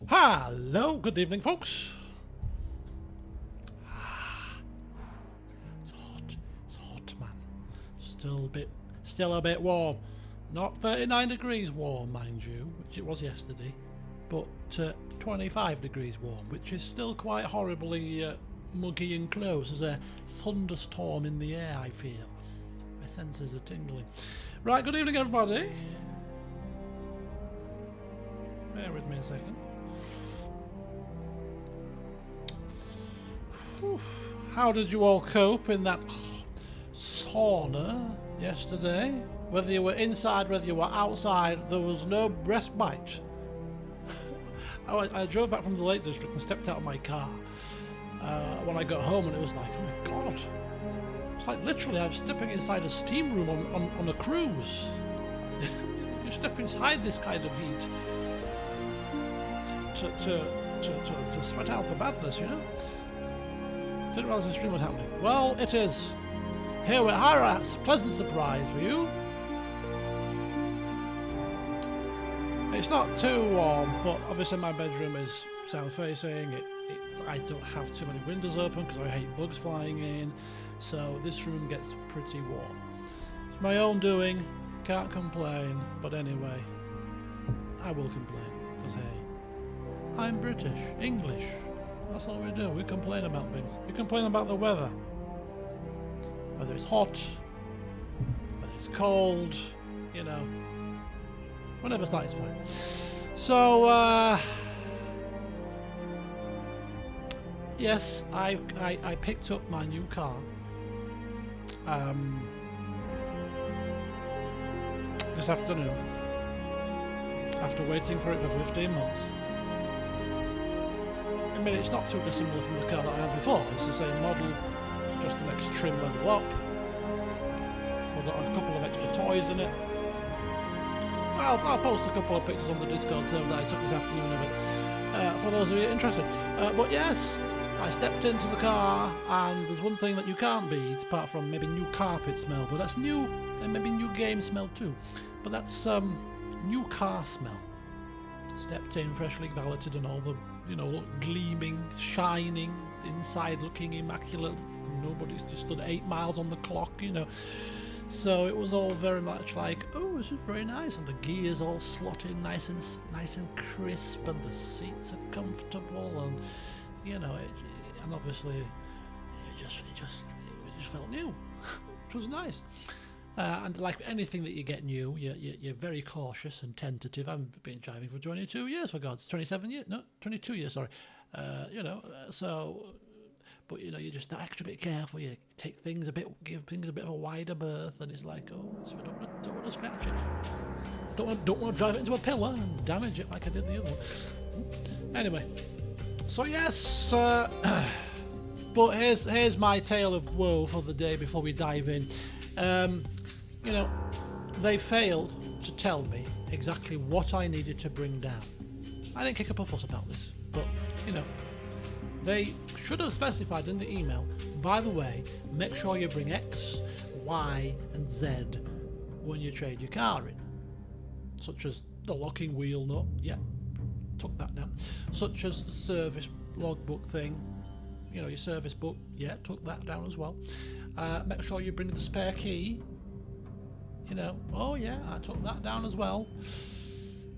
Hello, good evening, folks. It's hot, man. Still a bit warm. Not 39 degrees warm, mind you, which it was yesterday, but 25 degrees warm, which is still quite horribly muggy and close. There's a thunderstorm in the air, I feel. My senses are tingling. Right, good evening, everybody. Bear with me a second. How did you all cope in that sauna yesterday? Whether you were inside, whether you were outside, there was no respite. I drove back from the Lake District and stepped out of my car when I got home, and it was like, oh my god. It's like literally I'm stepping inside a steam room on a cruise. You step inside this kind of heat to sweat out the badness, you know? Didn't realise the stream was happening. Well, it is. Here we're a pleasant surprise for you. It's not too warm, but obviously my bedroom is south facing. I don't have too many windows open because I hate bugs flying in. So this room gets pretty warm. It's my own doing. Can't complain. But anyway, I will complain because hey, I'm British, English. That's all we do. We complain about things. We complain about the weather. Whether it's hot, whether it's cold, you know. Whenever it's nice, fine. So, yes, I picked up my new car. This afternoon. After waiting for it for 15 months. I mean, it's not too dissimilar from the car that I had before. It's the same model, it's just the next trim level up. We've got a couple of extra toys in it. I'll post a couple of pictures on the Discord server that I took this afternoon of it, for those of you interested. But yes, I stepped into the car, and there's one thing that you can't beat, apart from maybe new carpet smell, but that's new, and maybe new game smell too. But that's new car smell. Stepped in, freshly valeted, and all the, you know, gleaming, shining, inside looking immaculate. Nobody's just stood 8 miles on the clock, you know. So it was all very much like, oh, this is very nice, and the gears all slotted nice and crisp, and the seats are comfortable, and you know, and obviously it just felt new, which was nice. And like anything that you get new, you're very cautious and tentative. I've been driving for 22 years, for God's 27 years, no, 22 years, sorry. You know, so, but you know, you're just that extra bit careful. You take things give things a bit of a wider berth, and it's like, oh, so I don't want to scratch it. Don't want to drive it into a pillar and damage it like I did the other one. Anyway, so yes, but here's my tale of woe for the day before we dive in. You know, they failed to tell me exactly what I needed to bring down. I didn't kick up a fuss about this, but, you know, they should have specified in the email, by the way, make sure you bring X, Y, and Z when you trade your car in. Such as the locking wheel nut, yeah, took that down. Such as the service logbook thing, you know, your service book, yeah, took that down as well. Make sure you bring the spare key. You know, oh yeah, I took that down as well.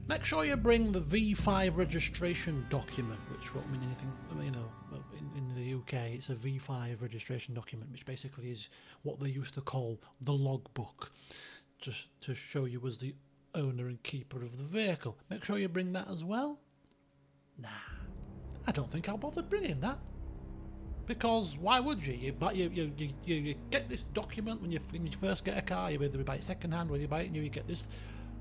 Make sure you bring the V5 registration document, which won't mean anything, you know, in the UK it's a V5 registration document, which basically is what they used to call the logbook, just to show you as the owner and keeper of the vehicle. Make sure you bring that as well. Nah, I don't think I'll bother bringing that. Because why would you? You get this document when you first get a car. You either buy it second hand, whether you buy it new, you get this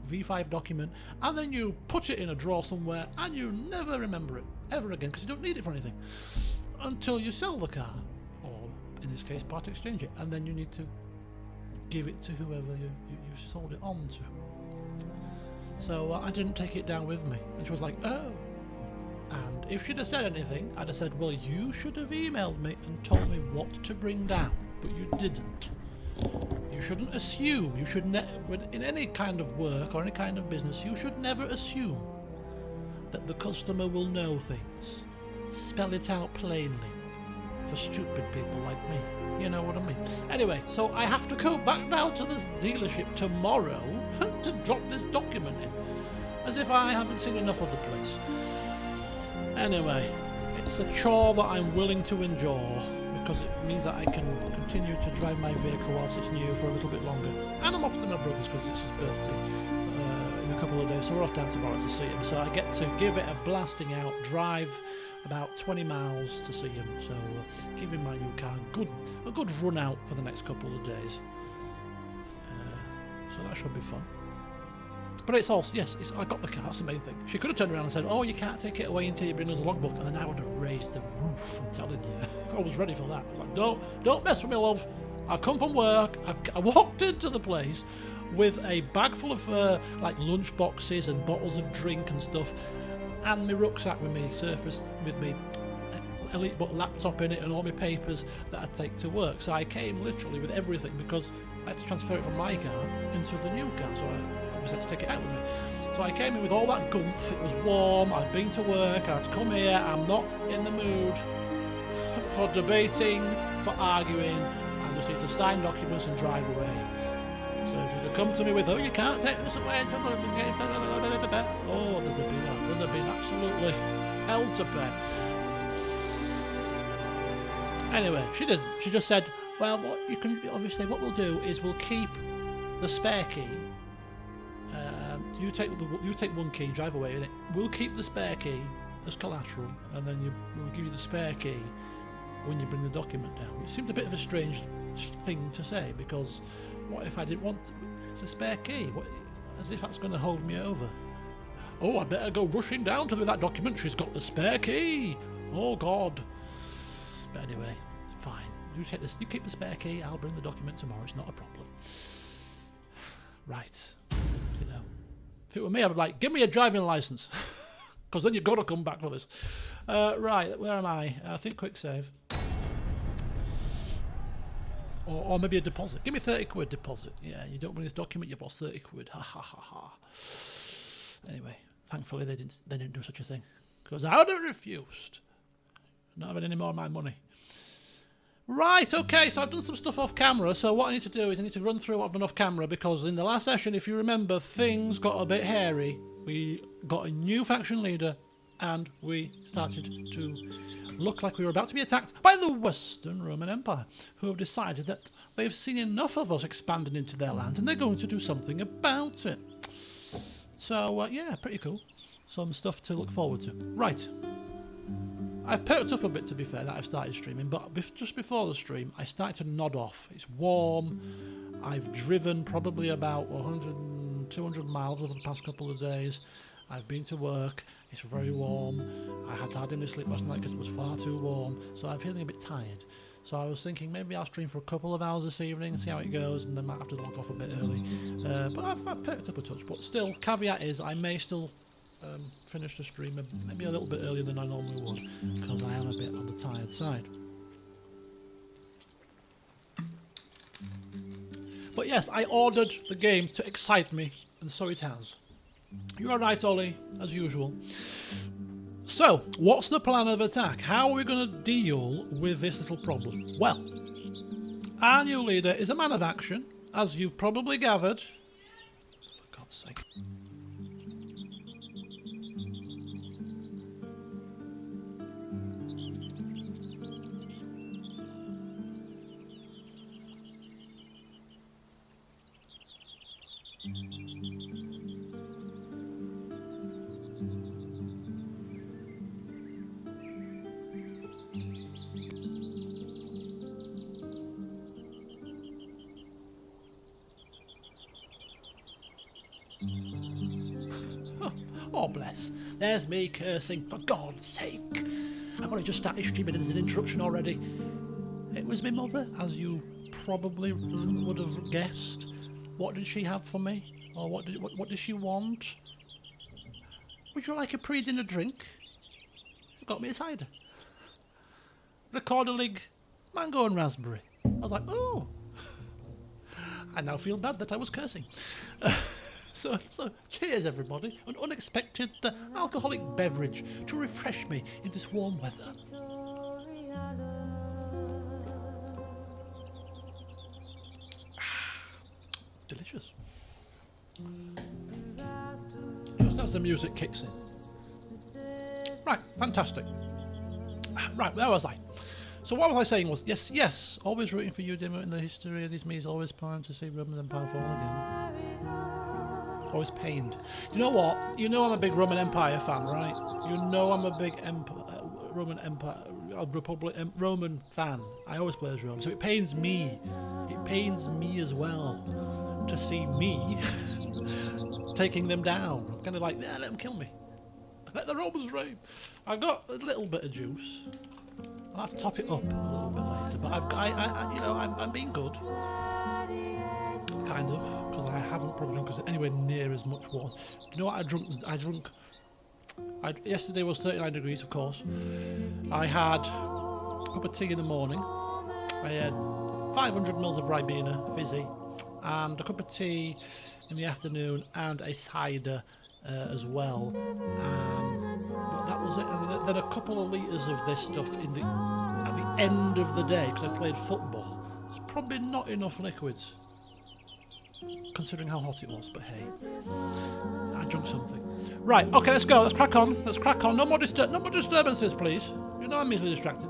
V5 document, and then you put it in a drawer somewhere, and you never remember it ever again because you don't need it for anything until you sell the car, or in this case, part exchange it, and then you need to give it to whoever you've sold it on to. So I didn't take it down with me, and she was like, oh. And if she'd have said anything, I'd have said, well, you should have emailed me and told me what to bring down, but you didn't. You shouldn't assume. You should in any kind of work or any kind of business, you should never assume that the customer will know things. Spell it out plainly for stupid people like me. You know what I mean? Anyway, so I have to go back down to this dealership tomorrow to drop this document in. As if I haven't seen enough of the place. Anyway, it's a chore that I'm willing to endure because it means that I can continue to drive my vehicle whilst it's new for a little bit longer. And I'm off to my brother's because it's his birthday in a couple of days, so we're off down tomorrow to see him. So I get to give it a blasting out drive, about 20 miles to see him. So give him my new car a good run out for the next couple of days. So that should be fun. But it's also, yes, I got the car, that's the main thing. She could have turned around and said, oh, you can't take it away until you bring us a logbook, and then I would have raised the roof, I'm telling you. I was ready for that. I was like, don't mess with me, love. I've come from work. I walked into the place with a bag full of like lunch boxes and bottles of drink and stuff, and my rucksack with me, Surface with me, EliteBook laptop in it, and all my papers that I take to work. So I came literally with everything because I had to transfer it from my car into the new car, so I obviously had to take it out with me. So I came in with all that gumph. It was warm, I'd been to work, I'd come here. I'm not in the mood for debating, for arguing. I just need to sign documents and drive away. So if you'd have come to me with, oh, you can't take this away until oh, there'd have been absolutely hell to pay. Anyway, she didn't. She just said, well, what we'll do is we'll keep the spare key. You take one key, drive away in it. We'll keep the spare key as collateral, and then we'll give you the spare key when you bring the document down. It seemed a bit of a strange thing to say, because what if I didn't want it's a spare key? As if that's going to hold me over. Oh, I better go rushing down to that document. She's got the spare key. Oh God. But anyway, fine. You take this. You keep the spare key. I'll bring the document tomorrow. It's not a problem. Right. You know, if it were me, I'd be like, give me a driving license, because then you've got to come back for this. Right, where am I? I think quick save. Or maybe a deposit. Give me 30 quid deposit. Yeah, you don't bring this document, you've lost 30 quid. Ha ha ha ha. Anyway, thankfully they didn't do such a thing, because I would have refused. Not having any more of my money. Right, okay, so I've done some stuff off camera, so what I need to do is I need to run through what I've done off camera, because in the last session, if you remember, things got a bit hairy. We got a new faction leader, and we started to look like we were about to be attacked by the Western Roman Empire, who have decided that they've seen enough of us expanding into their lands, and they're going to do something about it. So, yeah, pretty cool. Some stuff to look forward to. Right. I've perked up a bit, to be fair, that I've started streaming, but just before the stream, I started to nod off. It's warm. I've driven probably about 100, 200 miles over the past couple of days. I've been to work. It's very warm. I had hardly any sleep last night because it was far too warm, so I'm feeling a bit tired. So I was thinking maybe I'll stream for a couple of hours this evening and see how it goes, and then might have to log off a bit early. But I've perked up a touch. But still, caveat is I may still finish the stream maybe a little bit earlier than I normally would, because I am a bit on the tired side. But yes, I ordered the game to excite me, and so it has. You are right, Ollie, as usual. So, what's the plan of attack? How are we going to deal with this little problem? Well, our new leader is a man of action, as you've probably gathered. For God's sake. Oh, bless. There's me cursing. For God's sake. I've only just started streaming and there's an interruption already. It was my mother, as you probably would have guessed. What did she have for me? Or what did she want? Would you like a pre-dinner drink? She got me a cider. Recorder-lig, mango and raspberry. I was like, oh. I now feel bad that I was cursing. So cheers everybody, an unexpected alcoholic beverage to refresh me in this warm weather. Delicious. Just as the music kicks in. Right, fantastic. Right, where was I? So what was I saying was, yes, always rooting for you, Dimmer, in the history of this means always planned to see Roman Empire fall again. Always pained. You know what? You know I'm a big Roman Empire fan, right? You know I'm a big Roman Empire, Roman fan. I always play as Rome, so it pains me. It pains me as well to see me taking them down. I'm kind of like, yeah, let them kill me. Let the Romans reign. I've got a little bit of juice. I'll have to top it up a little bit later, but I'm being good, kind of, because I haven't probably drunk anywhere near as much water. You know what yesterday was 39 degrees, of course. I had a cup of tea in the morning. I had 500 mils of Ribena, fizzy, and a cup of tea in the afternoon, and a cider as well. But that was it. And then a couple of litres of this stuff at the end of the day, because I played football. It's probably not enough liquids, considering how hot it was, but hey, I drank something. Right, okay, let's go. Let's crack on. No more disturbances, please. You know I'm easily distracted.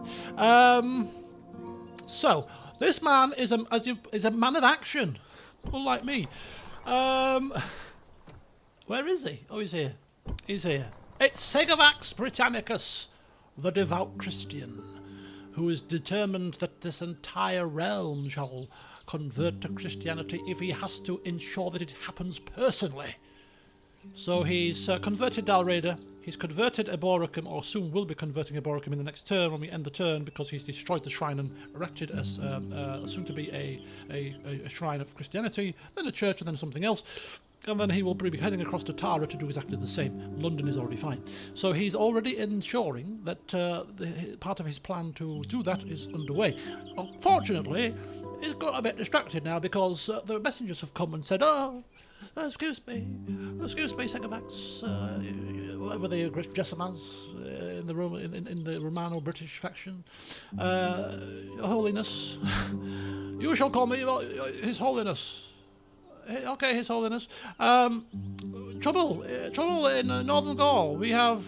So this man is a man of action, unlike me. Where is he? Oh, he's here. He's here. It's Segavax Britannicus, the devout Christian, who is determined that this entire realm shall convert to Christianity if he has to ensure that it happens personally. So he's converted Dalreda, he's converted Eboracum, or soon will be converting Eboracum in the next turn when we end the turn, because he's destroyed the shrine and erected as soon to be a shrine of Christianity, then a church, and then something else. And then he will be heading across to Tara to do exactly the same. London is already fine. So he's already ensuring that part of his plan to do that is underway. Unfortunately, he's got a bit distracted now because the messengers have come and said, excuse me, Segavax, whatever they address him as in the Romano-British faction. Your Holiness, you shall call me His Holiness. Okay, His Holiness. Trouble in northern Gaul. We have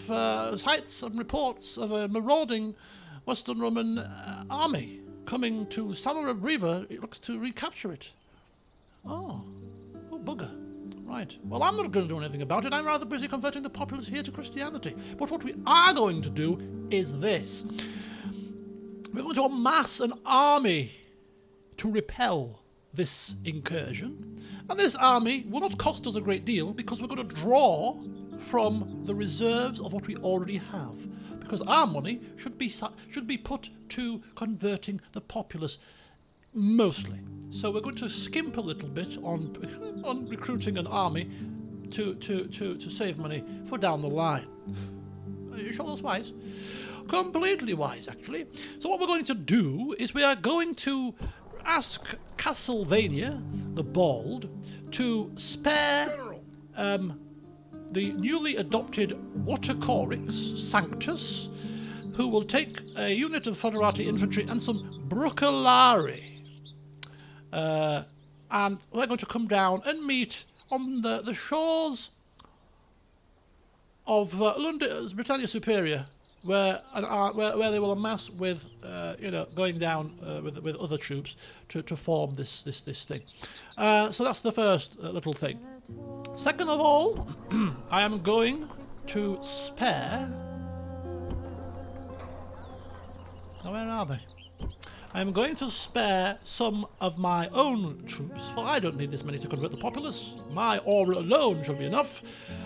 sights and reports of a marauding Western Roman army coming to Samarab River. It looks to recapture it. Oh, bugger. Right. Well, I'm not going to do anything about it. I'm rather busy converting the populace here to Christianity. But what we are going to do is this. We're going to amass an army to repel this incursion, and this army will not cost us a great deal because we're going to draw from the reserves of what we already have, because our money should be put to converting the populace mostly. So we're going to skimp a little bit on recruiting an army to save money for down the line. Are you sure that's wise? Completely wise, actually. So what we're going to do is we are going to ask Castlevania, the Bald, to spare the newly adopted Watercorix Sanctus, who will take a unit of Foderati infantry and some Brucellari. And they're going to come down and meet on the shores of Britannia Superior, where they will amass with, going down with other troops to form this thing. So that's the first little thing. Second of all, I am going to spare. Now, where are they? I am going to spare some of my own troops, for I don't need this many to convert the populace. My aura alone shall be enough.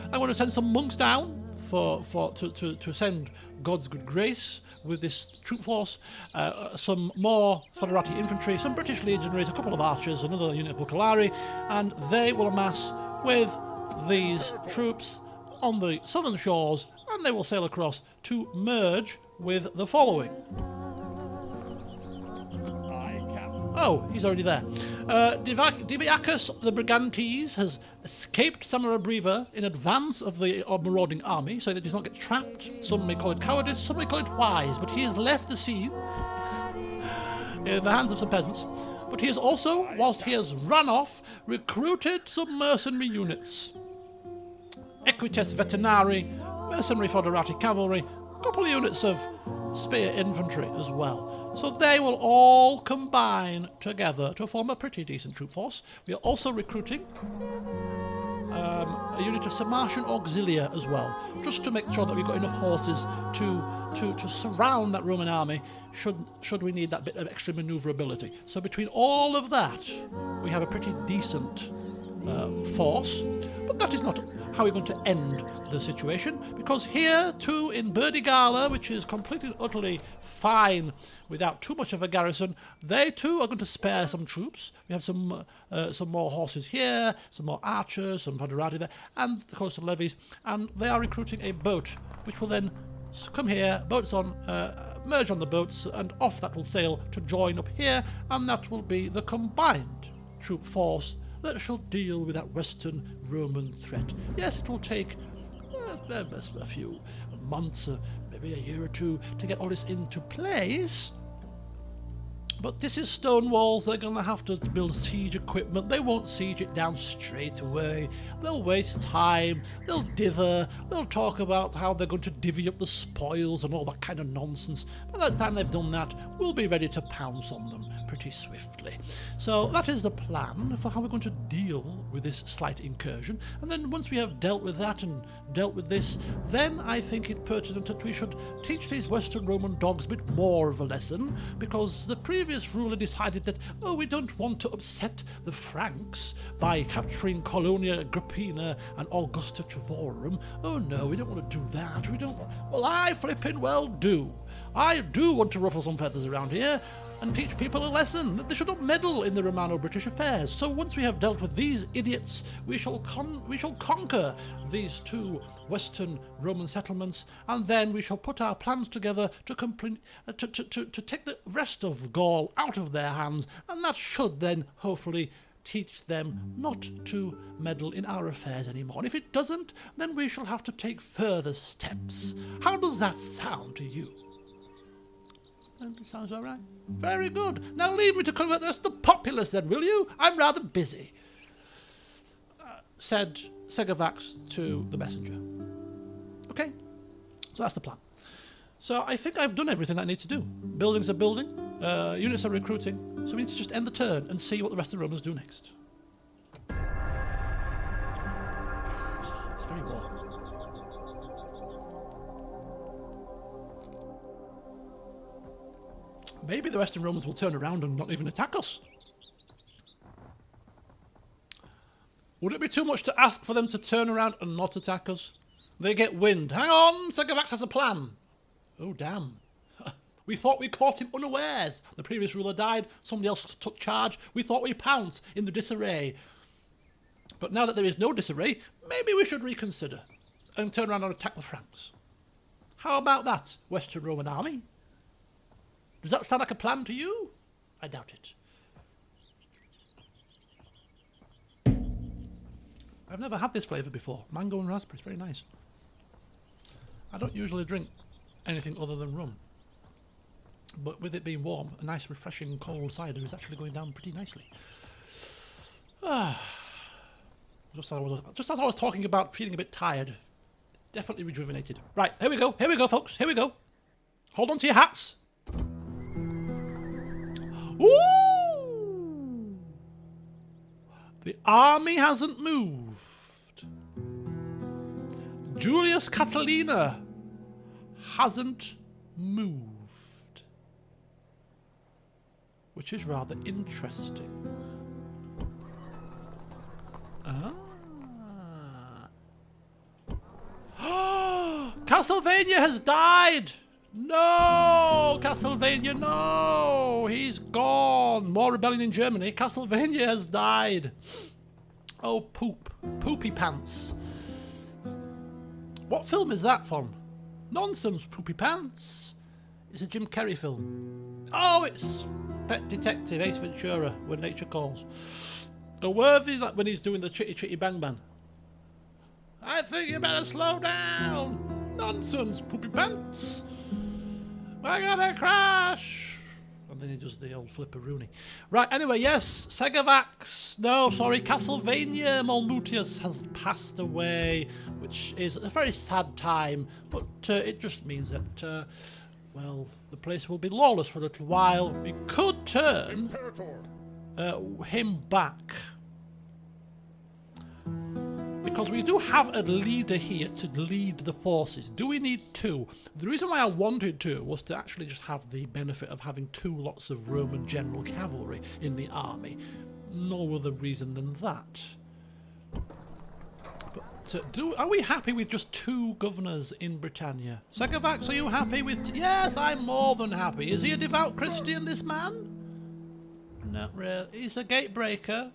I'm going to send some monks down to send God's good grace with this troop force, some more Foderati infantry, some British legionaries, a couple of archers, another unit of Bucellari, and they will amass with these troops on the southern shores, and they will sail across to merge with the following. Oh, he's already there. Diviacus the Brigantes has escaped Samara in advance of the marauding army, so that he does not get trapped. Some may call it cowardice, some may call it wise, but he has left the scene in the hands of some peasants. But he has also, whilst he has run off, recruited some mercenary units. Equites Vetinari, mercenary Foderati cavalry, a couple of units of spear infantry as well. So they will all combine together to form a pretty decent troop force. We are also recruiting a unit of Sarmatian auxilia as well, just to make sure that we've got enough horses to surround that Roman army should we need that bit of extra manoeuvrability. So between all of that, we have a pretty decent force. But that is not how we're going to end the situation, because here too in Burdigala, which is completely utterly fine without too much of a garrison, they too are going to spare some troops. We have some more horses here, some more archers, some Foderati there, and the coastal levies, and they are recruiting a boat which will then come here, boats on, merge on the boats, and off that will sail to join up here, and that will be the combined troop force that shall deal with that Western Roman threat. Yes, it will take a few months, maybe a year or two, to get all this into place. But this is stone walls. They're going to have to build siege equipment. They won't siege it down straight away. They'll waste time. They'll dither. They'll talk about how they're going to divvy up the spoils and all that kind of nonsense. By the time they've done that, we'll be ready to pounce on them pretty swiftly. So that is the plan for how we're going to deal with this slight incursion. And then once we have dealt with that and dealt with this, then I think it pertinent that we should teach these Western Roman dogs a bit more of a lesson, because the previous ruler decided that, oh, we don't want to upset the Franks by capturing Colonia Agrippina and Augusta Trevorum. Oh no, we don't want to do that. We don't. Well, I flippin' well do. I do want to ruffle some feathers around here and teach people a lesson that they should not meddle in the Romano-British affairs. So once we have dealt with these idiots, we shall conquer these two Western Roman settlements, and then we shall put our plans together to take the rest of Gaul out of their hands, and that should then hopefully teach them not to meddle in our affairs anymore. And if it doesn't, then we shall have to take further steps. How does that sound to you? It sounds all right. Very good. Now leave me to convert the rest of the populace then, will you? I'm rather busy, said Segavax to the messenger. Okay, so that's the plan. So I think I've done everything that I need to do. Buildings are building, units are recruiting, so we need to just end the turn and see what the rest of the Romans do next. It's very warm. Maybe the Western Romans will turn around and not even attack us. Would it be too much to ask for them to turn around and not attack us? They get wind. Hang on, Segavax has a plan. Oh, damn. We thought we caught him unawares. The previous ruler died, somebody else took charge. We thought we pounced in the disarray. But now that there is no disarray, maybe we should reconsider and turn around and attack the Franks. How about that, Western Roman army? Does that sound like a plan to you? I doubt it. I've never had this flavour before. Mango and raspberry, it's very nice. I don't usually drink anything other than rum. But with it being warm, a nice refreshing cold cider is actually going down pretty nicely. Just as I was talking about feeling a bit tired. Definitely rejuvenated. Right, here we go, folks, here we go. Hold on to your hats. Ooh! The army hasn't moved. Julius Catalina hasn't moved. Which is rather interesting. Castlevania has died! No! Castlevania, no! He's gone! More rebellion in Germany. Castlevania has died. Oh, poop. Poopy pants. What film is that from? Nonsense, Poopy Pants. It's a Jim Carrey film. Oh, it's pet detective, Ace Ventura, when nature calls. A worthy like when he's doing the chitty chitty bang bang. I think you better slow down. Nonsense, poopy pants. We're gonna crash. And then he does the old flipperoonie. Right, anyway, yes, Segavax. No, sorry, Castlevania Molmutius has passed away, which is a very sad time, but it just means that, well, the place will be lawless for a little while. We could turn him back. Because we do have a leader here to lead the forces. Do we need two? The reason why I wanted to was to actually just have the benefit of having two lots of Roman general cavalry in the army. No other reason than that. But are we happy with just two governors in Britannia? Segavax, are you happy with... Yes, I'm more than happy. Is he a devout Christian, this man? Not really. He's a gate breaker.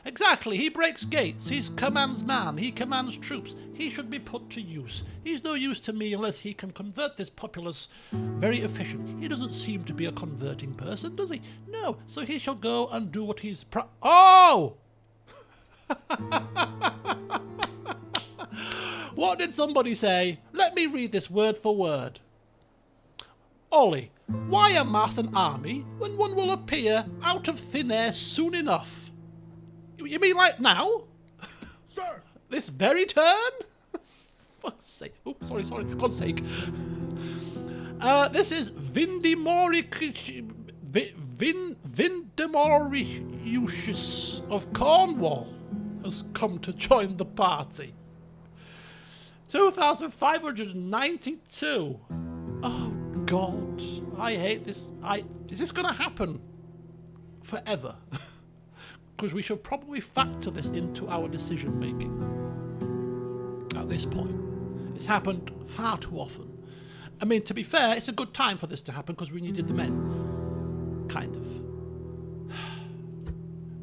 Exactly, he breaks gates, he's commands man, he commands troops, he should be put to use. He's no use to me unless he can convert this populace very efficient. He doesn't seem to be a converting person, does he? No, so he shall go and do what he's Oh! What did somebody say? Let me read this word for word. Ollie, why amass an army when one will appear out of thin air soon enough? You mean like now? Sir! This very turn? Fuck's sake. Oh, sorry, for God's sake. This is Vindemorius of Cornwall has come to join the party. 2,592. Oh, God. I hate this. Is this going to happen forever? Because we should probably factor this into our decision making at this point. It's happened far too often. I mean, to be fair, it's a good time for this to happen because we needed the men. Kind of.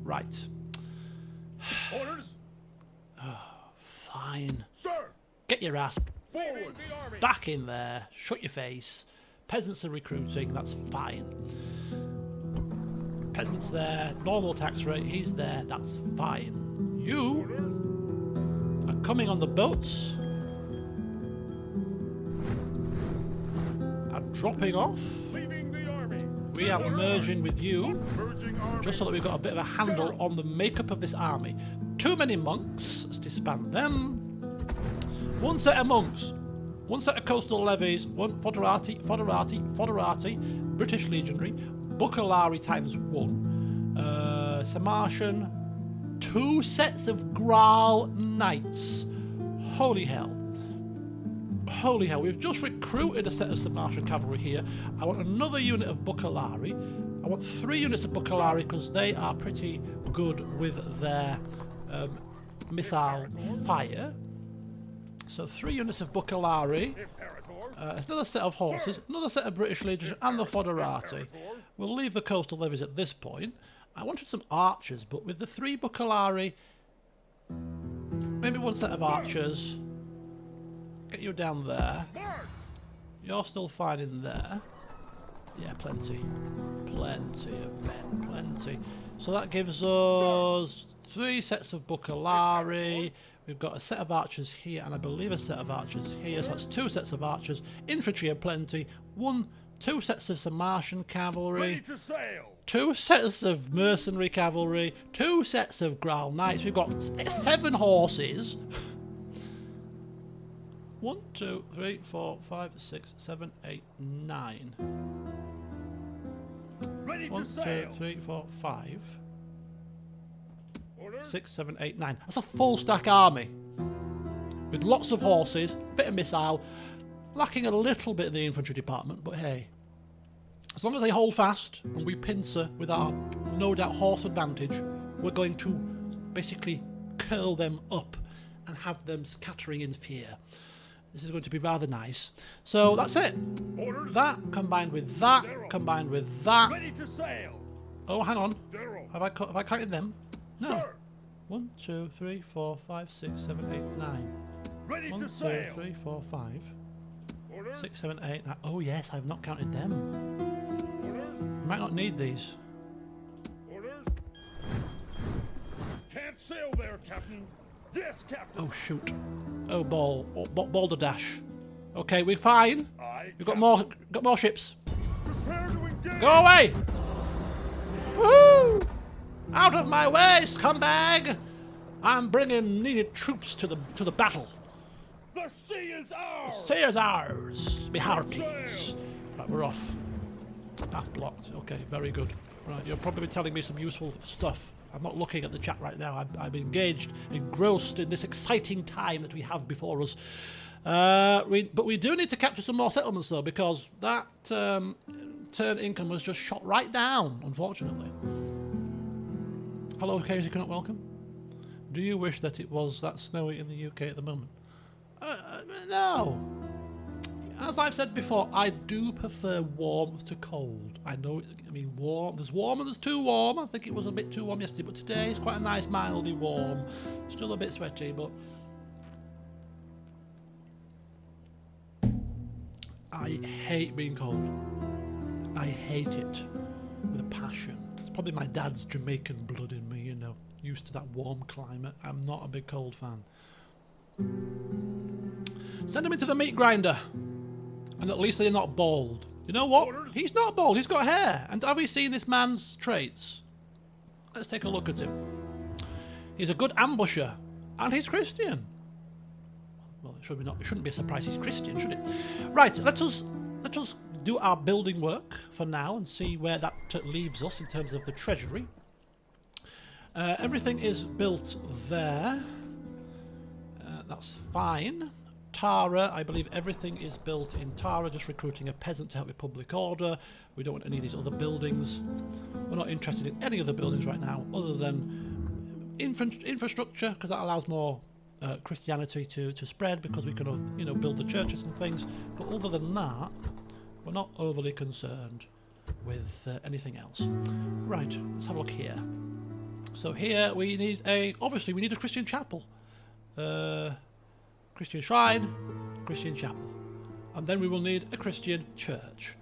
Right. Orders? Oh, fine. Sir! Get your ass Forward! back in there. Shut your face. Peasants are recruiting. That's fine. Peasants there, normal tax rate, he's there, that's fine. You are coming on the boats, are dropping off. Leaving the army. We are merging with you, just so that we've got a bit of a handle on the makeup of this army. Too many monks, let's disband them. One set of monks, one set of coastal levies, one foderati, British legionary, Bucalari times 1, Sarmatian, 2 sets of Graal knights. Holy hell. Holy hell, we've just recruited a set of Sarmatian cavalry here. I want another unit of Bucalari. I want 3 units of Bucalari because they are pretty good with their missile fire. So 3 units of Bucalari. Another set of horses, another set of British Legion, and the Foderati. We'll leave the coastal levies at this point. I wanted some archers, but with the 3 Bucalari, maybe 1 set of archers. Get you down there. You're still fine in there. Yeah, plenty. Plenty of men, plenty. So that gives us 3 sets of Bucalari. We've got a set of archers here, and I believe a set of archers here. So that's 2 sets of archers. Infantry are plenty. 2 sets of Sarmatian cavalry. Ready to sail. 2 sets of mercenary cavalry. 2 sets of Graal knights. We've got 7 horses. 1, 2, 3, 4, 5, 6, 7, 8, 9. Ready 1, to sail. 2, 3, 4, 5. Orders? 6, 7, 8, 9. That's a full stack army. With lots of horses, bit of missile, lacking a little bit in the infantry department, but hey. As long as they hold fast and we pincer with our no doubt horse advantage, we're going to basically curl them up and have them scattering in fear. This is going to be rather nice. So that's it. Orders? That combined with that, combined with that. Ready to sail. Oh, hang on. General. Have I counted them? No. Sir. 1, 2, 3, 4, 5, 6, 7, 8, 9. Ready 1, to 2, sail. 3, 4, 5, Orders? 6, 7, 8, 9. Oh yes, I've not counted them. Orders? We might not need these. sail there, Captain. Yes, Captain. Oh shoot. Oh balderdash. Okay, we're fine. Aye, We've got Captain. more ships. Prepare to engage. Go away! Woohoo! Out of my way, scumbag! I'm bringing needed troops to the battle. The sea is ours. Sea is ours. Be hearties. Right, we're off. Path blocked. Okay, very good. Right, you'll probably be telling me some useful stuff. I'm not looking at the chat right now. I'm engaged, engrossed in this exciting time that we have before us. But we do need to capture some more settlements, though, because that turn income was just shot right down, unfortunately. Hello, Katie, you're not welcome. Do you wish that it was that snowy in the UK at the moment? No. As I've said before, I do prefer warmth to cold. I know, I mean, warm. There's warm and there's too warm. I think it was a bit too warm yesterday, but today it's quite a nice, mildly warm. Still a bit sweaty, but I hate being cold. I hate it with a passion. It's probably my dad's Jamaican blood in me, you know, used to that warm climate. I'm not a big cold fan. Send him into the meat grinder. And at least they're not bald. You know what? He's not bald. He's got hair. And have we seen this man's traits? Let's take a look at him. He's a good ambusher. And he's Christian. Well, it shouldn't be a surprise he's Christian, should it? Right, let us do our building work for now and see where that leaves us in terms of the treasury. Everything is built there. That's fine. Tara, I believe everything is built in Tara, just recruiting a peasant to help with public order. We don't want any of these other buildings. We're not interested in any other buildings right now other than infrastructure, because that allows more Christianity to spread, because we can, you know, build the churches and things. But other than that, we're not overly concerned with anything else. Right, let's have a look here. So here we need obviously we need a Christian chapel. Christian shrine, Christian chapel. And then we will need a Christian church.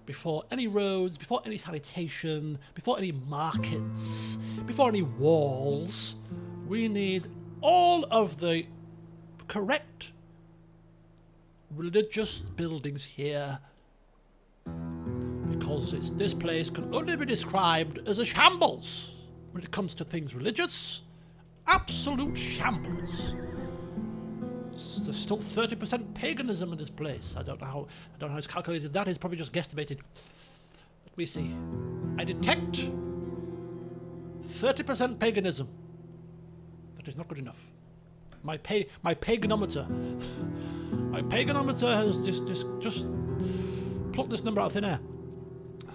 Before any roads, before any sanitation, before any markets, before any walls, we need all of the correct religious buildings here. Because this place can only be described as a shambles when it comes to things religious. Absolute shambles. There's still 30% paganism in this place. I don't know how it's calculated that. It's probably just guesstimated. Let me see. I detect 30% paganism. That is not good enough. My paganometer. My paganometer has just plucked this number out of thin air.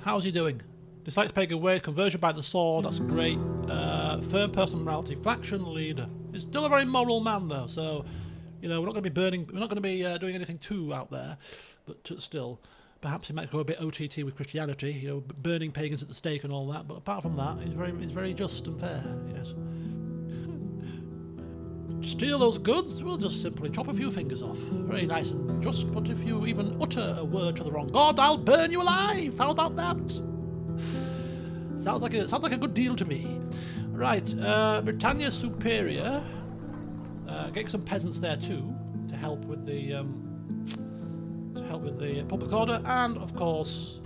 How's he doing? Dislikes pagan ways, conversion by the sword, that's great. Firm personality, faction leader. He's still a very moral man though, so you know, we're not going to be burning, we're not going to be doing anything too out there, but still, perhaps he might go a bit OTT with Christianity, you know, burning pagans at the stake and all that, but apart from that, he's very just and fair, yes. Steal those goods, we'll just simply chop a few fingers off. Very nice and just, but if you even utter a word to the wrong god, I'll burn you alive! How about that? Sounds like a good deal to me. Right, Britannia Superior. Get some peasants there too to help with the public order, and of course,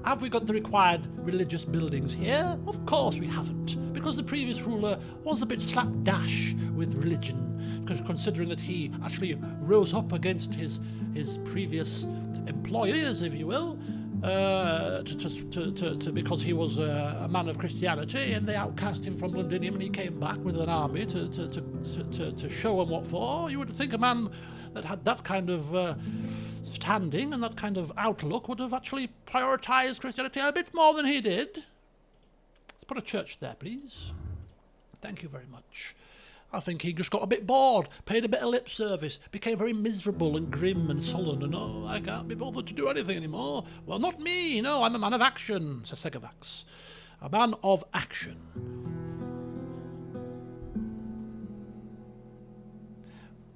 have we got the required religious buildings here? Of course we haven't, because the previous ruler was a bit slapdash with religion, considering that he actually rose up against his previous employers, if you will. Because he was a man of Christianity, and they outcast him from Londinium, and he came back with an army to show him what for. You would think a man that had that kind of standing and that kind of outlook would have actually prioritised Christianity a bit more than he did. Let's put a church there, please. Thank you very much. I think he just got a bit bored, paid a bit of lip service, became very miserable and grim and sullen, and oh, I can't be bothered to do anything anymore. Well, not me, no, I'm a man of action, says Segavax. A man of action.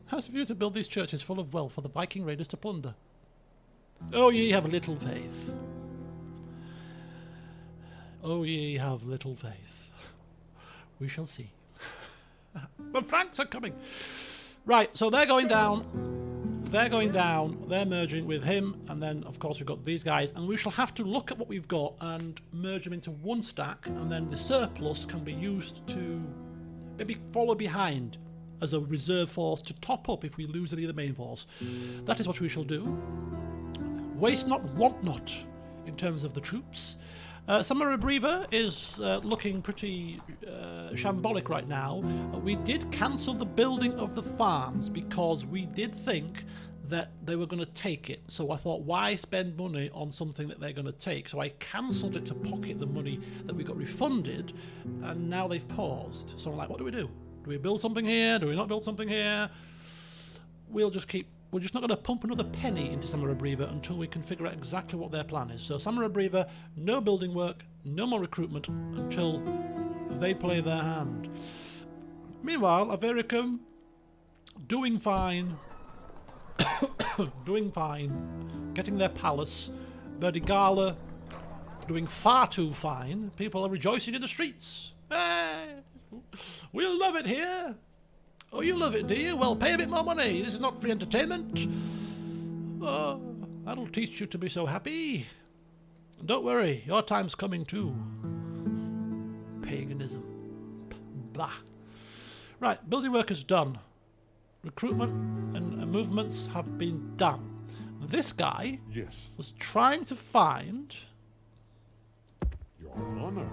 How's of you to build these churches full of wealth for the Viking raiders to plunder? Oh, ye have little faith. Oh, ye have little faith. We shall see. The Franks are coming. Right, so they're going down. They're going down. They're merging with him. And then, of course, we've got these guys. And we shall have to look at what we've got and merge them into one stack. And then the surplus can be used to maybe follow behind as a reserve force to top up if we lose any of the main force. That is what we shall do. Waste not, want not, in terms of the troops. Samurai Brever is looking pretty shambolic right now. We did cancel the building of the farms because we did think that they were going to take it. So I thought, why spend money on something that they're going to take? So I cancelled it to pocket the money that we got refunded, and now they've paused. So I'm like, what do? Do we build something here? Do we not build something here? We're just not going to pump another penny into Samurai Brever until we can figure out exactly what their plan is. So Samurai Brever, no building work, no more recruitment until they play their hand. Meanwhile, Avaricum, doing fine. Doing fine. Getting their palace. Verdigala, doing far too fine. People are rejoicing in the streets. Hey, we love it here. Oh, you love it, do you? Well, pay a bit more money. This is not free entertainment. Oh, that'll teach you to be so happy. Don't worry, your time's coming too. Paganism. Blah. Right, building work is done. Recruitment and movements have been done. This guy was trying to find... Your honor.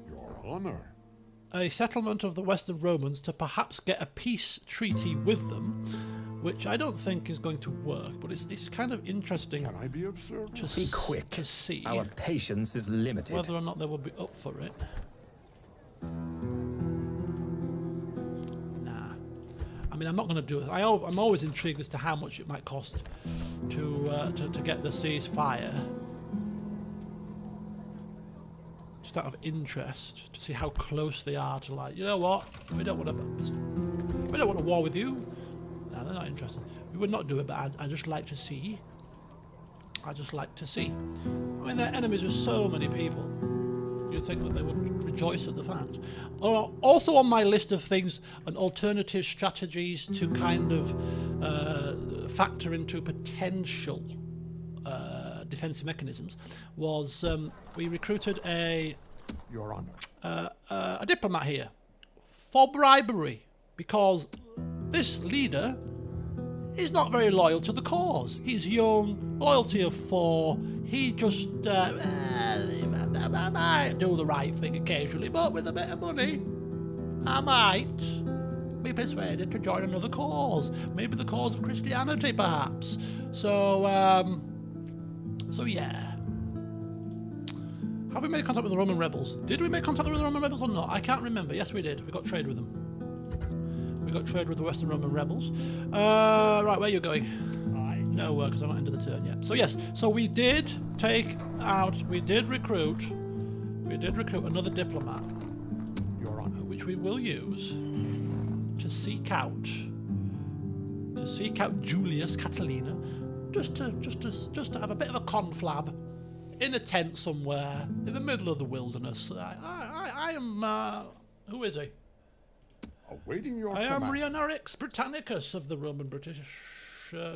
Your honor. A settlement of the Western Romans to perhaps get a peace treaty with them, which I don't think is going to work, but it's kind of interesting. Can I be of service? Be quick. To see our patience is limited. whether or not they will be up for it. Nah. I mean, I'm not going to do it. I'm always intrigued as to how much it might cost to get the ceasefire. Just out of interest to see how close they are to, like, you know what, we don't want a war with you. No, they're not interested. We would not do it, but I just like to see. I mean, they're enemies with so many people. You'd think that they would rejoice at the fact. Also on my list of things and alternative strategies to kind of factor into potential defensive mechanisms was we recruited Your honor. a diplomat here for bribery, because this leader is not very loyal to the cause. He's young, loyalty of 4. He just might do the right thing occasionally, but with a bit of money, I might be persuaded to join another cause, maybe the cause of Christianity, perhaps. So yeah. Have we made contact with the Roman rebels? Did we make contact with the Roman rebels or not? I can't remember. Yes, we did. We got trade with them. We got trade with the Western Roman rebels. Right, where are you going? No, because I'm not into the turn yet. So yes, so we did recruit another diplomat, Your honor. which we will use to seek out Julius Catalina. Just to have a bit of a conflab in a tent somewhere in the middle of the wilderness. I am who is he? Awaiting your I am command. Rionorix Britannicus of the Roman-British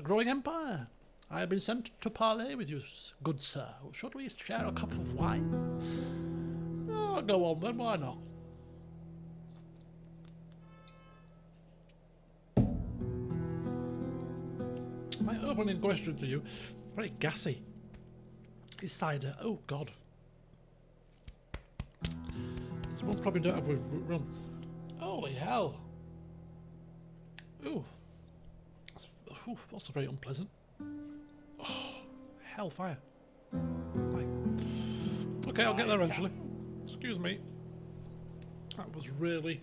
growing empire. I have been sent to parley with you, good sir. Should we share a cup of wine? Oh, go on then, why not? My opening question to you, very gassy. Is cider? Oh God. This one probably don't have with rum. Holy hell. Ooh. That's very unpleasant. Oh, hellfire. Right. Okay, I'll get there eventually. Excuse me. That was really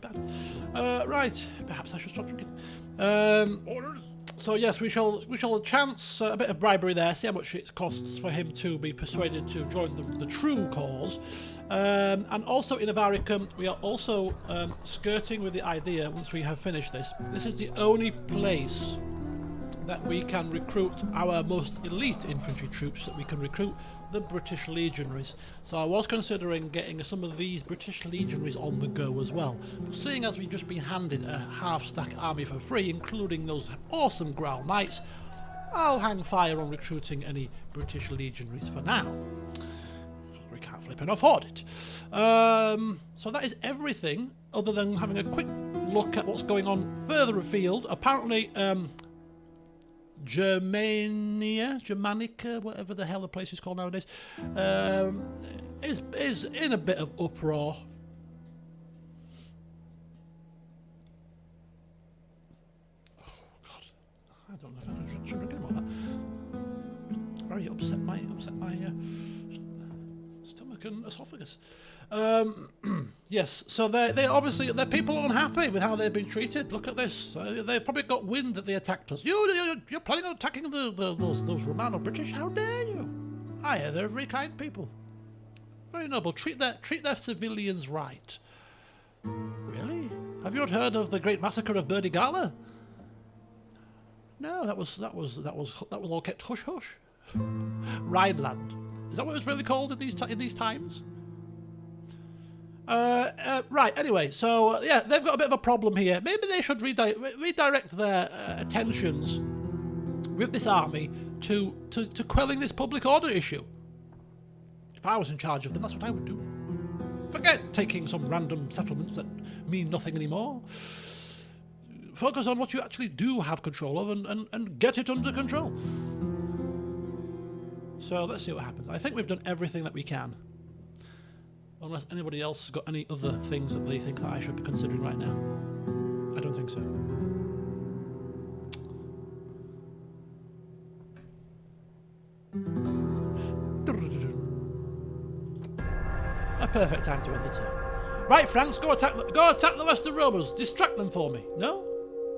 bad. Right, perhaps I should stop drinking. Orders. So yes, we shall chance a bit of bribery there, see how much it costs for him to be persuaded to join the true cause. And also in Avaricum, we are also skirting with the idea, once we have finished this is the only place that we can recruit our most elite infantry troops that we can recruit the British legionaries. So I was considering getting some of these British legionaries on the go as well. But seeing as we've just been handed a half-stack army for free, including those awesome Growl Knights, I'll hang fire on recruiting any British legionaries for now. We can't flip and afford it. So that is everything, other than having a quick look at what's going on further afield. Apparently, Germanica, whatever the hell the place is called nowadays, is in a bit of uproar. Oh God, I don't know if I should again about that. Very upset my stomach and esophagus. Yes, so they obviously, their people are unhappy with how they've been treated. Look at this. They've probably got wind that they attacked us. You're planning on attacking those Romano-British? How dare you? Aye, they're very kind people. Very noble. Treat their civilians right. Really? Have you not heard of the great massacre of Birdie Gala? No, that was all kept hush hush. Rhineland. Is that what it's really called in these times? Right, anyway, so yeah, they've got a bit of a problem here. Maybe they should redirect their attentions with this army to quelling this public order issue. If I was in charge of them, that's what I would do. Forget taking some random settlements that mean nothing anymore. Focus on what you actually do have control of and get it under control. So let's see what happens. I think we've done everything that we can. Unless anybody else has got any other things that they think that I should be considering right now. I don't think so. A perfect time to end the turn. Right, Franks, go attack the Western Romans. Distract them for me. No?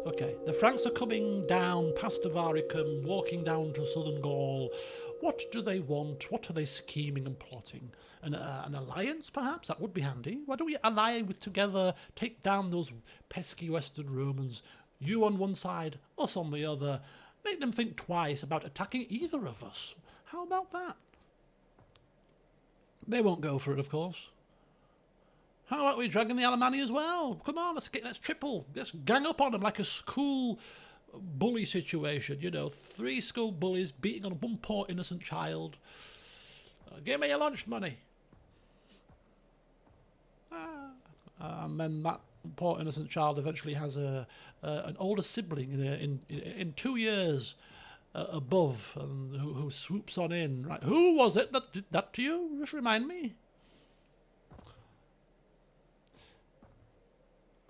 Okay. The Franks are coming down past Avaricum, walking down to southern Gaul. What do they want? What are they scheming and plotting? An alliance, perhaps? That would be handy. Why don't we ally together, take down those pesky Western Romans, you on one side, us on the other, make them think twice about attacking either of us. How about that? They won't go for it, of course. How about we dragging the Alemanni as well? Come on, let's gang up on them like a school bully situation, you know, 3 school bullies beating on one poor innocent child. Give me your lunch money. And then that poor innocent child eventually has an older sibling in 2 years above, and who swoops on in. Right? Who was it that did that to you? Just remind me.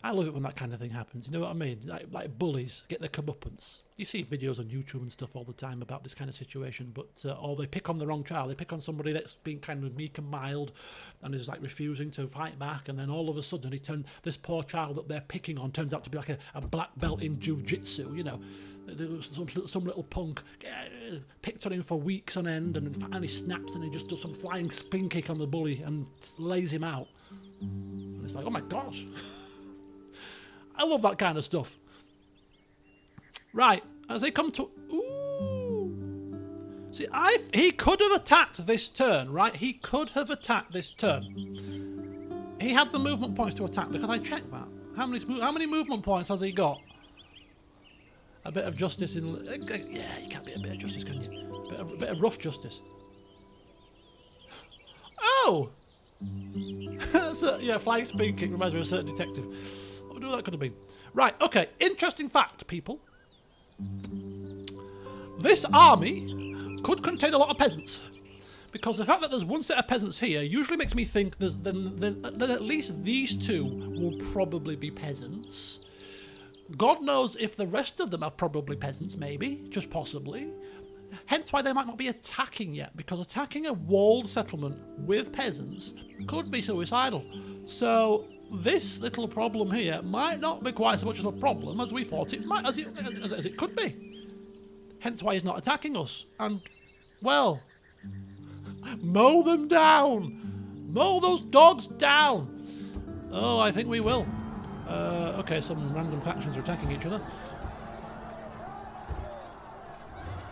I love it when that kind of thing happens, you know what I mean? Like bullies get their comeuppance. You see videos on YouTube and stuff all the time about this kind of situation, but or they pick on the wrong child. They pick on somebody that's been kind of meek and mild and is like refusing to fight back, and then all of a sudden this poor child that they're picking on turns out to be like a black belt in jiu-jitsu, you know. There was some little punk picked on him for weeks on end, and finally snaps and he just does some flying spin kick on the bully and lays him out. And it's like, oh my God. I love that kind of stuff. Right, as they come to... Ooh. See, he could have attacked this turn, right? He could have attacked this turn. He had the movement points to attack, because I checked that. How many movement points has he got? A bit of justice in... Yeah, you can't be a bit of justice, can you? A bit of rough justice. Oh! So, yeah, flying spin kick reminds me of a certain detective. I wonder what that could have been. Right, okay. Interesting fact, people. This army could contain a lot of peasants. Because the fact that there's one set of peasants here usually makes me think that at least these 2 will probably be peasants. God knows if the rest of them are probably peasants, maybe. Just possibly. Hence why they might not be attacking yet. Because attacking a walled settlement with peasants could be suicidal. So... this little problem here might not be quite so much of a problem as we thought it might, as it could be. Hence why he's not attacking us. And, well, mow them down. Mow those dogs down. Oh, I think we will. Okay, some random factions are attacking each other.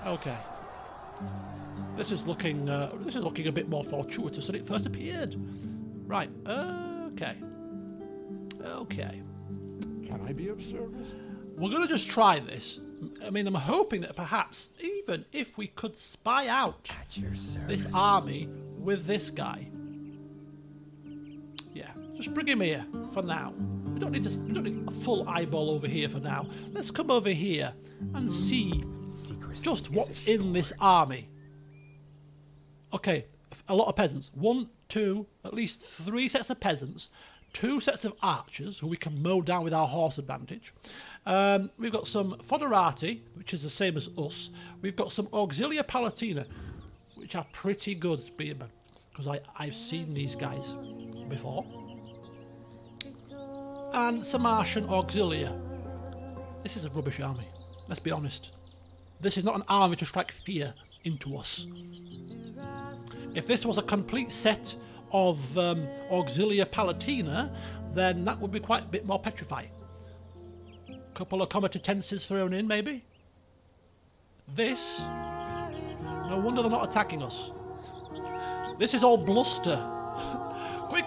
Okay. This is looking a bit more fortuitous than it first appeared. Right. Okay. Okay. Can I be of service? We're going to just try this. I mean, I'm hoping that perhaps even if we could spy out At your service. this army with this guy. Yeah, just bring him here for now. We don't need a full eyeball over here for now. Let's come over here and see Secrecy just is what's a in this army. Okay, a lot of peasants. 1, 2, at least 3 sets of peasants. 2 sets of archers who we can mow down with our horse advantage. We've got some foderati, which is the same as us. We've got some auxilia palatina, which are pretty good spearmen, because I've seen these guys before. And some Martian auxilia. This is a rubbish army, let's be honest. This is not an army to strike fear into us. If this was a complete set of auxilia palatina, then that would be quite a bit more petrifying. Couple of comitatenses thrown in, maybe. This, no wonder they're not attacking us. This is all bluster. Quick,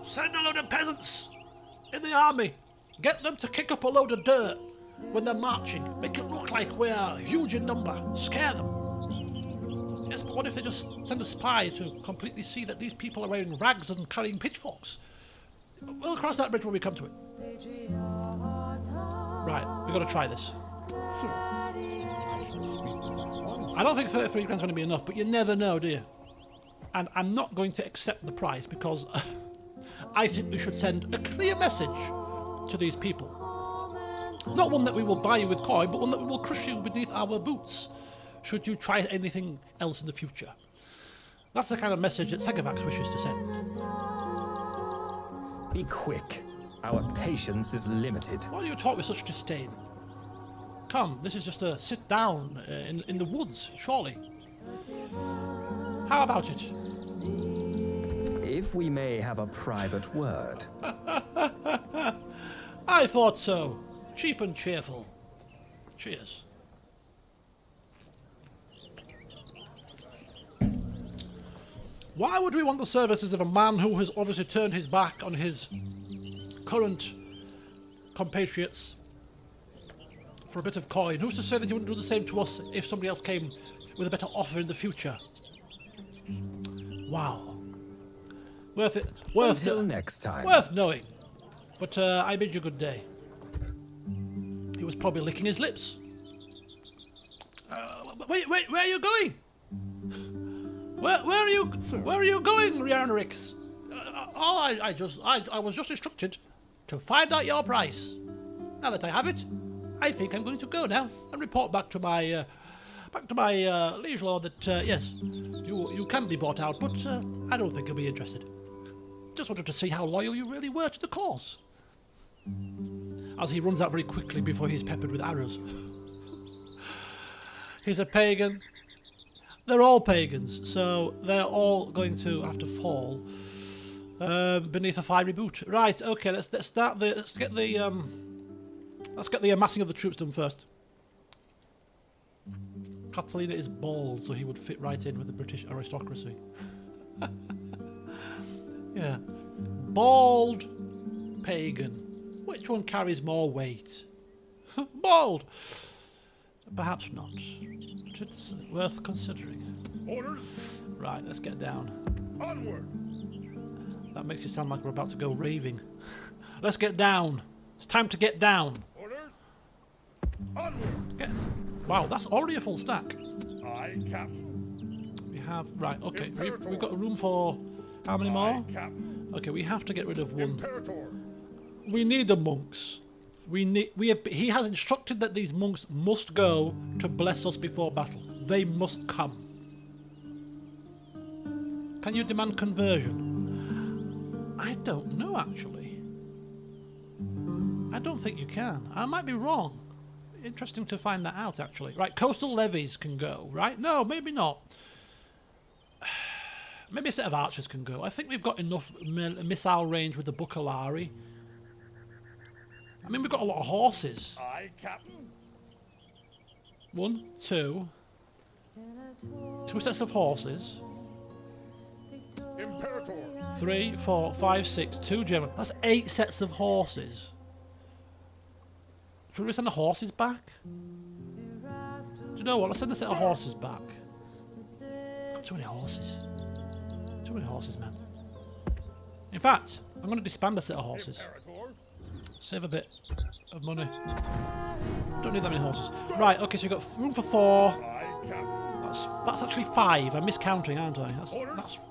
send a load of peasants in the army. Get them to kick up a load of dirt when they're marching. Make it look like we're huge in number. Scare them. Yes, but what if they just send a spy to completely see that these people are wearing rags and carrying pitchforks? We'll cross that bridge when we come to it. Right, we've got to try this. I don't think 33 grand's going to be enough, but you never know, do you? And I'm not going to accept the price because I think we should send a clear message to these people. Not one that we will buy you with coin, but one that we will crush you beneath our boots should you try anything else in the future. That's the kind of message that Segavax wishes to send. Be quick. Our patience is limited. Why do you talk with such disdain? Come, this is just a sit down in the woods, surely. How about it? If we may have a private word. I thought so. Cheap and cheerful. Cheers. Why would we want the services of a man who has obviously turned his back on his current compatriots for a bit of coin? Who's to say that he wouldn't do the same to us if somebody else came with a better offer in the future? Wow. Worth it. Until next time. Worth knowing. But I bid you good day. He was probably licking his lips. Wait, where are you going? Where are you going, Riarnerix? I was just instructed to find out your price. Now that I have it, I think I'm going to go now and report back to my liege lord that yes, you can be bought out, but I don't think he'll be interested. Just wanted to see how loyal you really were to the cause. As he runs out very quickly before he's peppered with arrows. He's a pagan. They're all pagans, so they're all going to have to fall beneath a fiery boot. Right, okay, let's get the amassing of the troops done first. Catalina is bald, so he would fit right in with the British aristocracy. Yeah. Bald pagan. Which one carries more weight? Bald! Perhaps not. But it's worth considering. Orders. Right, let's get down. Onward. That makes it sound like we're about to go raving. Let's get down. It's time to get down. Orders. Onward. Wow, that's already a full stack. Aye, Captain. We have... Right, okay. Imperator. We've got room for... How many more? Aye, Captain. Okay, we have to get rid of one. Imperator. We need the monks. He has instructed that these monks must go to bless us before battle. They must come. Can you demand conversion? I don't know, actually. I don't think you can. I might be wrong. Interesting to find that out, actually. Right, coastal levies can go, right? No, maybe not. Maybe a set of archers can go. I think we've got enough missile range with the Bucalari. I mean, we've got a lot of horses. Aye, Captain. 1, 2, 2 sets of horses. Imperator. 3, 4, 5, 6, 2 German. That's 8 sets of horses. Should we send the horses back? Do you know what? Let's send a set of horses back. Got too many horses. Too many horses, man. In fact, I'm going to disband a set of horses. Imperator. Save a bit of money. Don't need that many horses. Right, okay, so we've got room for 4. Aye, Captain. That's actually 5. I'm miscounting, aren't I? That's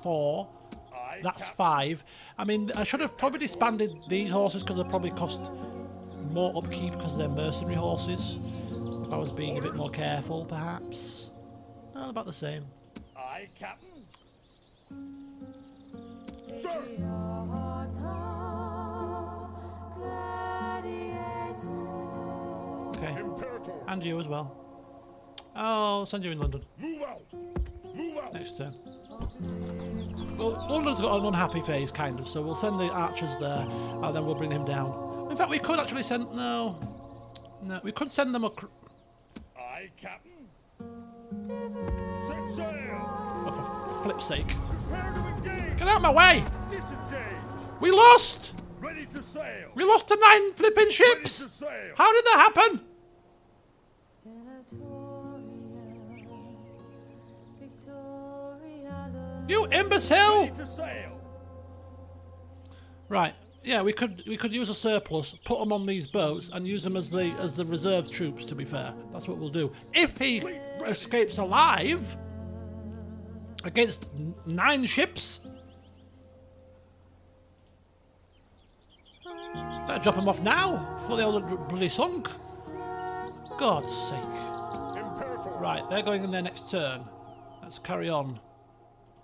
4. Aye, That's Captain. 5. I mean, I should have probably disbanded these horses because they probably cost more upkeep because they're mercenary horses. If I was being a bit more careful, perhaps. Well, about the same. Aye, Captain. Sir. Okay. Imperator. And you as well. Oh, I'll send you in London. Move out. Move out. Next turn. Well, London's got an unhappy phase, kind of, so we'll send the archers there, and then we'll bring him down. In fact, we could actually send... No, we could send them a... Aye, Captain. Set sail. Oh, for flip's sake. Prepare to engage. Get out of my way! Disengage. We lost! Ready to sail. We lost to 9 flipping Ready ships! to sail. How did that happen? You imbecile! Ready to sail. Right. Yeah, we could use a surplus, put them on these boats, and use them as the reserve troops. To be fair, that's what we'll do. If he escapes alive against 9 ships, better drop him off now before they all bloody sunk. God's sake! Imperator. Right, they're going in their next turn. Let's carry on.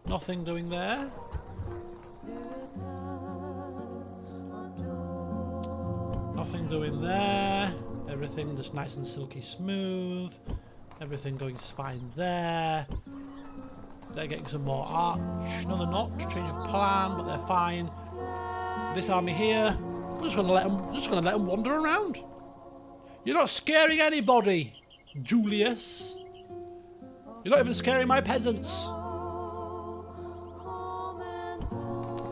Nothing doing there. Nothing doing there. Everything just nice and silky smooth. Everything going fine there. They're getting some more arch. No, they're not. Change of plan, but they're fine. This army here, we're just gonna let them wander around. You're not scaring anybody, Julius. You're not even scaring my peasants.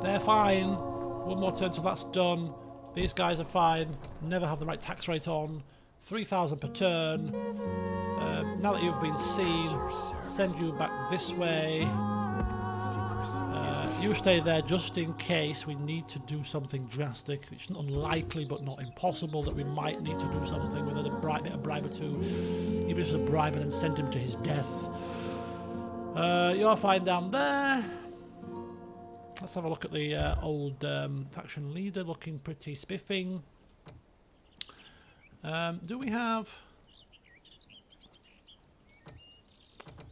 They're fine. One more turn till that's done. These guys are fine. Never have the right tax rate on. 3,000 per turn. Now that you've been seen, send you back this way. You stay there just in case we need to do something drastic. It's unlikely but not impossible that we might need to do something with a bit of bribe or two. Even if it's a bribe and then send him to his death. You're fine down there. Let's have a look at the old faction leader, looking pretty spiffing. Do we have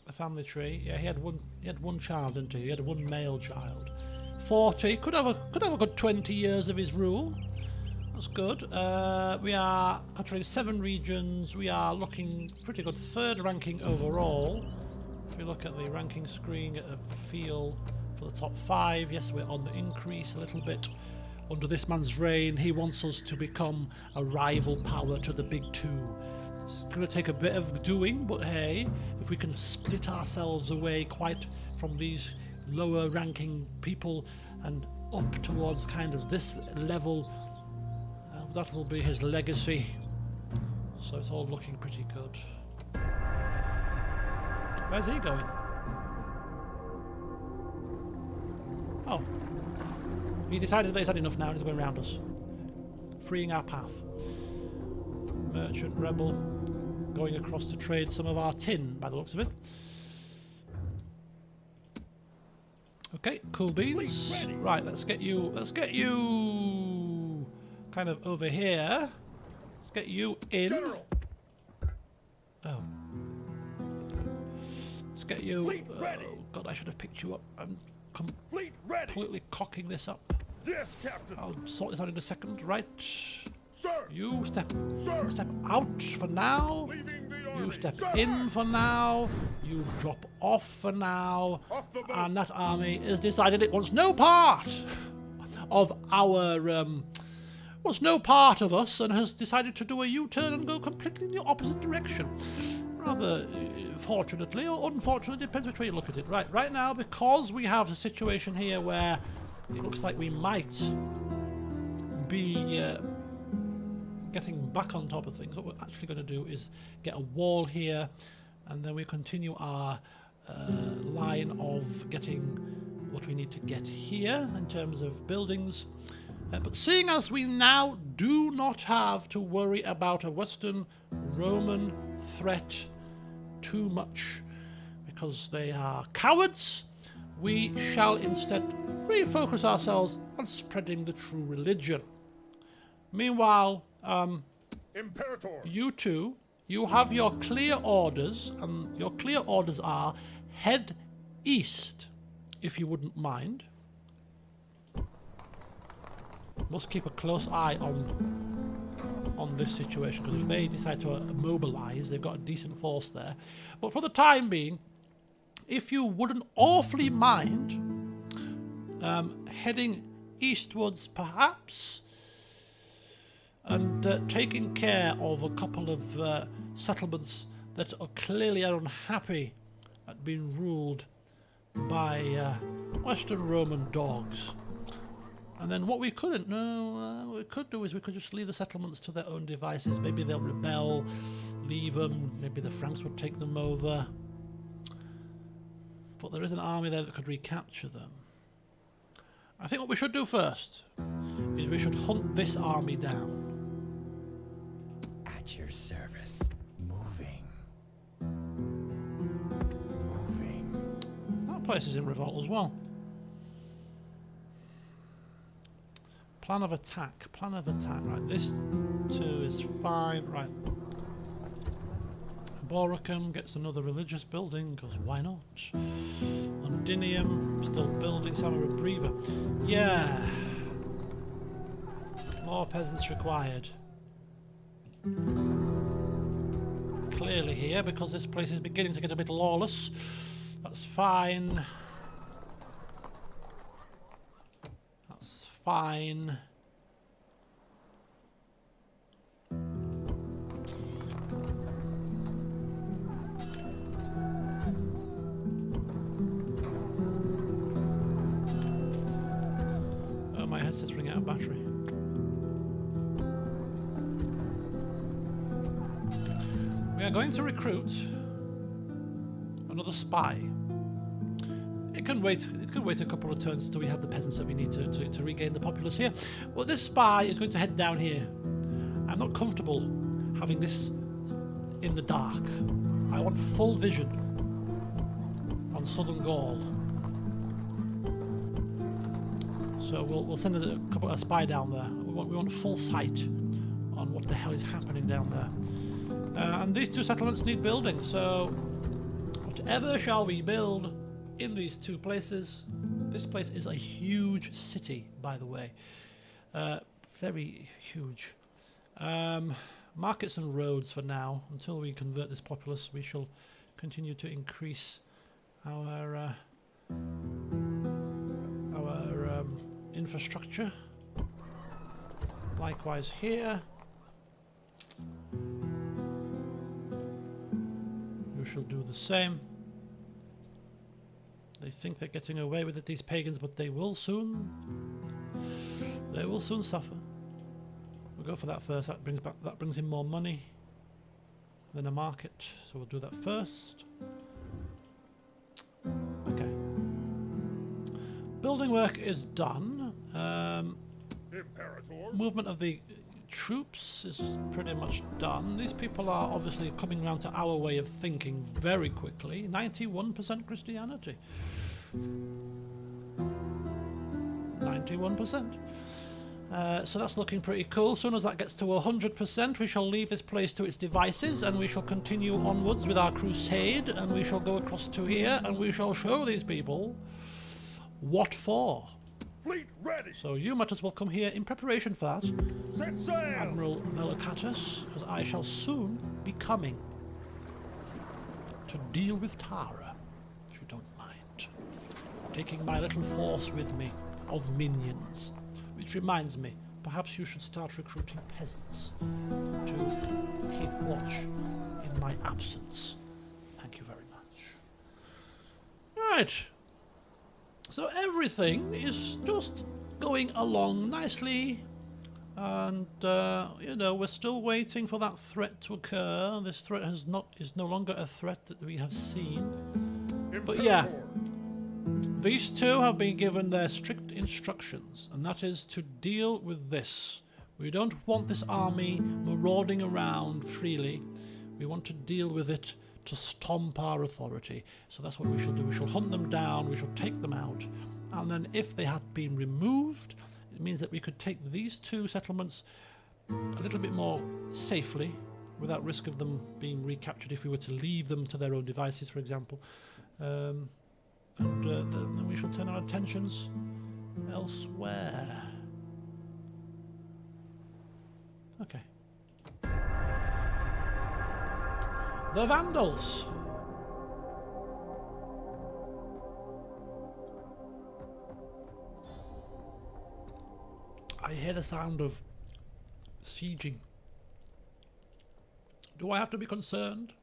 a family tree? Yeah, he had one child, didn't he? He had one male child. 40. Could have a good 20 years of his rule. That's good. We are controlling 7 regions. We are looking pretty good. 3rd ranking overall. If we look at the ranking screen, get a feel for the top 5. Yes, we're on the increase a little bit under this man's reign. He wants us to become a rival power to the big 2. It's going to take a bit of doing, but hey, if we can split ourselves away quite from these lower ranking people and up towards kind of this level, that will be his legacy. So it's all looking pretty good. Where's he going? Oh. He decided that he's had enough now and he's going around us. Freeing our path. Merchant rebel. Going across to trade some of our tin, by the looks of it. Okay, cool beans. Right, let's get you kind of over here. Let's get you in. General. Oh. Let's get you... Fleet ready. Oh, God, I should have picked you up. I'm Fleet ready. completely cocking this up. Yes, Captain. I'll sort this out in a second. Right. Sir. You step Sir. out for now. Leaving the army. You step Sir. in for now. You drop off for now. Off the boat. And that army has decided it wants no part of our... wants no part of us and has decided to do a U-turn and go completely in the opposite direction. rather fortunately or unfortunately, depends which way you look at it. Right now, because we have a situation here where it looks like we might be getting back on top of things, what we're actually going to do is get a wall here, and then we continue our line of getting what we need to get here in terms of buildings. But seeing as we now do not have to worry about a Western Roman threat too much because they are cowards, we shall instead refocus ourselves on spreading the true religion. Meanwhile, Imperator. you two, you have your clear orders, and your clear orders are head east, if you wouldn't mind. Must keep a close eye on this situation, because if they decide to mobilize, they've got a decent force there. But for the time being, if you wouldn't awfully mind heading eastwards perhaps, and taking care of a couple of settlements that are clearly unhappy at being ruled by Western Roman dogs. And then what we couldn't what we could do is we could just leave the settlements to their own devices. Maybe they'll rebel, leave them, maybe the Franks would take them over. But there is an army there that could recapture them. I think what we should do first is we should hunt this army down. At your service. Moving. That place is in revolt as well. Plan of attack. Right, this too is fine. Right. Boracum gets another religious building, because why not? Londinium, still building. Bribery. Yeah. More peasants required. Clearly here, because this place is beginning to get a bit lawless. That's fine. Fine. Oh, my headset's running out of battery. We are going to recruit another spy. It can wait a couple of turns until we have the peasants that we need to regain the populace here. Well, this spy is going to head down here. I'm not comfortable having this in the dark. I want full vision on southern Gaul. So we'll send a spy down there. We want full sight on what the hell is happening down there. And these two settlements need building, so whatever shall we build in these two places. This place is a huge city, by the way. Very huge. Markets and roads for now. Until we convert this populace, we shall continue to increase our infrastructure. Likewise here. You shall do the same. They think they're getting away with it, these pagans, but they will soon suffer. We'll go for that first. That brings in more money than a market. So we'll do that first. Okay. Building work is done. Imperator. Movement of the troops is pretty much done. These people are obviously coming around to our way of thinking very quickly. 91% Christianity. 91%. So that's looking pretty cool. As soon as that gets to 100%, we shall leave this place to its devices, and we shall continue onwards with our crusade, and we shall go across to here, and we shall show these people what for. Fleet ready. So you might as well come here in preparation for that, Set sail. Admiral Melicatus, because I shall soon be coming to deal with Tara, if you don't mind. Taking my little force with me of minions. Which reminds me, perhaps you should start recruiting peasants to keep watch in my absence. Thank you very much. Right. So everything is just going along nicely. And, you know, we're still waiting for that threat to occur. This threat is no longer a threat that we have seen. But yeah, these two have been given their strict instructions, and that is to deal with this. We don't want this army marauding around freely. We want to deal with it to stomp our authority. So that's what we shall do. We shall hunt them down, we shall take them out, and then if they had been removed, it means that we could take these two settlements a little bit more safely, without risk of them being recaptured if we were to leave them to their own devices, for example. And then we shall turn our attentions elsewhere. Okay. The Vandals. I hear the sound of sieging. Do I have to be concerned?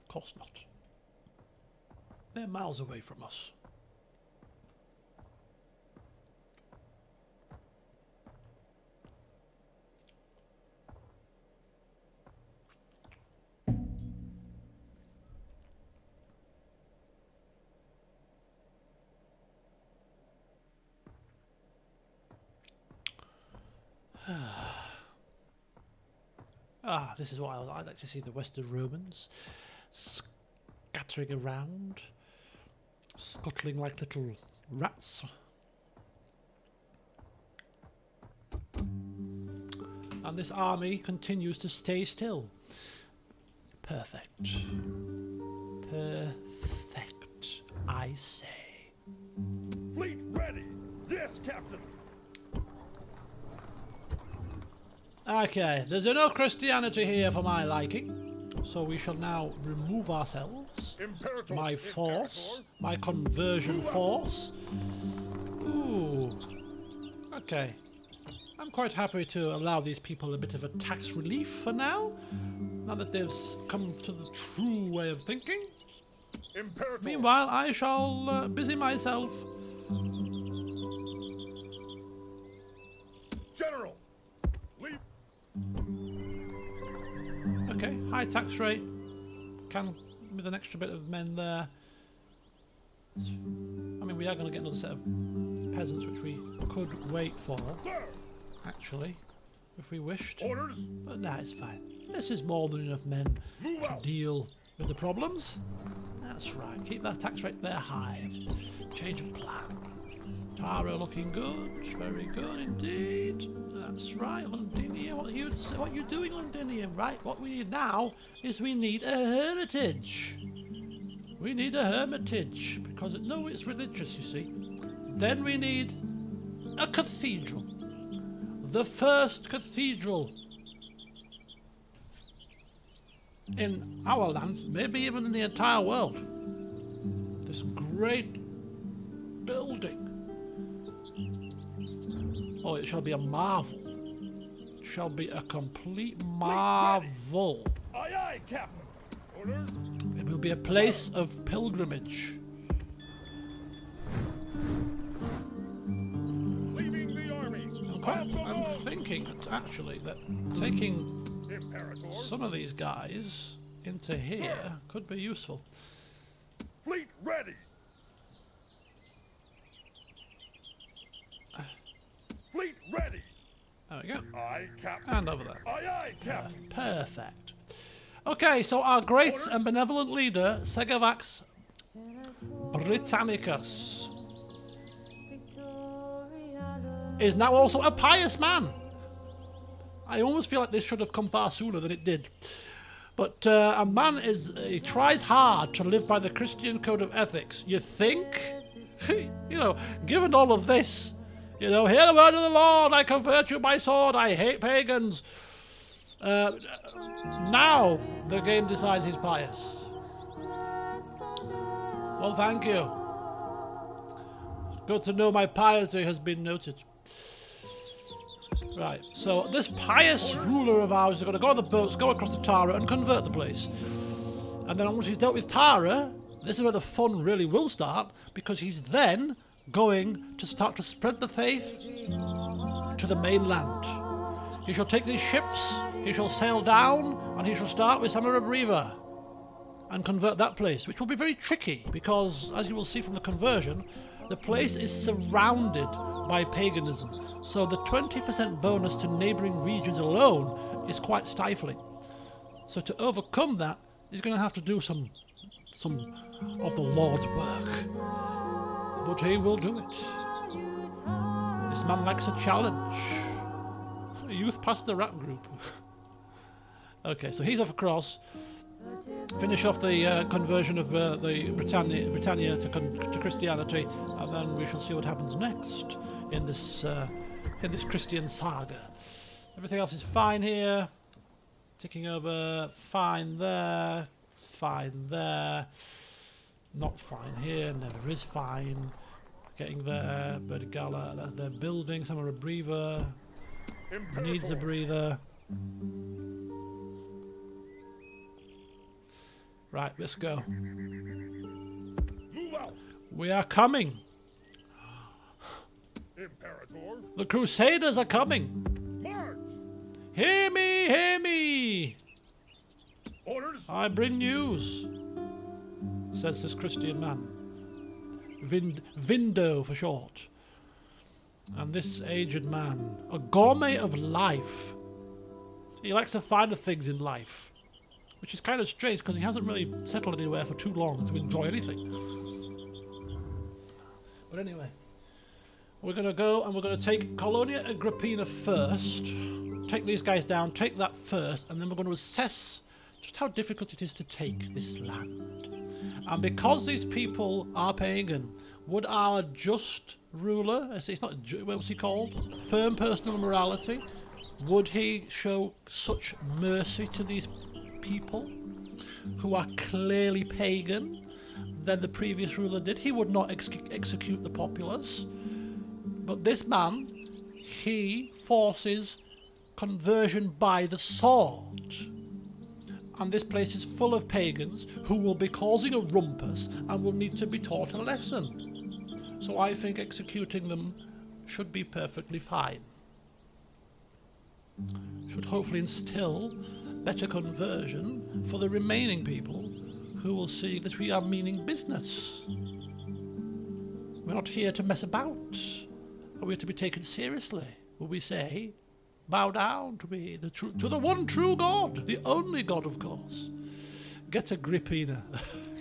Of course not. They're miles away from us. This is what I'd like to see the Western Romans scattering around, scuttling like little rats. And this army continues to stay still. Perfect. Perfect, I say. Fleet ready! Yes, Captain! Okay, there's no Christianity here for my liking, so we shall now remove ourselves. Imperator, My force, my conversion force. Ooh. Okay. I'm quite happy to allow these people a bit of a tax relief for now that they've come to the true way of thinking. Imperator. Meanwhile, I shall busy myself. General! Leave. Okay, high tax rate. Can with an extra bit of men there. I mean, we are going to get another set of peasants, which we could wait for, Sir! actually, if we wished. Orders! But nah, it's fine. This is more than enough men Move to out! deal with the problems. That's right. Keep that tax rate there high. Change of plan. Tara looking good. Very good indeed. That's right, Londinia. What are you doing, Londinia? Right. What we need now is we need a hermitage. We need a hermitage because no, it's religious, you see. Then we need a cathedral. The first cathedral in our lands, maybe even in the entire world. This great building. Oh, it shall be a marvel. It shall be a complete marvel. Aye, aye, Captain! Orders! It will be a place of pilgrimage. Leaving the army! I'm thinking, actually, that taking Imperator! some of these guys into here could be useful. Fleet ready! Fleet ready! There we go. Aye, Captain! And over there. Aye, aye, Captain! Perfect. Okay, so our great and benevolent leader, Segavax Britannicus, is now also a pious man. I almost feel like this should have come far sooner than it did. But a man he tries hard to live by the Christian code of ethics. You think? You know, given all of this, you know, hear the word of the Lord, I convert you by sword, I hate pagans. Now the game decides he's pious. Well, thank you. It's good to know my piety has been noted. Right, so this pious ruler of ours is going to go on the boats, go across to Tara and convert the place. And then once he's dealt with Tara, this is where the fun really will start, because he's then going to start to spread the faith to the mainland. He shall take these ships, he shall sail down, and he shall start with Bribery and convert that place, which will be very tricky, because as you will see from the conversion, the place is surrounded by paganism. So the 20% bonus to neighbouring regions alone is quite stifling. So to overcome that, he's going to have to do some of the Lord's work. But he will do it. This man likes a challenge. A youth pastor rap group. Okay, so he's off across. Finish off the conversion of the Britannia to Christianity, and then we shall see what happens next in this Christian saga. Everything else is fine here. Ticking over, fine there, fine there. Not fine here, never is fine. Getting there, Bertigala, they're building, some are a breather. Needs a breather. Right, let's go. Move out. We are coming. Imperator. The Crusaders are coming. March. Hear me, hear me. Orders. I bring news, says this Christian man. Vindo for short. And this aged man, a gourmet of life. He likes to find the things in life, which is kind of strange because he hasn't really settled anywhere for too long to enjoy anything. But anyway, we're going to go and we're going to take Colonia Agrippina first. Take these guys down, take that first, and then we're going to assess just how difficult it is to take this land. And because these people are pagan, would our just ruler, it's not, what's he called? Firm personal morality, would he show such mercy to these people who are clearly pagan than the previous ruler did? He would not execute the populace. But this man, he forces conversion by the sword. And this place is full of pagans who will be causing a rumpus and will need to be taught a lesson. So I think executing them should be perfectly fine. Should hopefully instill better conversion for the remaining people who will see that we are meaning business. We're not here to mess about. We're to be taken seriously. Will we say, bow down to me, to the one true God, the only God, of course. Get Agrippina.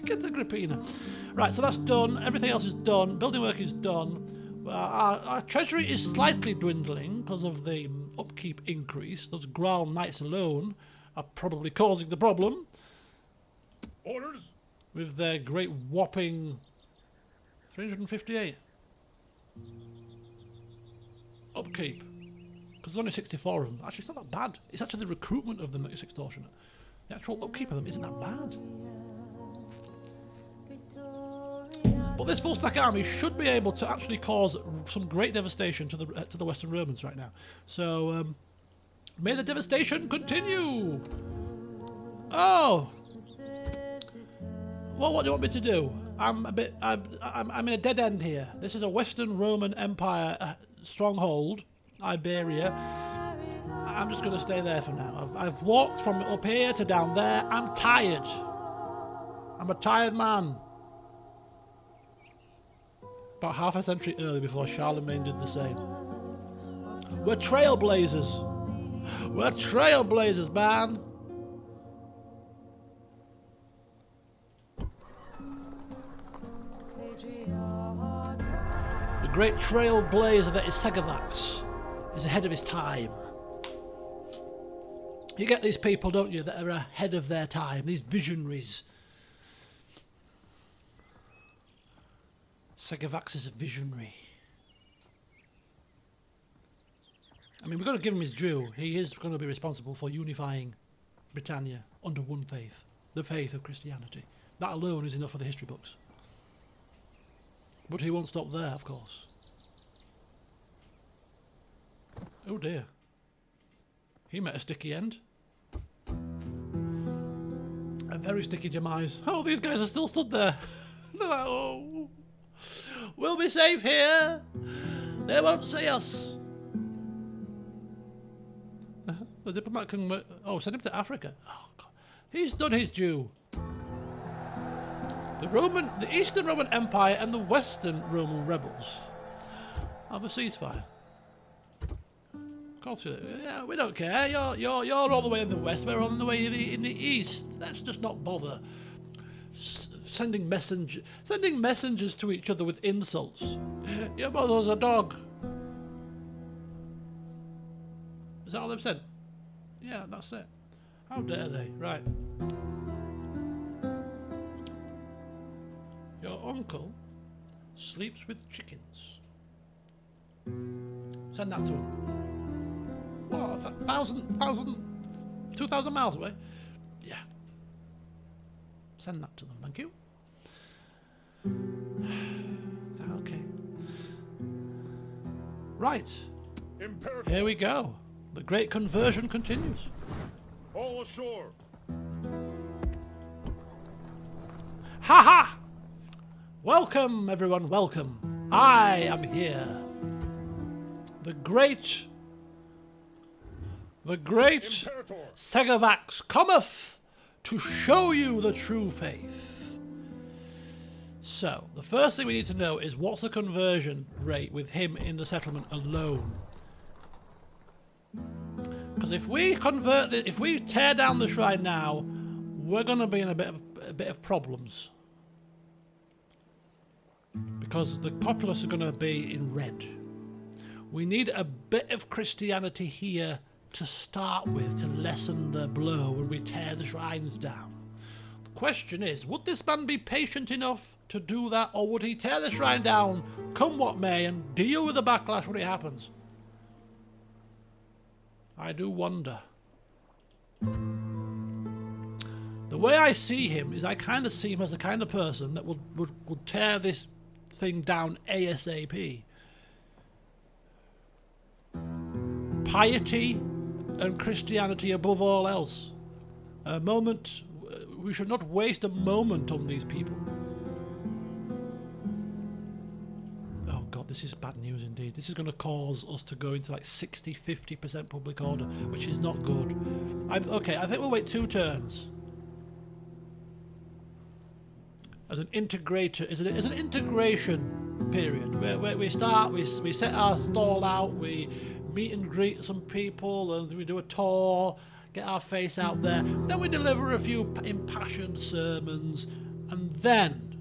Get Agrippina. Right, so that's done. Everything else is done. Building work is done. Our treasury is slightly dwindling because of the upkeep increase. Those Graal Knights alone are probably causing the problem. Orders. With their great whopping 358 upkeep. Because there's only 64 of them. Actually, it's not that bad. It's actually the recruitment of them that is extortionate. The actual upkeep of them isn't that bad. But this full stack army should be able to actually cause some great devastation to the Western Romans right now. So may the devastation continue. Oh, well, what do you want me to do? I'm in a dead end here. This is a Western Roman Empire stronghold, Iberia. I'm just going to stay there for now. I've walked from up here to down there. I'm tired. I'm a tired man. About half a century early before Charlemagne did the same. We're trailblazers. We're trailblazers, man. The great trailblazer that is Segavax is ahead of his time. You get these people, don't you, that are ahead of their time, these visionaries. Segavax is a visionary. I mean, we've got to give him his due. He is going to be responsible for unifying Britannia under one faith, the faith of Christianity. That alone is enough for the history books. But he won't stop there, of course. Oh dear. He met a sticky end. A very sticky demise. Oh, these guys are still stood there. They're like, oh, we'll be safe here. They won't see us. The diplomat can... Oh, send him to Africa. Oh, God. He's done his due. The Eastern Roman Empire and the Western Roman rebels have a ceasefire. Of course, yeah, we don't care. You're all the way in the west. We're all the way in the east. Let's just not bother sending messengers to each other with insults. Your mother's a dog. Is that all they've said? Yeah, that's it. How dare they? Right. Your uncle sleeps with chickens. Send that to him. What, 2,000 miles away? Yeah. Send that to them, thank you. Okay. Right. Imperator. Here we go. The great conversion continues. All ashore. Ha ha! Welcome, everyone, welcome. I am here. The great Imperator. Segavax cometh to show you the true faith. So, the first thing we need to know is what's the conversion rate with him in the settlement alone? Because if we if we tear down the shrine now, we're going to be in a bit of problems. Because the populace are going to be in red. We need a bit of Christianity here to start with, to lessen the blow when we tear the shrines down. The question is, would this man be patient enough to do that, or would he tear the shrine down, come what may, and deal with the backlash when it happens? I do wonder. The way I see him is I kind of see him as the kind of person that would tear this thing down ASAP. Piety and Christianity above all else. We should not waste a moment on these people. Oh God, this is bad news indeed. This is going to cause us to go into like 60-50% public order, which is not good. Okay, I think we'll wait 2 turns. As an integrator, as an integration period, where we start, we set our stall out, we meet and greet some people, and we do a tour, get our face out there, then we deliver a few impassioned sermons, and then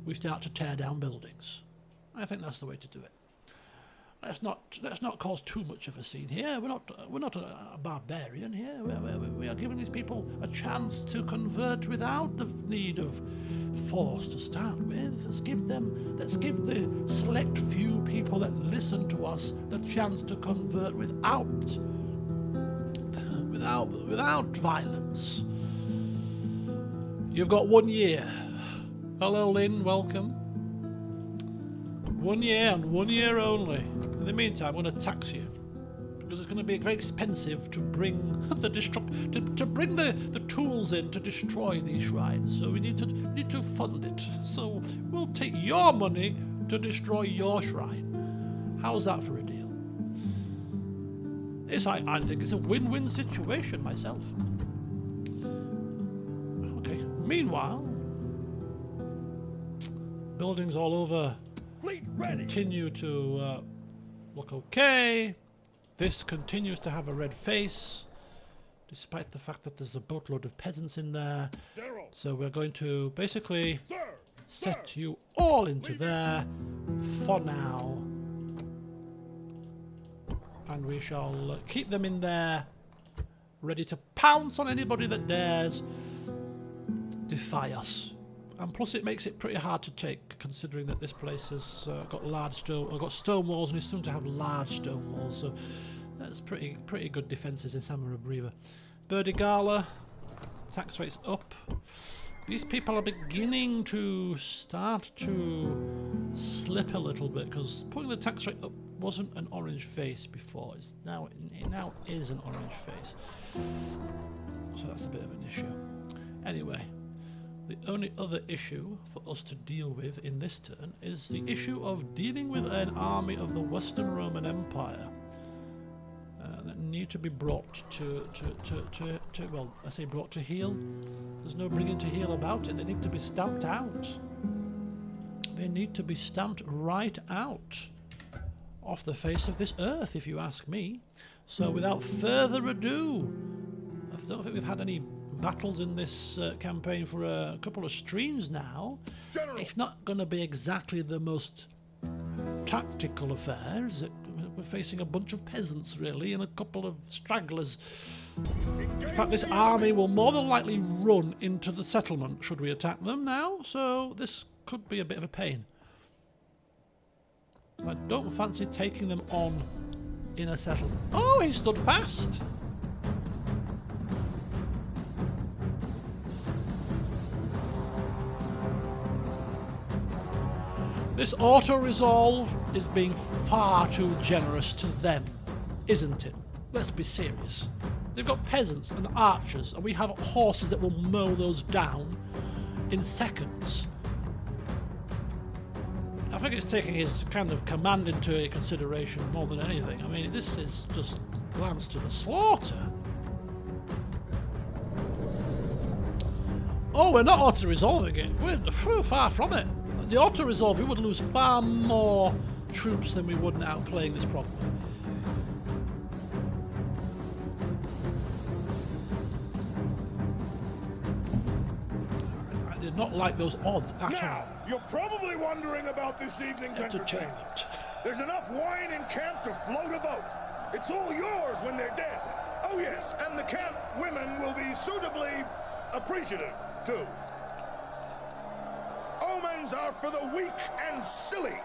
we start to tear down buildings. I think that's the way to do it. Let's not cause too much of a scene here. We're not a barbarian here. We are giving these people a chance to convert without the need of force to start with. Let's give the select few people that listen to us the chance to convert without violence. You've got 1 year. Hello, Lynn. Welcome. 1 year and 1 year only. In the meantime, I'm going to tax you because it's going to be very expensive to bring the tools in to destroy these shrines. So we need to fund it. So we'll take your money to destroy your shrine. How's that for a deal? I think it's a win-win situation myself. Okay. Meanwhile, buildings all over Fleet ready. continue to look okay. This continues to have a red face, despite the fact that there's a boatload of peasants in there. General. So we're going to basically Sir. set you all into there for now. And we shall keep them in there, ready to pounce on anybody that dares defy us. And plus it makes it pretty hard to take, considering that this place has got stone walls and is soon to have large stone walls. So that's pretty good defences in Amassing. Birdie Gala, tax rates up. These people are beginning to start to slip a little bit, because putting the tax rate up wasn't an orange face before. It now is an orange face. So that's a bit of an issue. Anyway, the only other issue for us to deal with in this turn is the issue of dealing with an army of the Western Roman Empire that need to be brought to well, I say brought to heel. There's no bringing to heel about it. They need to be stamped out. They need to be stamped right out off the face of this earth, if you ask me. So without further ado, I don't think we've had any battles in this campaign for a couple of streams now. General. It's not going to be exactly the most tactical affairs. We're facing a bunch of peasants, really, and a couple of stragglers. In fact, this army will more than likely run into the settlement should we attack them now, so this could be a bit of a pain. I don't fancy taking them on in a settlement. Oh, he stood fast! This auto-resolve is being far too generous to them, isn't it? Let's be serious. They've got peasants and archers, and we have horses that will mow those down in seconds. I think it's taking his kind of command into consideration more than anything. I mean, this is just lambs to the slaughter. Oh, we're not auto-resolving it. We're far from it. The auto-resolve, we would lose far more troops than we would now playing this properly. I did not like those odds at Now, all. you're probably wondering about this evening's entertainment. There's enough wine in camp to float a boat. It's all yours when they're dead. Oh yes, and the camp women will be suitably appreciative, too. Omens are for the weak and silly.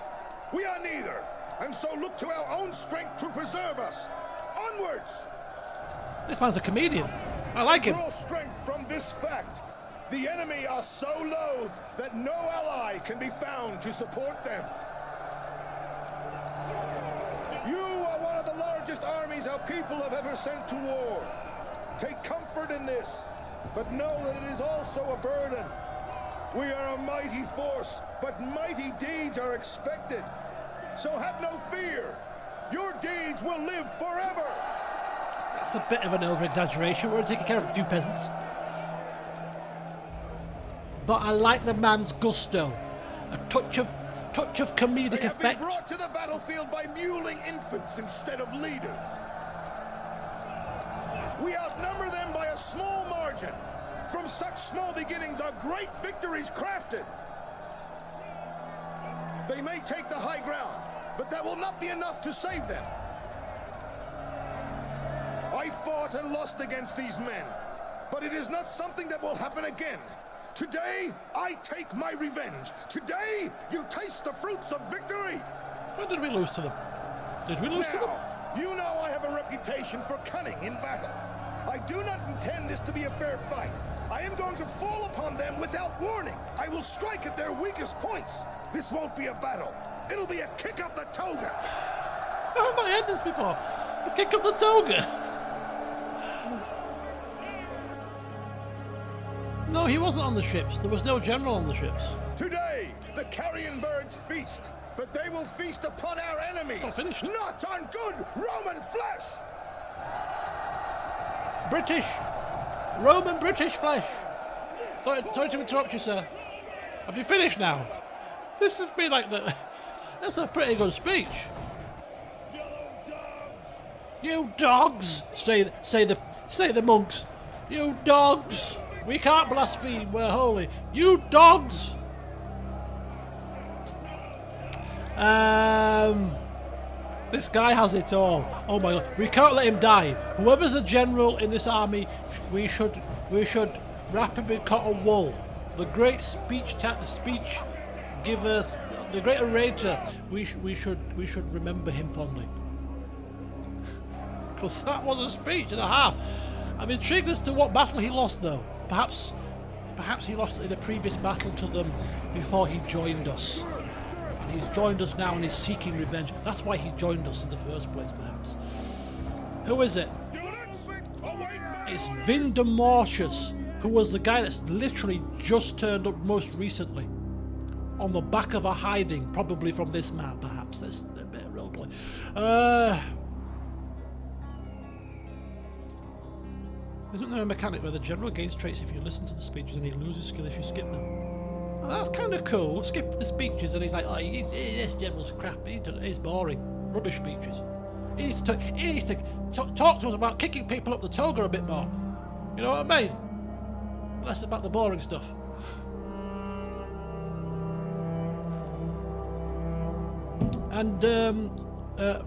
We are neither, and so look to our own strength to preserve us. Onwards! This man's a comedian. I like him. Draw strength from this fact. The enemy are so loathed that no ally can be found to support them. You are one of the largest armies our people have ever sent to war. Take comfort in this, but know that it is also a burden. We are a mighty force, but mighty deeds are expected. So have no fear. Your deeds will live forever. That's a bit of an over-exaggeration. We're taking care of a few peasants. But I like the man's gusto. A touch of comedic They have effect. been brought to the battlefield by muling infants instead of leaders. We outnumber them by a small margin. From such small beginnings are great victories crafted. They may take the high ground, but that will not be enough to save them. I fought and lost against these men, but it is not something that will happen again. Today, I take my revenge. Today, you taste the fruits of victory. When did we lose to them? Did we lose to them? Now, you know I have a reputation for cunning in battle. I do not intend this to be a fair fight. I am going to fall upon them without warning. I will strike at their weakest points. This won't be a battle. It'll be a kick up the toga. How have I had this before? A kick up the toga. No, he wasn't on the ships. There was no general on the ships. Today, the carrion birds feast, but they will feast upon our enemies. Not finished. Not on good Roman flesh. British. Roman British flesh. Sorry to interrupt you, sir. Have you finished now? This has been like the... That's a pretty good speech. You dogs! Say the monks. You dogs! We can't blaspheme, we're holy. You dogs! This guy has it all. Oh my god, we can't let him die. Whoever's a general in this army, we should wrap him in cotton wool. The great speech giver, the great orator, we should remember him fondly. Because that was a speech and a half. I'm intrigued as to what battle he lost, though. Perhaps he lost in a previous battle to them before he joined us. he's joined us now and he's seeking revenge. That's why he joined us in the first place, perhaps. Who is it? It's Vindemortius, who was the guy that's literally just turned up most recently. On the back of a hiding, probably from this man, perhaps. That's a bit of roleplay. Isn't there a mechanic where the general gains traits if you listen to the speeches and he loses skill if you skip them? Well, that's kind of cool. Skip the speeches and he's like, oh, this general's crap. He's boring. Rubbish speeches. He needs to talk to us about kicking people up the toga a bit more. You know what I mean? Less about the boring stuff. And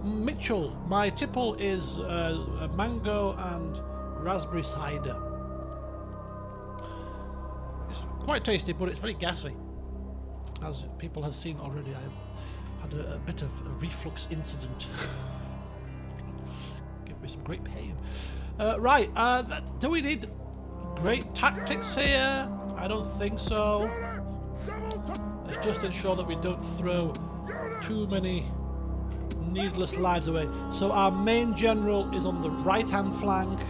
Mitchell, my tipple is a mango and raspberry cider. It's quite tasty, but it's very gassy. As people have seen already, I have had a bit of a reflux incident. Give me some great pain. Right, do we need great tactics here? I don't think so. Let's just ensure that we don't throw too many needless lives away. So our main general is on the right-hand flank.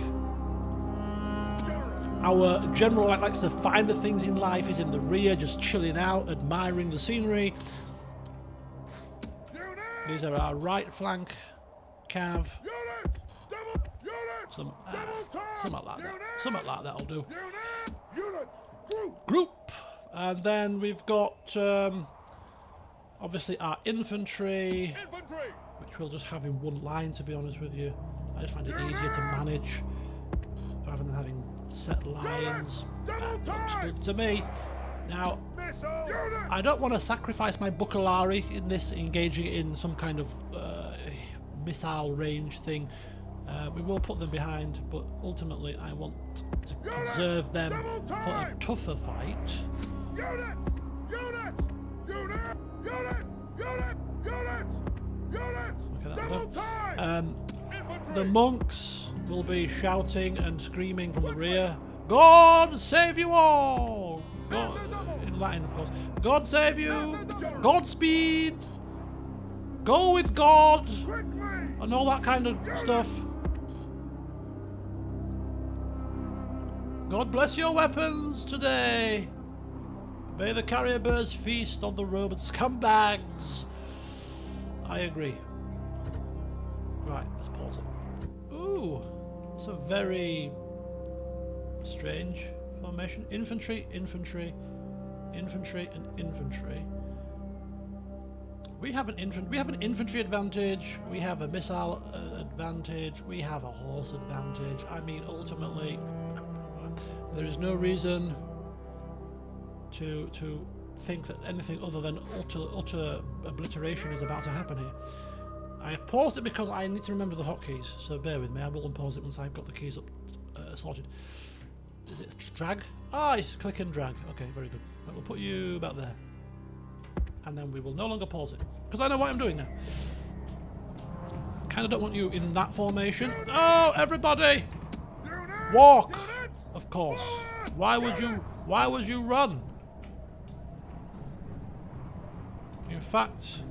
Our general that likes to find the things in life is in the rear, just chilling out, admiring the scenery. These are our right flank cav. Something like that. Something like that'll do. Group. And then we've got obviously our infantry, which we'll just have in one line, to be honest with you. I just find it easier to manage rather than having set lines. That looks good to me. Now, I don't want to sacrifice my Bucalari in this, engaging in some kind of missile range thing. We will put them behind, but ultimately I want to preserve them for a tougher fight. Look at that. The monks will be shouting and screaming from the rear. God save you all! God, in Latin, of course. God save you! Godspeed! Go with God! And all that kind of stuff. God bless your weapons today. May the carrier birds feast on the Roman scumbags. I agree. Right, let's pause it. Ooh, it's a very strange formation. Infantry, infantry, infantry, and infantry. We have an infantry advantage. We have a missile advantage. We have a horse advantage. I mean, ultimately, there is no reason to think that anything other than utter obliteration is about to happen here. I have paused it because I need to remember the hotkeys, so bear with me. I will unpause it once I've got the keys up sorted. Is it drag? Ah, it's click and drag. Okay, very good. We'll put you about there. And then we will no longer pause it, because I know what I'm doing now. Kind of don't want you in that formation. Oh, everybody! Walk! Of course. Why would you run? In fact,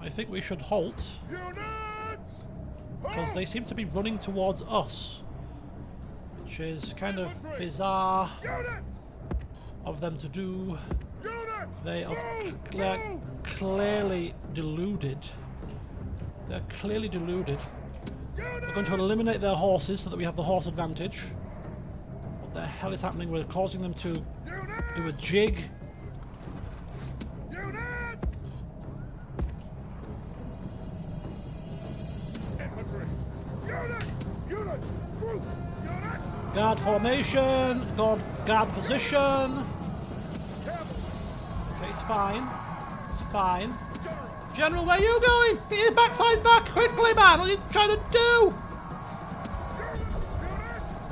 I think we should halt, because they seem to be running towards us, which is kind of bizarre of them to do. They are clearly deluded. They're clearly deluded. We're going to eliminate their horses so that we have the horse advantage. What the hell is happening? We're causing them to do a jig. Guard formation, guard position. Okay, it's fine. It's fine. General, where are you going? Get your backside back quickly, man! What are you trying to do?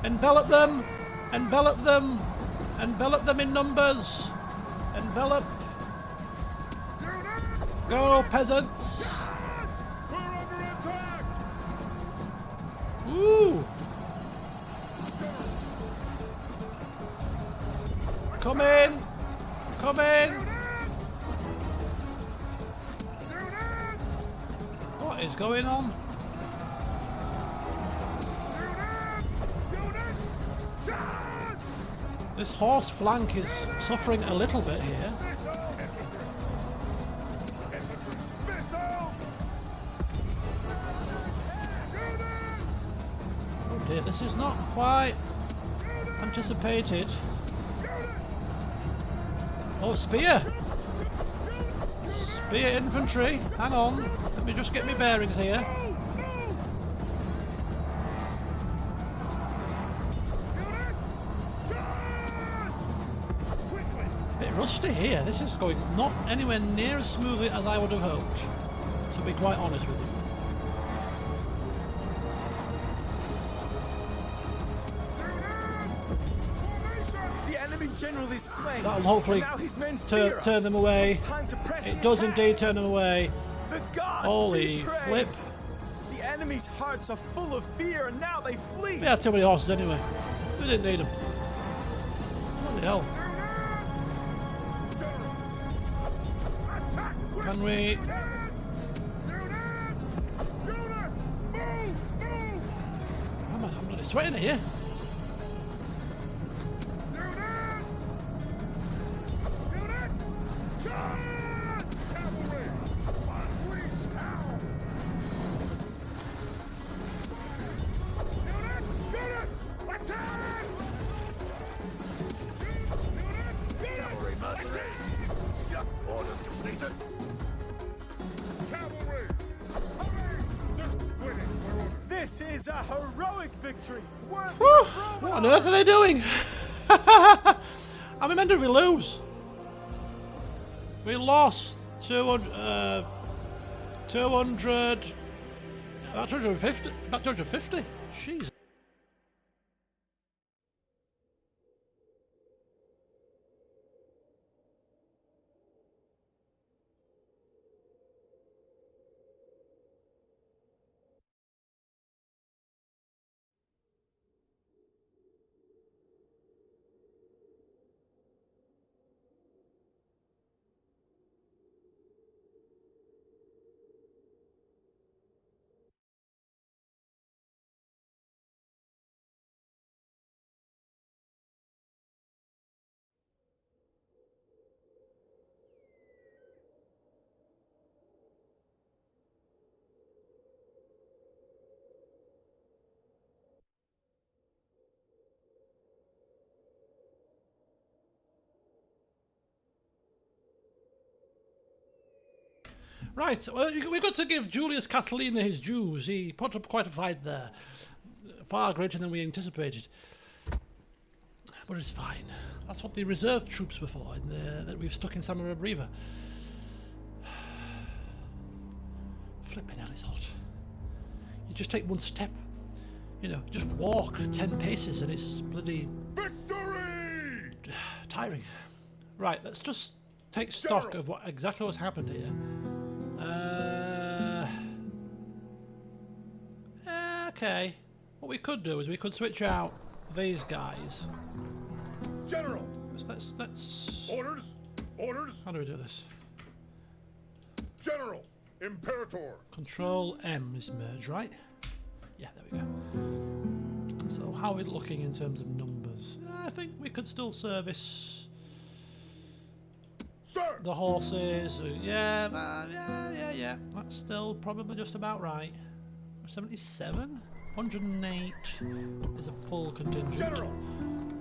Envelop them! Envelop them! Envelop them in numbers! Envelop! Go, peasants! Ooh! Come in! Come in! What is going on? This horse flank is suffering a little bit here. Oh dear, this is not quite anticipated. Oh, spear! Spear infantry, hang on, let me just get my bearings here. Bit rusty here, this is going not anywhere near as smoothly as I would have hoped, to be quite honest with you. General is slain. That'll hopefully turn them away. It does indeed turn them away. Holy flip. The enemy's hearts are full of fear and now they flee. We had too many horses anyway. We didn't need them. What the hell? Can we... I'm bloody sweating here. This is a heroic victory. What on earth are they doing? How many men did we lose? We lost 200, about 250. Jeez. Right, well, we've got to give Julius Catalina his dues. He put up quite a fight there. Far greater than we anticipated. But it's fine. That's what the reserve troops were for, that we've stuck in Samaria Breva. Flipping hell, it's hot. You just take one step. You know, just walk 10 paces and it's bloody... Victory! Tiring. Right, let's just take stock of what exactly what's happened here. Okay. What we could do is we could switch out these guys. General! Let's... Orders! Orders! How do we do this? General! Imperator! Control M is merge, right? Yeah, there we go. So how are we looking in terms of numbers? I think we could still service... Sir! The horses. Yeah. That's still probably just about right. 77? 108 is a full contingent. General!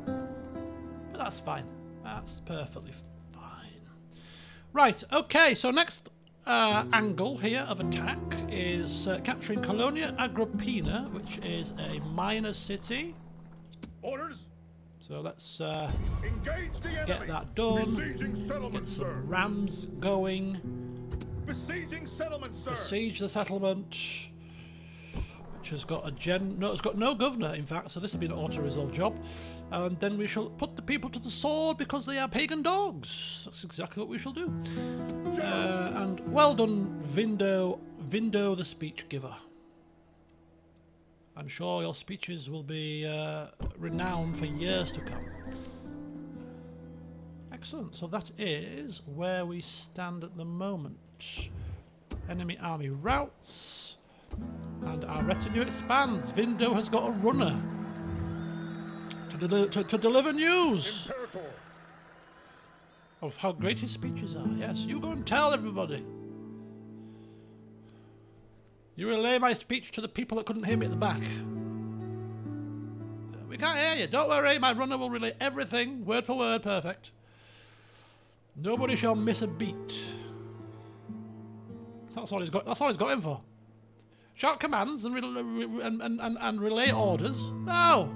But that's fine. That's perfectly fine. Right, okay, so next angle here of attack is capturing Colonia Agrippina, which is a minor city. Orders! So let's Engage the enemy! get that done. Besieging settlement, Get sir! some rams going. Besieging settlement, sir! Besiege the settlement. Which has got it's got no governor, in fact, so this will be an auto-resolve job. And then we shall put the people to the sword because they are pagan dogs. That's exactly what we shall do. And well done, Vindo the speech giver. I'm sure your speeches will be renowned for years to come. Excellent, so that is where we stand at the moment. Enemy army routes. And our retinue expands. Vindo has got a runner to deliver news Imperator. of how great his speeches are. Yes, you go and tell everybody. You relay my speech to the people that couldn't hear me at the back. We can't hear you. Don't worry, my runner will relay everything, word for word, perfect. Nobody shall miss a beat. That's all he's got. That's all he's got him for. Shout commands and relay orders. No,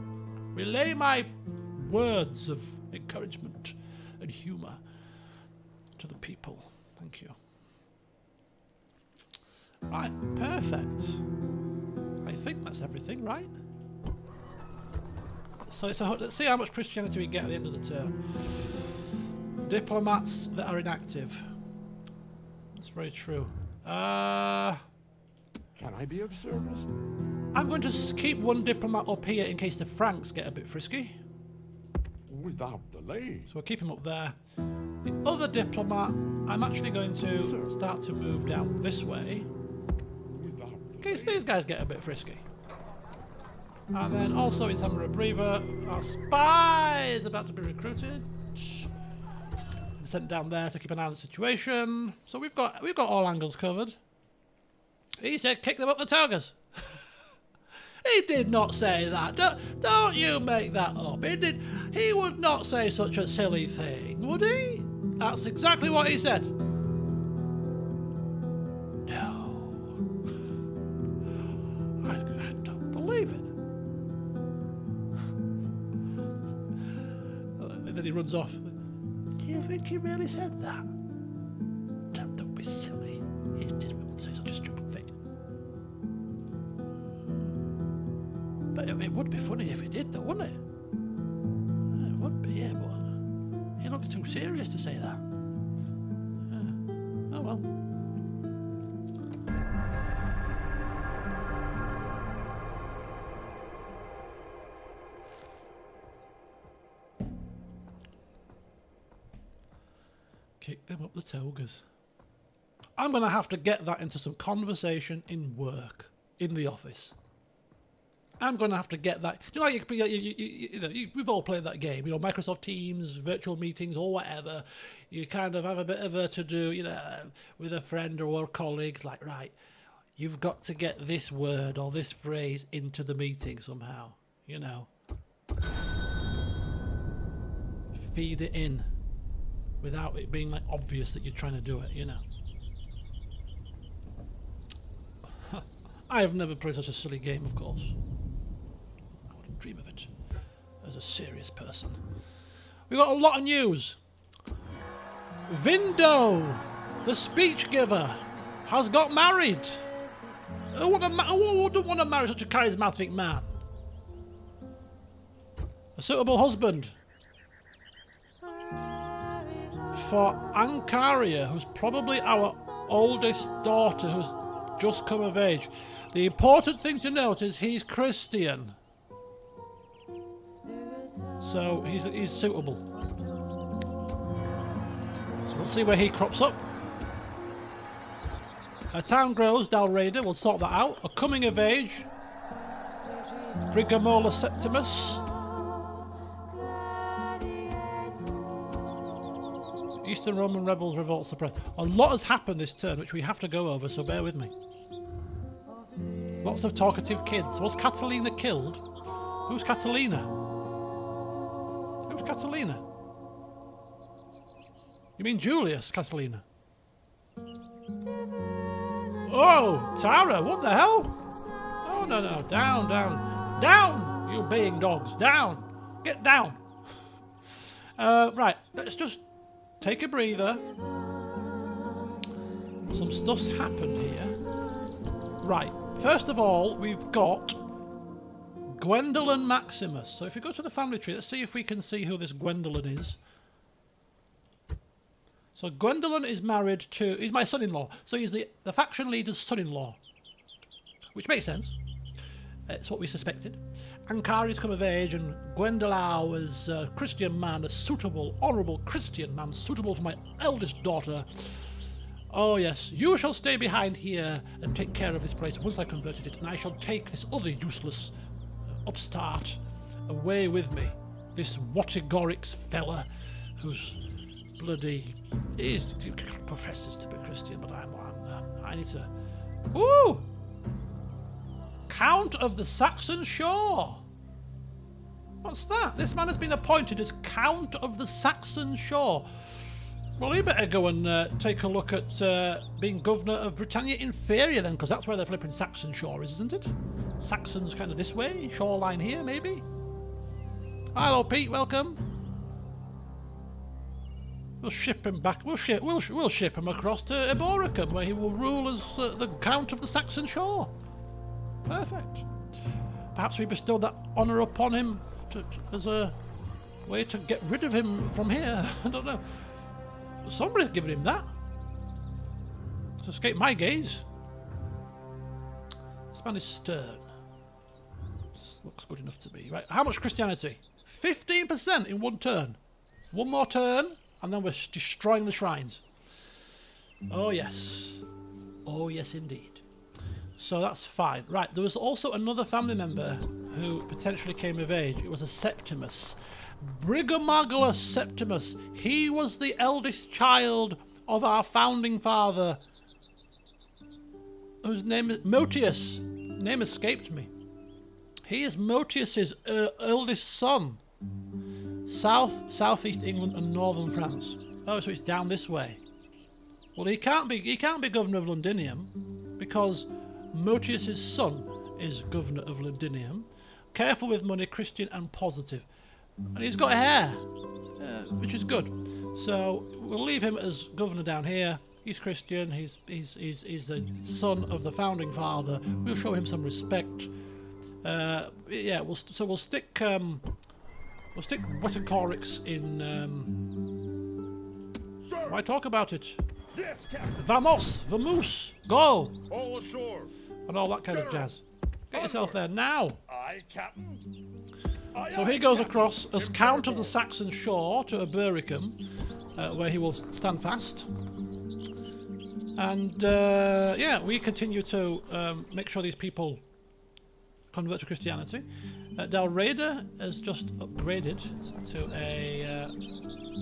relay my words of encouragement and humour to the people. Thank you. Right, perfect. I think that's everything, right? So let's see how much Christianity we get at the end of the term. Diplomats that are inactive. That's very true. Can I be of service? I'm going to keep one diplomat up here in case the Franks get a bit frisky. Without delay. So we'll keep him up there. The other diplomat, I'm actually going to start to move down this way in case these guys get a bit frisky. And then also in Amassing, our spy is about to be recruited. And sent down there to keep an eye on the situation. So we've got all angles covered. He said kick them up the togas. He did not say that. Don't you make that up. He would not say such a silly thing, would he? That's exactly what he said. No. I don't believe it. And then he runs off. Do you think he really said that? Don't be silly. He didn't say such a stupid thing. But it would be funny if he did, though, wouldn't it? It would be, yeah, but he looks too serious to say that. Oh well. Kick them up the togas. I'm going to have to get that into some conversation in work, in the office. I'm going to have to get that. Do you know, we've all played that game, Microsoft Teams, virtual meetings, or whatever. You kind of have a bit of a to-do, with a friend or colleagues, like, right, you've got to get this word or this phrase into the meeting somehow, Feed it in without it being, obvious that you're trying to do it, I have never played such a silly game, of course. I wouldn't dream of it as a serious person. We got a lot of news. Vindo, the speech giver, has got married. Who wouldn't want to marry such a charismatic man? A suitable husband for Ankaria, who's probably our oldest daughter, who's just come of age. The important thing to note is he's Christian, so he's suitable. So we'll see where he crops up. A town grows, Dalrada, we'll sort that out. A coming of age, Brigamola Septimus. Eastern Roman rebels revolt suppressed. A lot has happened this turn, which we have to go over, so bear with me. Lots of talkative kids. Was Catalina killed? Who's Catalina? Who's Catalina? You mean Julius Catalina? Oh, Tara, what the hell? Oh, no, down, you baying dogs, down, get down. Right, let's just take a breather. Some stuff's happened here. Right, first of all, we've got Gwendolyn Maximus. So if we go to the family tree, let's see if we can see who this Gwendolyn is. So Gwendolyn is married to... He's my son-in-law. So he's the faction leader's son-in-law. Which makes sense. It's what we suspected. Ankari's come of age, and Gwendolau is a Christian man, a suitable, honourable Christian man, suitable for my eldest daughter. Oh yes, you shall stay behind here and take care of this place once I've converted it, and I shall take this other useless upstart away with me. This Watigorix fella who's bloody... he professes to be Christian, but I need to... Ooh! Count of the Saxon Shore! What's that? This man has been appointed as Count of the Saxon Shore. Well, he better go and take a look at being Governor of Britannia Inferior then, because that's where the flipping Saxon Shore is, isn't it? Saxon's kind of this way, shoreline here, maybe? Hello, Pete, welcome. We'll ship him back. We'll ship him across to Eboracum, where he will rule as the Count of the Saxon Shore. Perfect. Perhaps we bestow that honour upon him as a way to get rid of him from here. I don't know. Somebody's given him that. It's escaped my gaze. This man is stern. This looks good enough to me. Right, how much Christianity? 15% in one turn. One more turn, and then we're destroying the shrines. Oh yes. Oh yes indeed. So that's fine. Right, there was also another family member who potentially came of age. It was a Septimus. Brigamagulus Septimus. He was the eldest child of our founding father, whose name is Motius. Name escaped me. He is Motius's eldest son. Southeast England and northern France. Oh, so it's down this way. Well, he can't be governor of Londinium because Motius's son is governor of Londinium. Careful with money, Christian and positive. And he's got hair, which is good. So we'll leave him as governor down here. He's Christian. He's the son of the founding father. We'll show him some respect. Yeah. We'll stick Watigorix in. Why talk about it? Yes, Captain. Vamos, go, All ashore. and all that kind of jazz. Get yourself there now. Aye, Captain. So he goes across as Count of the Saxon Shore to Eboracum, where he will stand fast. And yeah, we continue to make sure these people convert to Christianity. Dalreda has just upgraded to a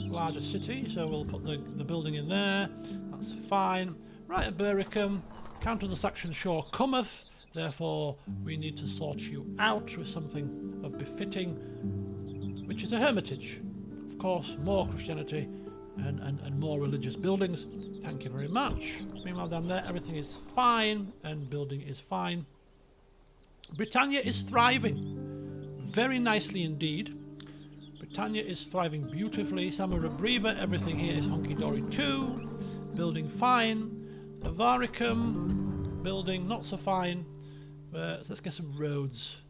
larger city, so we'll put the building in there. That's fine. Right, Eboracum, Count of the Saxon Shore cometh. Therefore, we need to sort you out with something of befitting, which is a hermitage. Of course, more Christianity and more religious buildings. Thank you very much. Meanwhile, down there, everything is fine and building is fine. Britannia is thriving. Very nicely indeed. Britannia is thriving beautifully. Samara Breva, everything here is honky-dory too. Building fine. Eboracum, building not so fine. So let's get some roads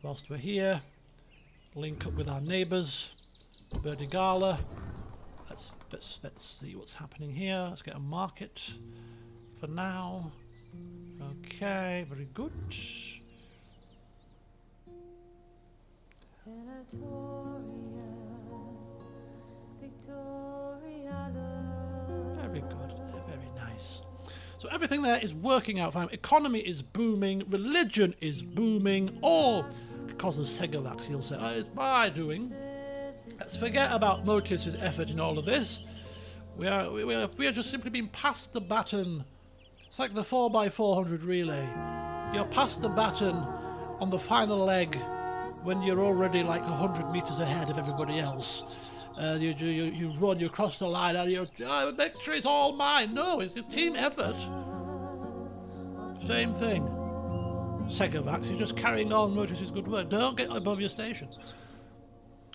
whilst we're here. Link up with our neighbours. Burdigala. Let's see what's happening here. Let's get a market for now. Okay, very good. Very good. Very nice. So everything there is working out fine. Economy is booming. Religion is booming. All because of Segavax. He'll say, it's my doing. Let's forget about Motius's effort in all of this. We are just simply being passed the baton. It's like the 4x400 relay. You're passed the baton on the final leg when you're already like 100 metres ahead of everybody else. You run, you cross the line, and victory's all mine. No, it's a team effort. Same thing. Segavax, you're just carrying on Motius's good work. Don't get above your station.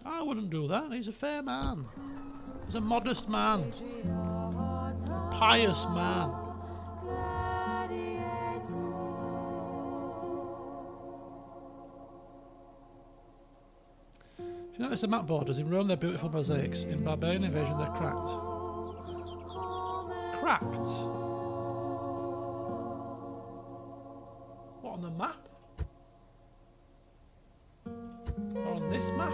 I wouldn't do that. He's a fair man. He's a modest man. Pious man. You notice the map borders? In Rome they're beautiful mosaics. In Barbarian Invasion they're cracked. Cracked? What, on the map? Or on this map?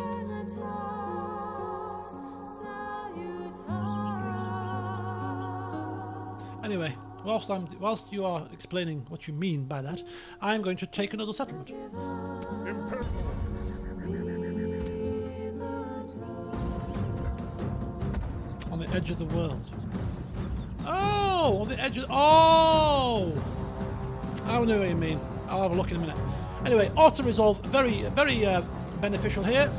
Anyway, whilst you are explaining what you mean by that, I'm going to take another settlement. On the edge of the world. Oh, on the edge of... Oh! I know what you mean. I'll have a look in a minute. Anyway, auto-resolve, very beneficial here.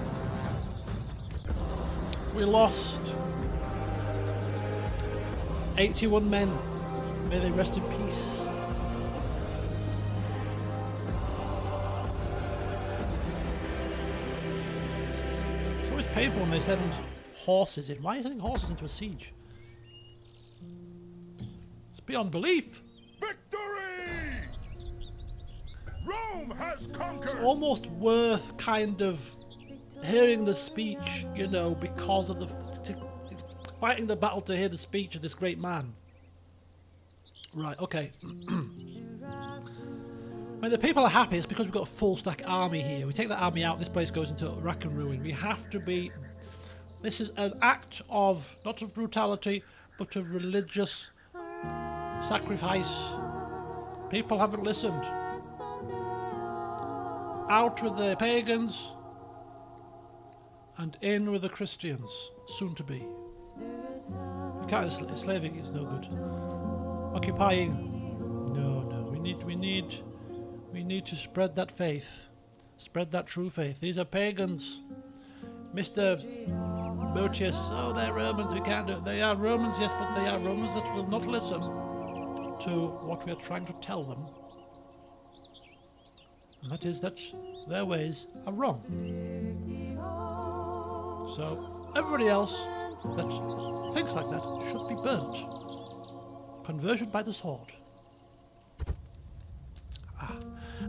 We lost 81 men. May they rest in peace. It's always painful when they send horses in. Why are you sending horses into a siege? It's beyond belief. Victory! Rome has conquered! It's almost worth kind of hearing the speech, you know, because of the fighting the battle to hear the speech of this great man. Right, okay. When the people are happy, it's because we've got a full stack army here. We take that army out, this place goes into rack and ruin. We have to be... This is an act of, not of brutality, but of religious sacrifice. People haven't listened. Out with the pagans and in with the Christians, soon to be. You can't, slaving is no good. Occupying, no. We need to spread that faith, spread that true faith. These are pagans, Mr. Botius. Oh, they're Romans. We can't do it. They are Romans, yes, but they are Romans that will not listen to what we are trying to tell them, and that is that their ways are wrong. So everybody else that thinks like that should be burnt. Conversion by the sword.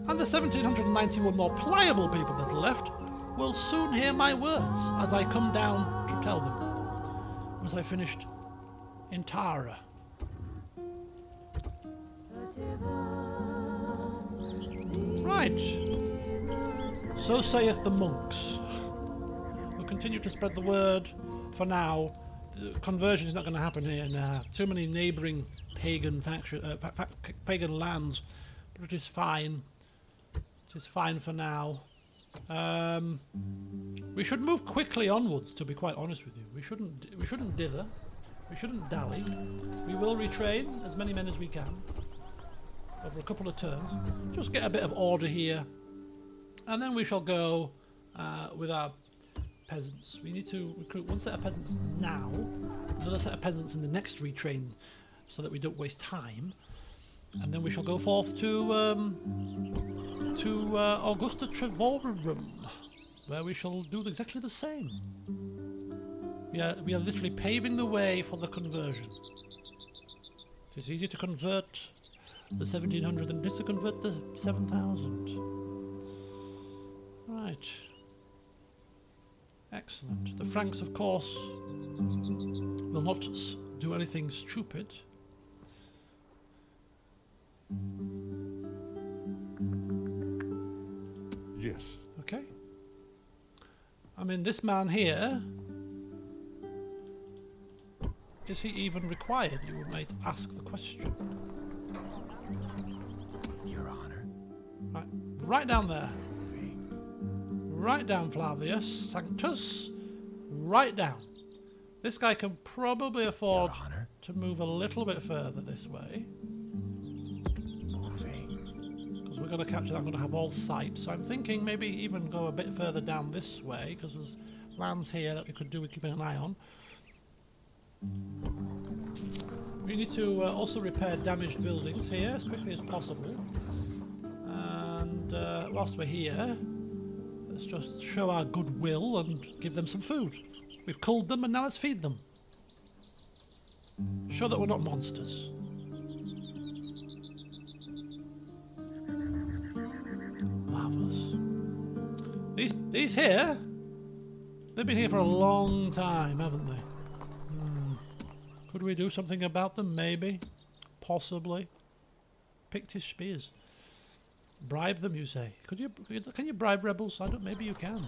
And the 1791 more pliable people that are left will soon hear my words as I come down to tell them. Was I finished in Tara? Right. So saith the monks. We'll continue to spread the word for now. The conversion is not going to happen here now. Too many neighbouring pagan pagan lands, but it is fine. It is fine for now. We should move quickly onwards, to be quite honest with you. We shouldn't dither. We shouldn't dally. We will retrain as many men as we can over a couple of turns. Just get a bit of order here, and then we shall go with our peasants. We need to recruit one set of peasants now, another set of peasants in the next retrain, so that we don't waste time, and then we shall go forth to Augusta Trevorum, where we shall do exactly the same. We are literally paving the way for the conversion. It is easier to convert the 1700 than it is to convert the 7000. Right. Excellent. The Franks, of course, will not do anything stupid. Yes. Okay. I mean, this man here, is he even required? You might ask the question. Your Honor. Right down there. Right down, Flavius Sanctus. Right down. This guy can probably afford to move a little bit further this way. Because we're going to capture that, I'm going to have all sight. So I'm thinking maybe even go a bit further down this way, because there's lands here that we could do with keeping an eye on. We need to also repair damaged buildings here as quickly as possible. And whilst we're here, let's just show our goodwill and give them some food. We've culled them and now let's feed them. Show that we're not monsters. Marvellous. These here, they've been here for a long time, haven't they? Could we do something about them? Maybe. Possibly. Pictish spears. Bribe them, you say? Can you bribe rebels? Maybe you can.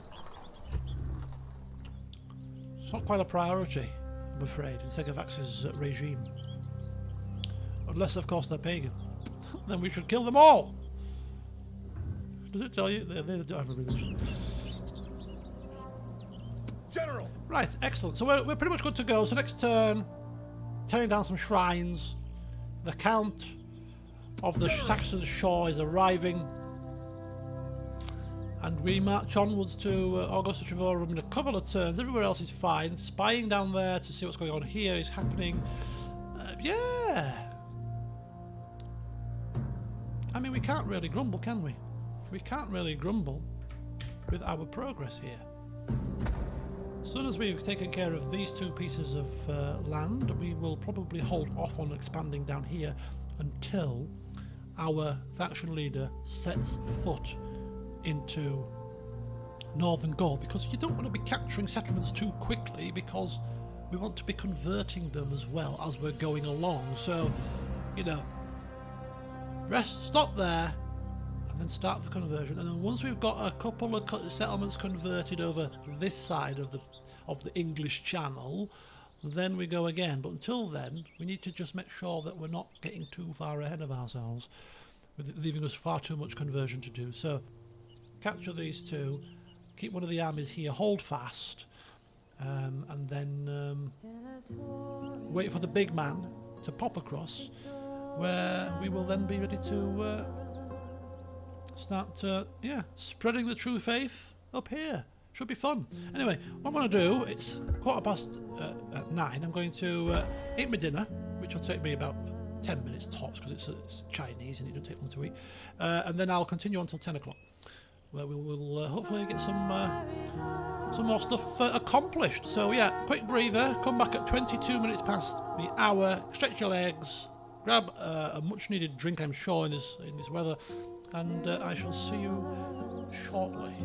It's not quite a priority, I'm afraid, in Segovax's regime. Unless, of course, they're pagan. Then we should kill them all. Does it tell you? They don't have a religion. General! Right, excellent. So we're pretty much good to go. So next turn, tearing down some shrines. The Count of the Saxon Shore is arriving. And we march onwards to Augusta Trevorum in a couple of turns. Everywhere else is fine. Spying down there to see what's going on here is happening. Yeah. I mean, we can't really grumble, can we? We can't really grumble with our progress here. As soon as we've taken care of these two pieces of land, we will probably hold off on expanding down here until our faction leader sets foot into northern Gaul, because you don't want to be capturing settlements too quickly, because we want to be converting them as well as we're going along. So, you know, stop there and then start the conversion, and then once we've got a couple of settlements converted over this side of the English Channel, then we go again. But until then, we need to just make sure that we're not getting too far ahead of ourselves, with it leaving us far too much conversion to do. So capture these two, keep one of the armies here, hold fast, and then wait for the big man to pop across, where we will then be ready to start spreading the true faith up here. Should be fun. Anyway, what I'm going to do, it's 9:15. I'm going to eat my dinner, which will take me about 10 minutes tops, because it's Chinese and it doesn't take long to eat, and then I'll continue until 10 o'clock, where we will hopefully get some more stuff accomplished. So yeah, quick breather, come back at 22 minutes past the hour, stretch your legs, grab a much needed drink, I'm sure, in this weather, and I shall see you shortly.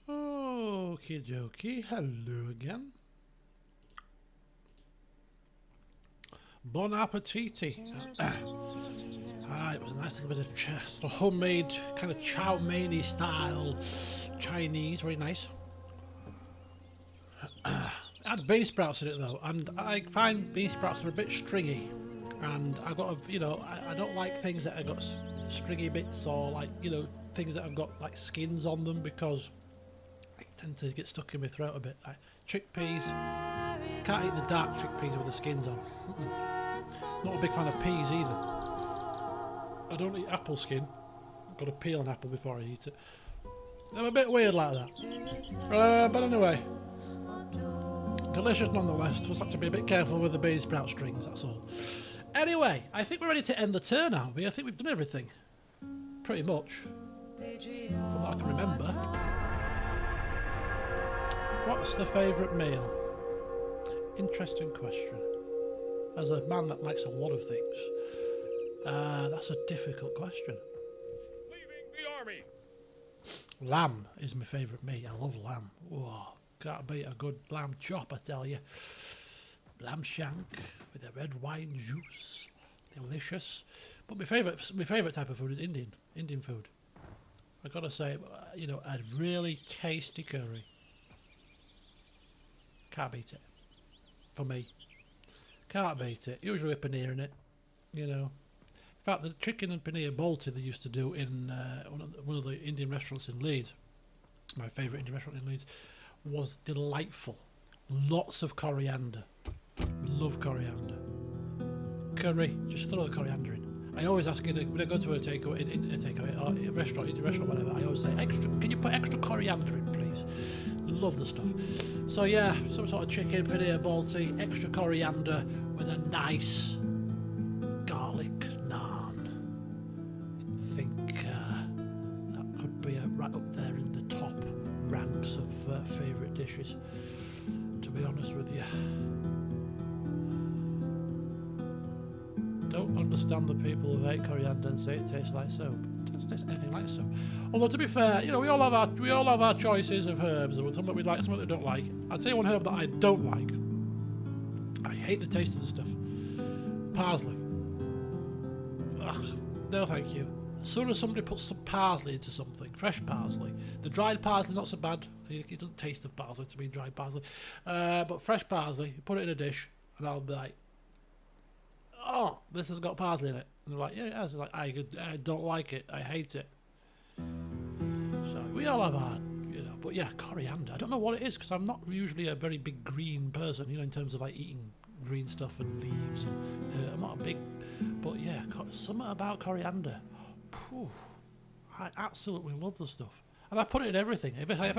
Okie dokie, hello again. Bon appetiti. It was a nice little bit of sort of homemade, kind of chow mein-y style Chinese, very nice. It had bean sprouts in it though, and I find bean sprouts are a bit stringy, and I've got a, I don't like things that have got stringy bits, or like, things that have got like skins on them, because I tend to get stuck in my throat a bit. Like chickpeas, can't eat the dark chickpeas with the skins on. Not a big fan of peas either. I don't eat apple skin. I've got to peel an apple before I eat it. They're a bit weird like that. But anyway, delicious nonetheless. Just have to be a bit careful with the bean sprout strings, that's all. Anyway, I think we're ready to end the turn now. I think we've done everything. Pretty much. From what I can remember. What's the favourite meal? Interesting question. As a man that likes a lot of things, that's a difficult question. Leaving the army. Lamb is my favourite meat. I love lamb. Whoa, can't beat a good lamb chop, I tell you. Lamb shank with a red wine juice, delicious. But my favourite type of food is Indian food. I gotta say, you know, a really tasty curry. Can't beat it. For me, can't beat it. Usually with paneer in it, you know. In fact, the chicken and paneer balti they used to do in one of the Indian restaurants in Leeds, my favourite Indian restaurant in Leeds, was delightful. Lots of coriander. Love coriander. Curry, just throw the coriander in. I always ask when I go to a takeaway, or a restaurant, Indian restaurant, whatever. I always say, can you put extra coriander in, please? Love the stuff. So yeah, some sort of chicken, paneer balti, extra coriander with a nice garlic naan. I think that could be right up there in the top ranks of favourite dishes, to be honest with you. Don't understand the people who hate coriander and say it tastes like soap. It doesn't taste anything like soap. Although to be fair, you know, we all have our choices of herbs. Some that we like, some that we don't like. I'd say one herb that I don't like. I hate the taste of the stuff. Parsley. Ugh, no thank you. As soon as somebody puts some parsley into something, fresh parsley, the dried parsley not so bad. It doesn't taste of parsley to me, dried parsley. But fresh parsley, you put it in a dish, and I'll be like, oh, this has got parsley in it. And they're like, yeah, it has. Like, I don't like it. I hate it. So we all have our, you know. But yeah, coriander. I don't know what it is because I'm not usually a very big green person, you know, in terms of like eating green stuff and leaves. And, I'm not a big, but yeah, something about coriander. Phew, I absolutely love the stuff, and I put it in everything. If I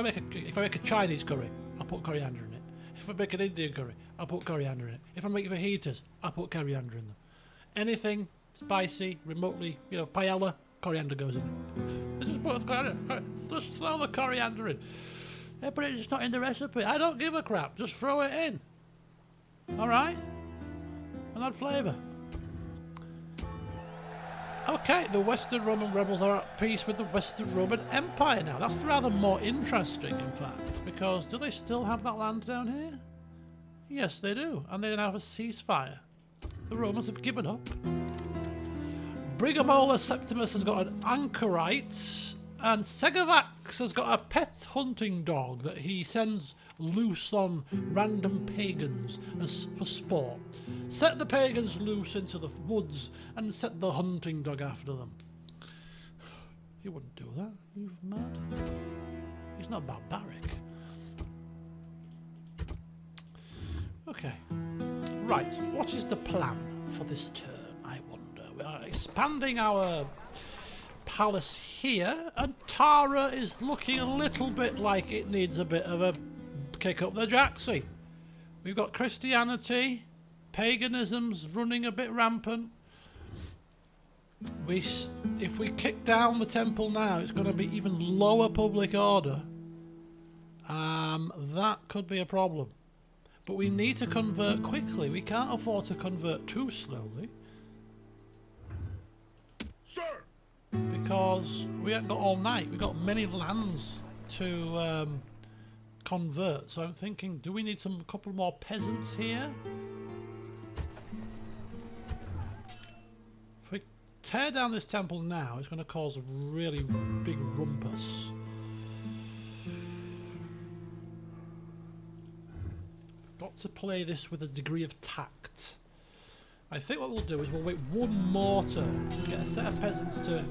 make a Chinese curry, I put coriander in it. If I make an Indian curry, I put coriander in it. If I make fajitas, I put coriander in them. Anything spicy, remotely, you know, paella, coriander goes in it. I just put coriander. Just throw the coriander in. Yeah, but it's not in the recipe. I don't give a crap. Just throw it in. All right, and add flavour. Okay, the Western Roman rebels are at peace with the Western Roman Empire now. That's rather more interesting, in fact, because do they still have that land down here? Yes, they do, and they now have a ceasefire. The Romans have given up. Brigamola Septimus has got an anchorite, and Segavax has got a pet hunting dog that he sends loose on random pagans for sport. Set the pagans loose into the woods and set the hunting dog after them. He wouldn't do that. He's mad. He's not barbaric. Okay. Right, what is the plan for this turn, I wonder? We are expanding our palace here, and Tara is looking a little bit like it needs a bit of a kick up the jacksy. We've got Christianity, paganism's running a bit rampant. If we kick down the temple now, it's going to be even lower public order. That could be a problem. But we need to convert quickly. We can't afford to convert too slowly. Sir! Because we haven't got all night. We've got many lands to convert. So I'm thinking, do we need a couple more peasants here? If we tear down this temple now, it's going to cause a really big rumpus. Got to play this with a degree of tact. I think what we'll do is we'll wait one more turn to get a set of peasants to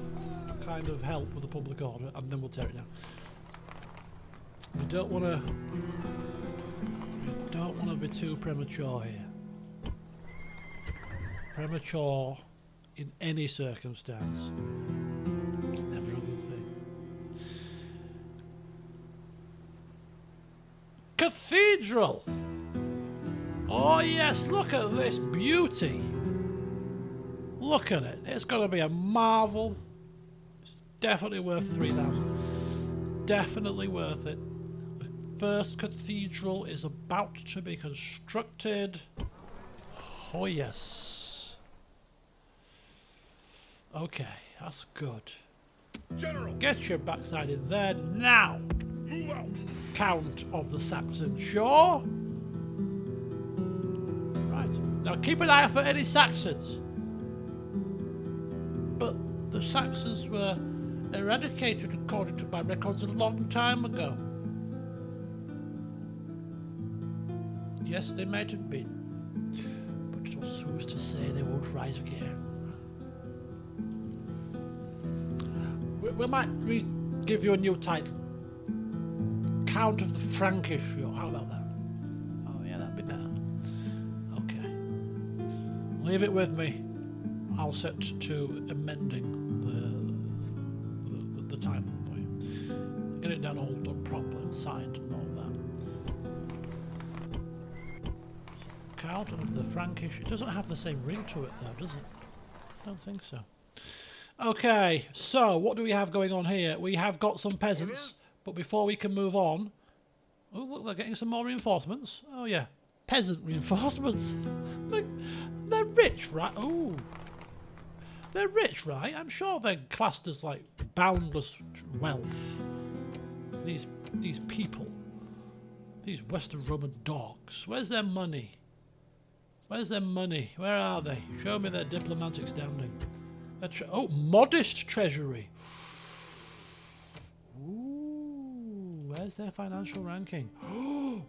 kind of help with the public order, and then we'll tear it down. We don't want to be too premature here. Premature in any circumstance. It's never a good thing. cathedral. Oh yes, look at this beauty. Look at it. It's going to be a marvel. It's definitely worth 3,000. Definitely worth it. The first cathedral is about to be constructed. Oh yes. Okay, that's good. General, Get your backside in there now. move out. Count of the Saxon Shore. Right. Now keep an eye out for any Saxons. But the Saxons were eradicated according to my records a long time ago. Yes, they might have been. But who's to say they won't rise again? We might give you a new title. Count of the Frankish Shore. How about that? Oh yeah, that'd be better. Okay. Leave it with me. I'll set to amending the time for you. Get it done all done properly and signed and all that. Count of the Frankish. It doesn't have the same ring to it though, does it? I don't think so. Okay, so what do we have going on here? We have got some peasants, but before we can move on... Oh, look, they're getting some more reinforcements. Oh, yeah. Peasant reinforcements. They're rich, right? Oh. They're rich, right? I'm sure they're classed as, like, boundless wealth. These people. These Western Roman dogs. Where's their money? Where's their money? Where are they? Show me their diplomatic standing. Oh, modest treasury. Ooh, where's their financial ranking? Ooh,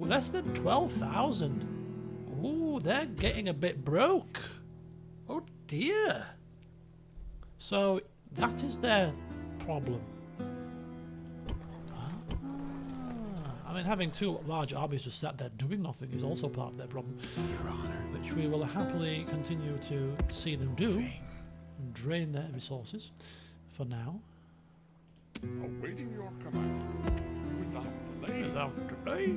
less than 12,000. Ooh, they're getting a bit broke. Oh dear. So that is their problem. I mean, having two large armies just sat there doing nothing is also part of their problem, which we will happily continue to see them do and drain their resources for now. Awaiting your command. Without delay.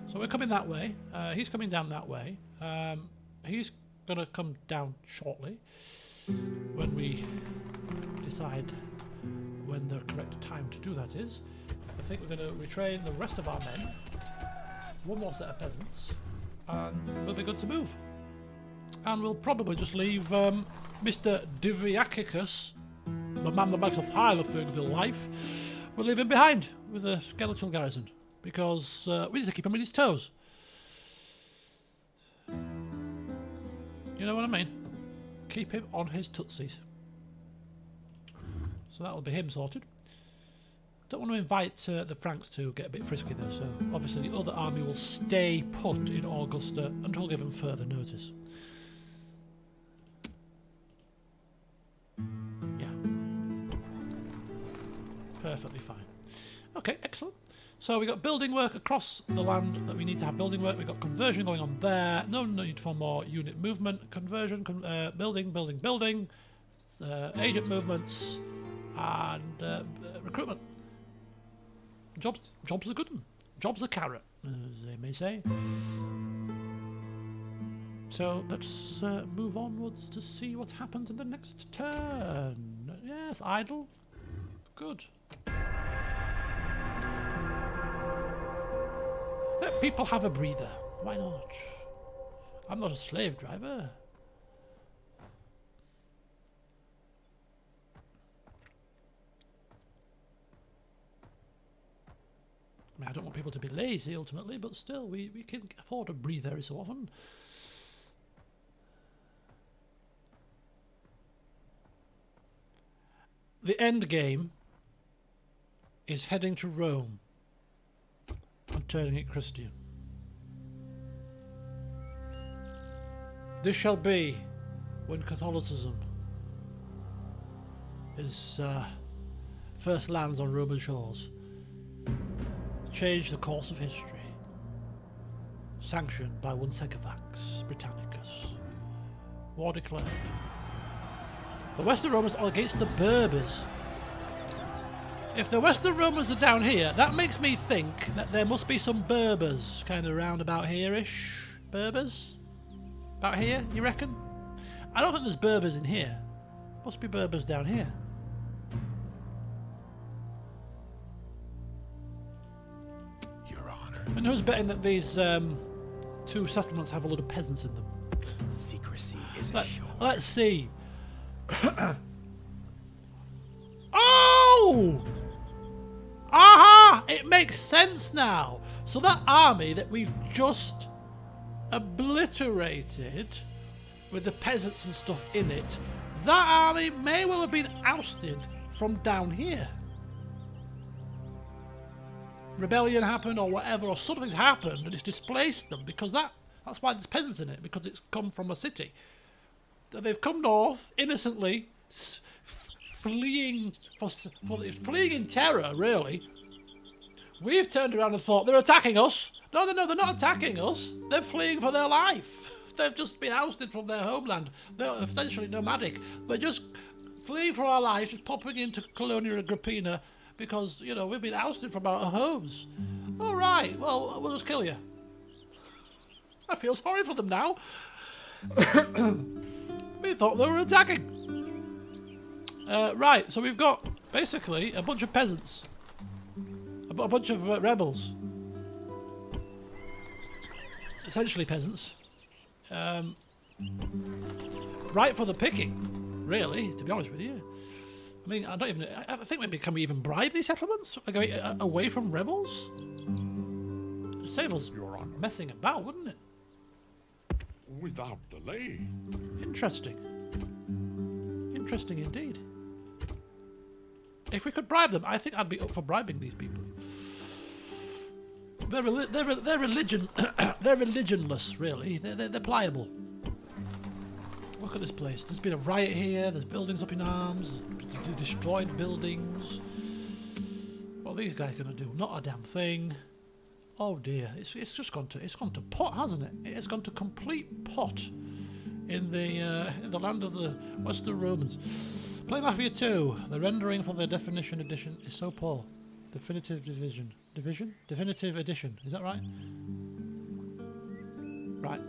So we're coming that way. He's coming down that way. He's going to come down shortly when we decide when the correct time to do that is. I think we're going to retrain the rest of our men, one more set of peasants, and we'll be good to move. And we'll probably just leave Mr. Diviacicus, the man that makes a pile of things in life, we'll leave him behind with a skeletal garrison, because we need to keep him on his toes. You know what I mean? Keep him on his tootsies. So that'll be him sorted. Don't want to invite the Franks to get a bit frisky though, so obviously the other army will stay put in Augusta until given further notice. Yeah. Perfectly fine. Okay, excellent. So we got building work across the land that we need to have building work. We've got conversion going on there. No need for more unit movement. Conversion, building, agent movements, and recruitment. Jobs are good. Jobs are carrot, as they may say. So let's move onwards to see what happens in the next turn. Yes, idle. Good. Let people have a breather. Why not? I'm not a slave driver. I mean, I don't want people to be lazy ultimately, but still, we can afford a breather every so often. The end game is heading to Rome and turning it Christian. This shall be when Catholicism is first lands on Roman shores. Change the course of history. Sanctioned by one Segovax Britannicus. War declared. The Western Romans are against the Berbers. If the Western Romans are down here, that makes me think that there must be some Berbers kind of round about here-ish. Berbers? About here, you reckon? I don't think there's Berbers in here. Must be Berbers down here. Your Honor. And who's betting that these two settlements have a lot of peasants in them? Secrecy is Let's see. Oh! Aha! It makes sense now. So that army that we've just obliterated with the peasants and stuff in it, that army may well have been ousted from down here. Rebellion happened or whatever, or something's happened and it's displaced them because that's why there's peasants in it, because it's come from a city. They've come north innocently, fleeing fleeing in terror, really. We've turned around and thought they're attacking us. No, they're not attacking us. They're fleeing for their life. They've just been ousted from their homeland. They're essentially nomadic. They're just fleeing for our lives, just popping into Colonia Agrippina because, you know, we've been ousted from our homes. All right, well, we'll just kill you. I feel sorry for them now. We thought they were attacking. Right, so we've got basically a bunch of peasants. A bunch of rebels. Essentially peasants. Right for the picking, really, to be honest with you. I mean, I think maybe can we even bribe these settlements? Away from rebels? It'd save us messing about, wouldn't it? Without delay. Interesting. Interesting indeed. If we could bribe them, I think I'd be up for bribing these people. They're religion. They're religionless, really. They're pliable. Look at this place. There's been a riot here. There's buildings up in arms. Destroyed buildings. What are these guys going to do? Not a damn thing. Oh dear. It's just gone to pot, hasn't it? It has gone to complete pot in the land of the Western Romans. Play Mafia 2. The rendering for the definition edition is so poor. Definitive edition. Definitive edition. Is that right? Right.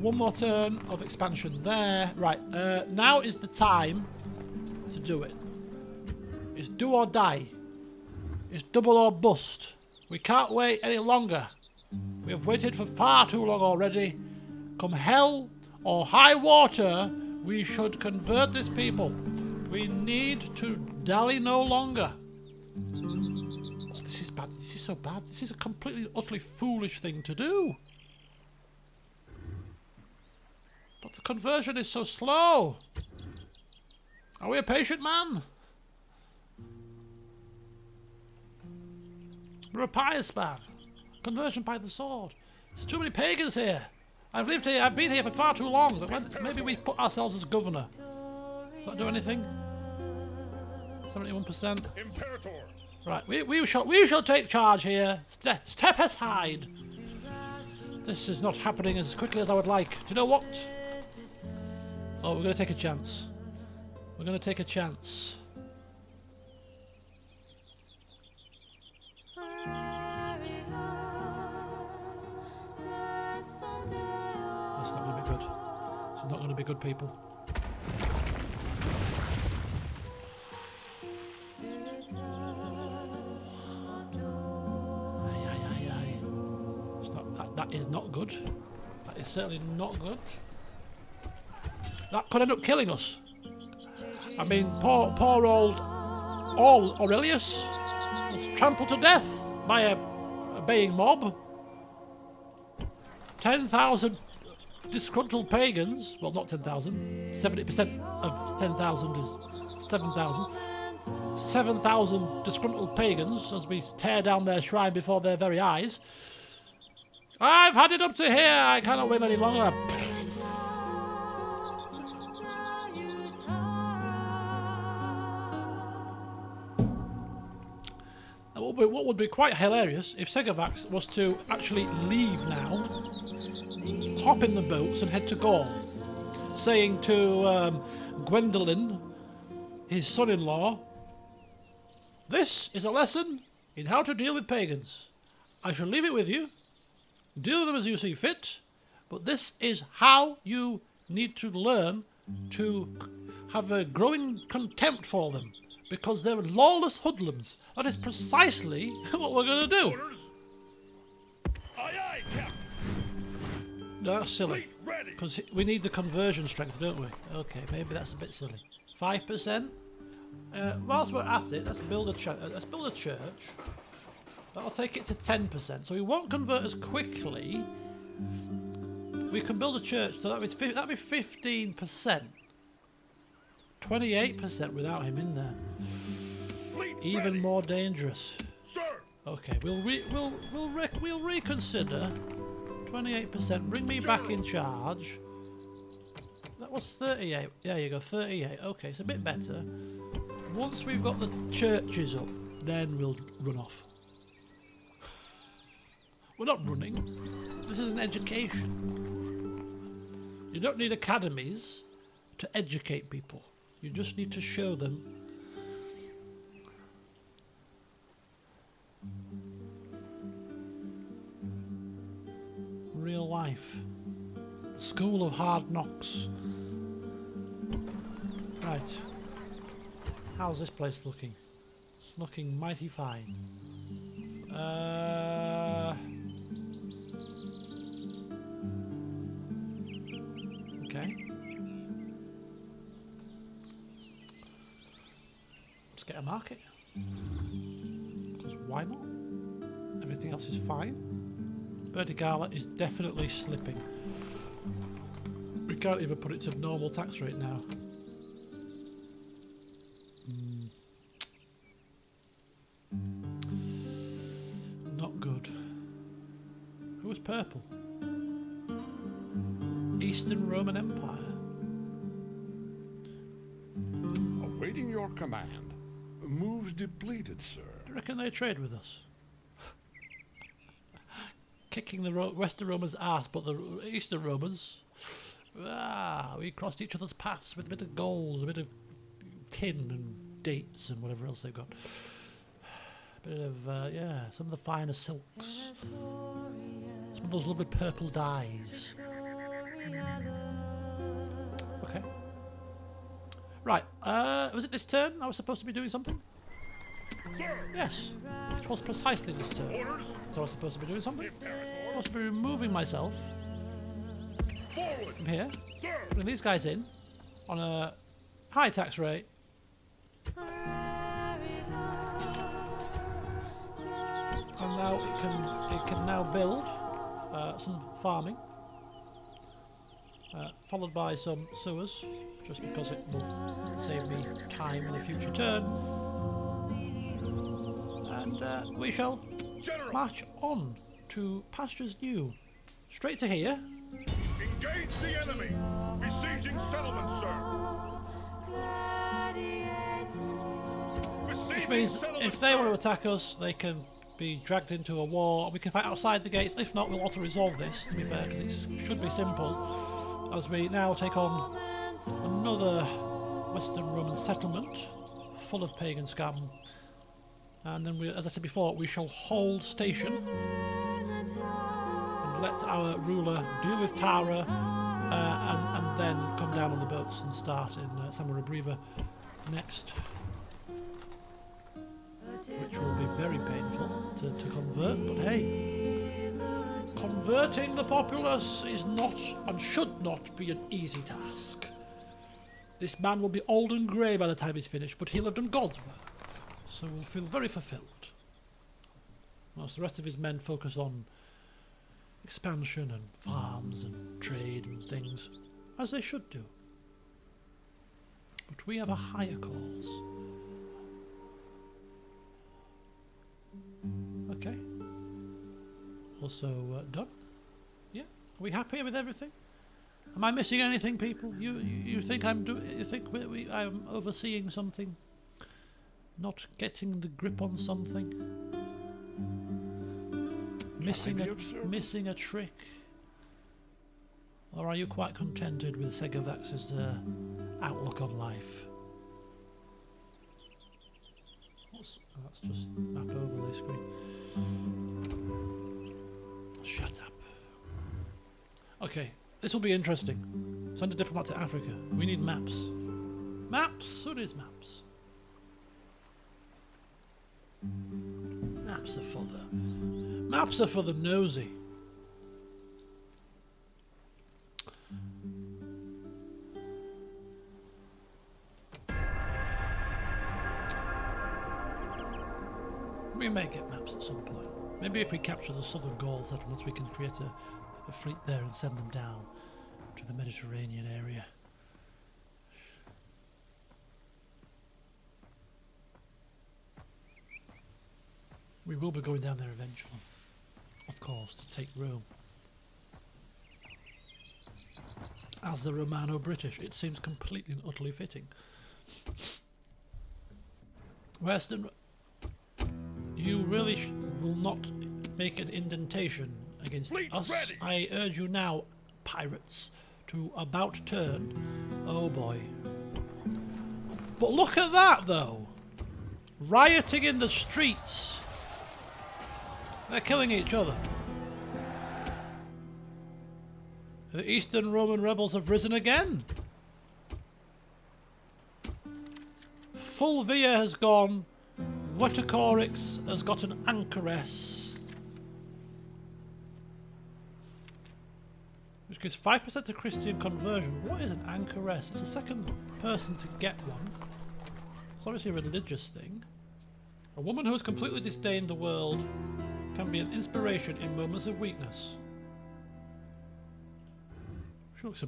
One more turn of expansion there. Right. Now is the time to do it. It's do or die. It's double or bust. We can't wait any longer. We have waited for far too long already. Come hell or high water, we should convert this people. We need to dally no longer. Oh, this is bad. This is so bad. This is a completely, utterly foolish thing to do. But the conversion is so slow. Are we a patient man? We're a pious man. Conversion by the sword. There's too many pagans here. I've lived here. I've been here for far too long. But maybe we put ourselves as governor. Does that do anything? 71%. Imperator. Right. We shall take charge here. Step aside. This is not happening as quickly as I would like. Do you know what? Oh, we're going to take a chance. We're going to take a chance. That's not going to be good. It's not going to be good, people. It's not, that is not good. That is certainly not good. That could end up killing us. I mean, poor old Aurelius was trampled to death by a baying mob. 10,000 disgruntled pagans. Well, not 10,000. 70% of 10,000 is 7,000. 7,000 disgruntled pagans as we tear down their shrine before their very eyes. I've had it up to here. I cannot win any longer. What would be quite hilarious if Segavax was to actually leave now, hop in the boats and head to Gaul, saying to Gwendolyn, his son-in-law, This is a lesson in how to deal with pagans. I shall leave it with you. Deal with them as you see fit, but this is how you need to learn to have a growing contempt for them, because they're lawless hoodlums. That is precisely what we're going to do. Orders. Aye, aye, Captain. No, that's silly, Fleet ready. because we need the conversion strength, don't we? Okay, maybe that's a bit silly. 5%. Whilst we're at it, let's build a church. That'll take it to 10%. So we won't convert as quickly. We can build a church, so that'd be 15%. 28% without him in there. Fleet Even ready. more dangerous. Sir. Okay, we'll reconsider. 28%. Bring me back in charge. That was 38. There you go, 38. Okay, it's a bit better. Once we've got the churches up, then we'll run off. We're not running. This is an education. You don't need academies to educate people. You just need to show them real life. School of hard knocks. Right. How's this place looking? It's looking mighty fine. Okay. Let's get a market. Because why not? Everything else is fine. Vertigala is definitely slipping. We can't even put it to normal tax rate now. Not good. Who was purple? Eastern Roman Empire. Awaiting your command. Moves depleted, sir. Do you reckon they trade with us? Kicking the Western Romans' ass, but the Eastern Romans, we crossed each other's paths with a bit of gold, a bit of tin and dates and whatever else they've got. A bit of, some of the finer silks. Some of those lovely purple dyes. Okay. Right, was it this turn I was supposed to be doing something? Sir. Yes, it was precisely this turn. Orders. So I was supposed to be doing something. Supposed to be removing myself Forward. from here, Sir. putting these guys in on a high tax rate. And now it can now build some farming, followed by some sewers, just because it will save me time in a future turn. And we shall General. march on to pastures new, straight to here. Engage the enemy. Besieging settlements, sir. Which means if they want to attack us, they can be dragged into a war. We can fight outside the gates. If not, we'll auto-resolve this, to be fair, because it should be simple. As we now take on another Western Roman settlement full of pagan scum. And then, as I said before, we shall hold station and let our ruler deal with Tara, and then come down on the boats and start in Amassing next. Which will be very painful to convert, but hey, converting the populace is not and should not be an easy task. This man will be old and grey by the time he's finished, but he'll have done God's work, so we'll feel very fulfilled. Whilst the rest of his men focus on expansion and farms and trade and things, as they should do. But we have a higher cause. Okay. Also done. Yeah. Are we happy with everything? Am I missing anything, people? You think I'm You think I'm overseeing something? Not getting the grip on something? Missing a trick? Or are you quite contented with Segovax's outlook on life? Shut up. Okay, this will be interesting. Send a diplomat to Africa. We need maps. Maps? Who needs maps? Maps are for the nosy. We may get maps at some point. Maybe if we capture the southern Gaul settlements, we can create a fleet there and send them down to the Mediterranean area. We will be going down there eventually, of course, to take Rome. As the Romano-British, it seems completely and utterly fitting. Western, you really will not make an indentation against us. Ready. I urge you now, pirates, to about turn. Oh boy. But look at that though. Rioting in the streets. They're killing each other. The Eastern Roman rebels have risen again. Fulvia has gone. Wetacorix has got an anchoress. Which gives 5% to Christian conversion. What is an anchoress? It's the second person to get one. It's obviously a religious thing. A woman who has completely disdained the world can be an inspiration in moments of weakness. She looks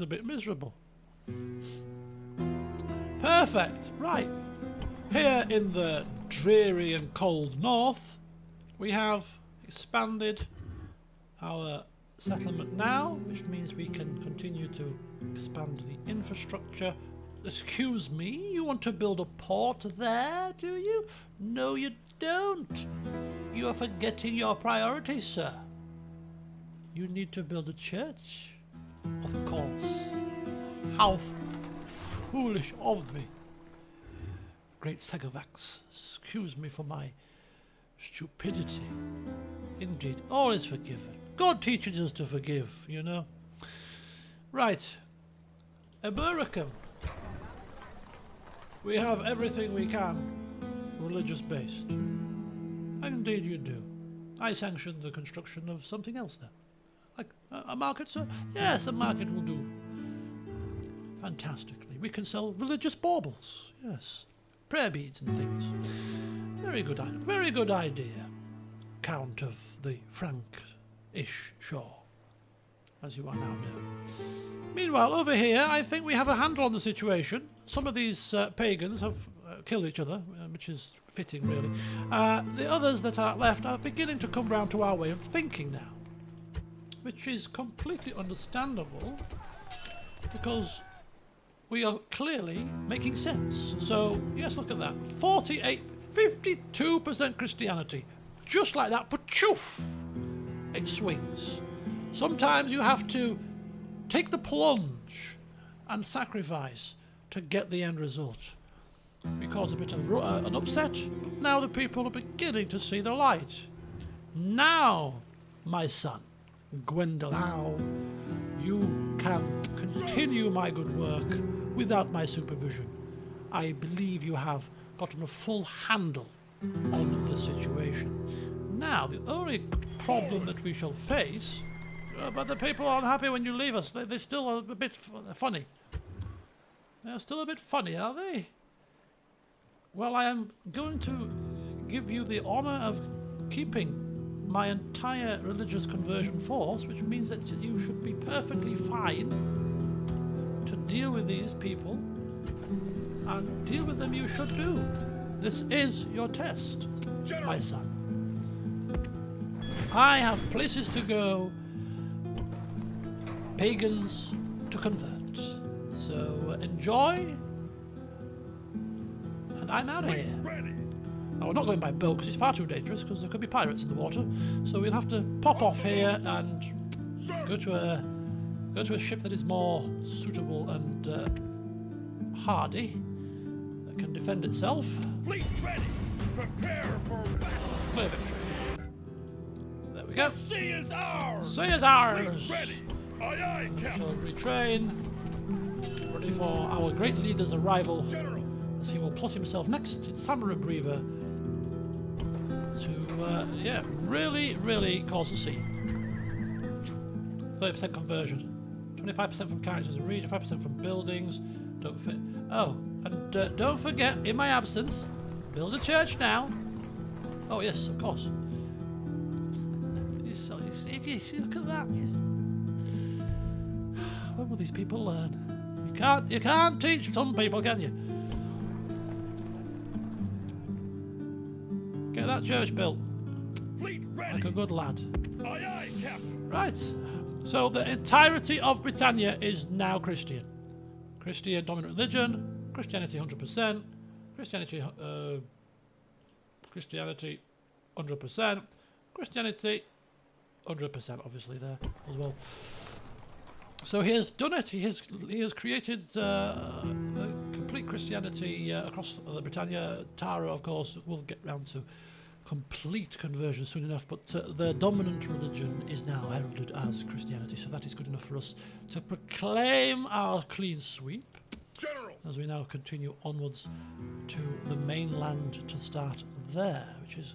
a bit miserable. Perfect. Right. Here in the dreary and cold north, we have expanded our settlement now, which means we can continue to expand the infrastructure. Excuse me, you want to build a port there, do you? No, you don't. You are forgetting your priorities, sir. You need to build a church. Of course. How foolish of me. Great Segovax, excuse me for my stupidity. Indeed, all is forgiven. God teaches us to forgive, you know. Right. Eburicum. We have everything we can religious-based. Indeed you do. I sanctioned the construction of something else there. Like a market, sir? Yes, a market will do fantastically. We can sell religious baubles, yes. Prayer beads and things. Very good idea, Count of the Frank-ish Shore, as you are now known. Meanwhile, over here, I think we have a handle on the situation. Some of these pagans have killed each other, which is fitting, really. The others that are left are beginning to come round to our way of thinking now, which is completely understandable, because we are clearly making sense. So, yes, look at that. 52% Christianity. Just like that, but choof! It swings. Sometimes you have to take the plunge and sacrifice to get the end result. We caused a bit of an upset. Now the people are beginning to see the light. Now, my son, Gwendolau, you can continue my good work without my supervision. I believe you have gotten a full handle on the situation. Now, the only problem that we shall face, but the people aren't happy when you leave us. They're still a bit funny. They're still a bit funny, are they? Well, I am going to give you the honour of keeping my entire religious conversion force, which means that you should be perfectly fine to deal with these people, and deal with them you should do. This is your test, my son. I have places to go, pagans to convert. So enjoy, and I'm out of here. Now, we're not going by boat because it's far too dangerous, because there could be pirates in the water. So we'll have to pop off here and go to a ship that is more suitable and hardy, that can defend itself. Fleet ready. Prepare for battle. Clear victory. There we we go. Sea is ours! Sea is ours! Ready! Aye, aye, We Captain! shall retrain. Ready for our great leader's arrival. General! As he will plot himself next in Samurai Brever to, yeah, really cause a scene. 30% conversion. 25% from characters and region, 5% from buildings. Don't fit. Oh, and don't forget, in my absence, build a church now. Oh yes, of course. Look at that. When will these people learn? You can't teach some people, can you? Get that church built. Fleet ready! Like a good lad. Aye, aye, Captain! Right. So the entirety of Britannia is now Christian. Christian dominant religion. Christianity 100%. Christianity 100%. Christianity 100% obviously there as well. So he has done it. He has created complete Christianity across the Britannia. Tara, of course, will get round to complete conversion soon enough, but the dominant religion is now heralded as Christianity, so that is good enough for us to proclaim our clean sweep. General! As we now continue onwards to the mainland to start there, which is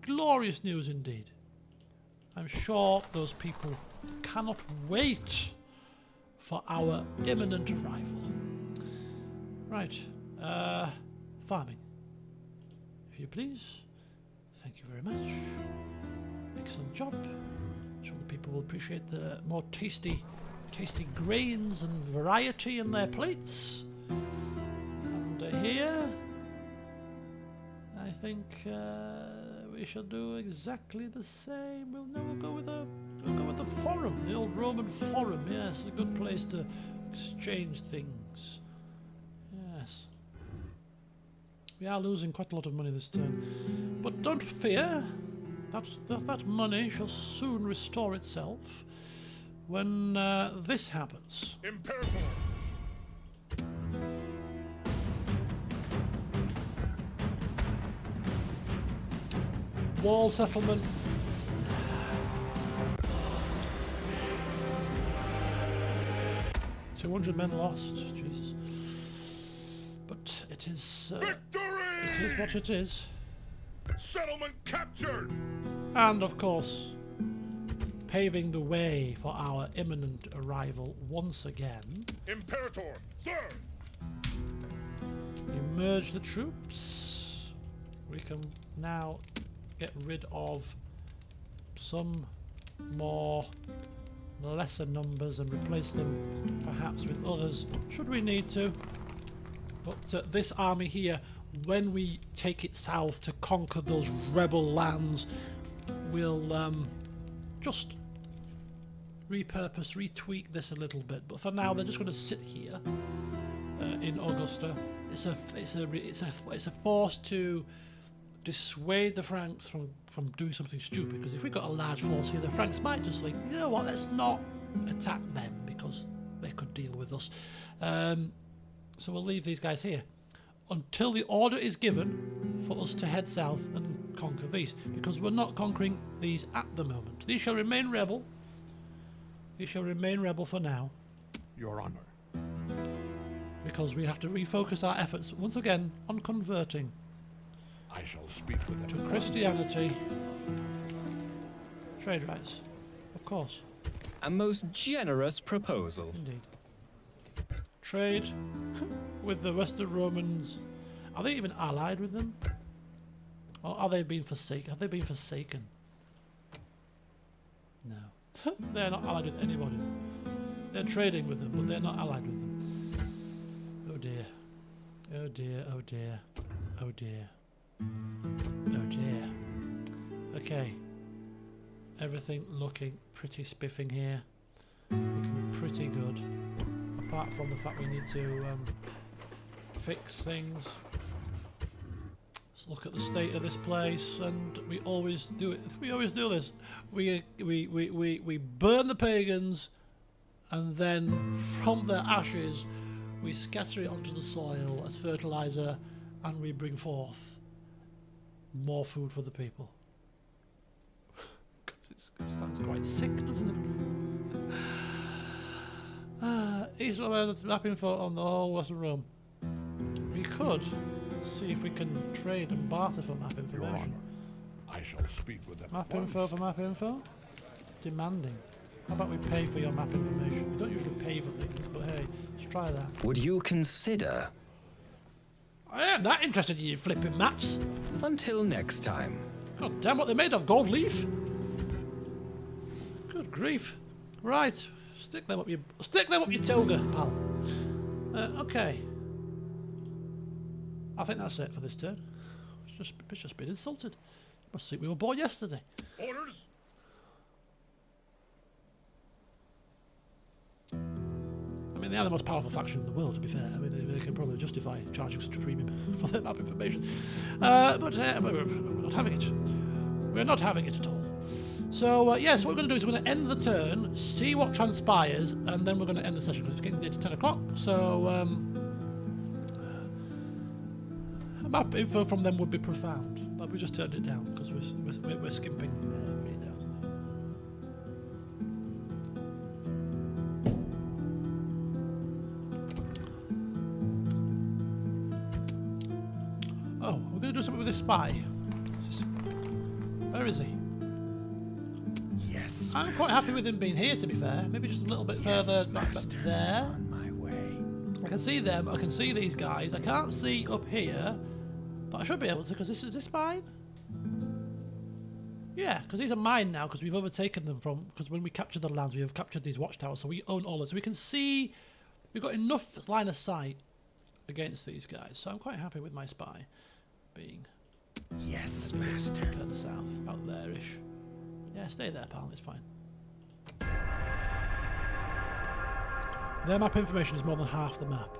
glorious news indeed. I'm sure those people cannot wait for our imminent arrival. Right, farming, if you please. Thank you very much. Excellent job. I'm sure the people will appreciate the more tasty grains and variety in their plates. And here, I think we shall do exactly the same. We'll go with the forum, the old Roman forum. Yes, a good place to exchange things. Yes. We are losing quite a lot of money this turn, but don't fear. That money shall soon restore itself when this happens. Imperator! Wall settlement. $200 men lost. Jesus. But it is. Victory! It is what it is. Settlement captured! And of course, paving the way for our imminent arrival once again. Imperator! Sir! We merge the troops. We can now get rid of some more lesser numbers and replace them perhaps with others should we need to. But this army here, when we take it south to conquer those rebel lands, will just repurpose, retweak this a little bit. But for now, they're just going to sit here in Augusta. It's a force to dissuade the Franks from doing something stupid. Because if we've got a large force here, the Franks might just think, you know what, let's not attack them because they could deal with us. So we'll leave these guys here until the order is given for us to head south and conquer these, because we're not conquering these at the moment. These shall remain rebel. These shall remain rebel for now, Your Honor. because we have to refocus our efforts once again on converting I shall speak with them. to Christianity. Trade rights, of course, A most generous proposal. indeed. Trade with the Western Romans. Are they even allied with them? Or are they being forsaken? Have they been forsaken? No. They're not allied with anybody. They're trading with them, but they're not allied with them. Oh dear. Oh dear, oh dear. Oh dear. Oh dear. Okay. Everything looking pretty spiffing here. Looking pretty good. Apart from the fact we need to fix things. Let's look at the state of this place, and we always do it. We always do this. We burn the pagans, and then from their ashes we scatter it onto the soil as fertilizer, and we bring forth more food for the people. It sounds quite sick, doesn't it? East Romano map info on the whole Western Rome. We could see if we can trade and barter for map Your information. Honor, I shall speak with them. Map at once. info for map info? Demanding. How about we pay for your map information? We don't usually pay for things, but hey, let's try that. Would you consider? I am that interested in you flipping maps. Until next time. God damn, what they're made of, gold leaf? Good grief. Right, stick them up your toga, pal. Okay. I think that's it for this turn. It's just been insulted. Must think we were born yesterday. Orders? I mean, they are the most powerful faction in the world, to be fair. I mean, they can probably justify charging such a premium for their map information. But we're not having it. We're not having it at all. So, yes, what we're going to do is we're going to end the turn, see what transpires, and then we're going to end the session, because it's getting near to 10 o'clock. So, map info from them would be profound. But we just turned it down, because we're skimping 3,000. Oh, we're going to do something with this spy. Where is he? Yes. I'm quite happy with him being here, to be fair. Maybe just a little bit further back there. On my way. I can see them. I can see these guys. I can't see up here, but I should be able to, because is this mine? Yeah, because these are mine now, because we've overtaken them from... Because when we captured the lands, we have captured these watchtowers, so we own all this. So we can see... We've got enough line of sight against these guys, so I'm quite happy with my spy being... Yes, master. Further south, about there-ish. Yeah, stay there, pal. It's fine. Their map information is more than half the map.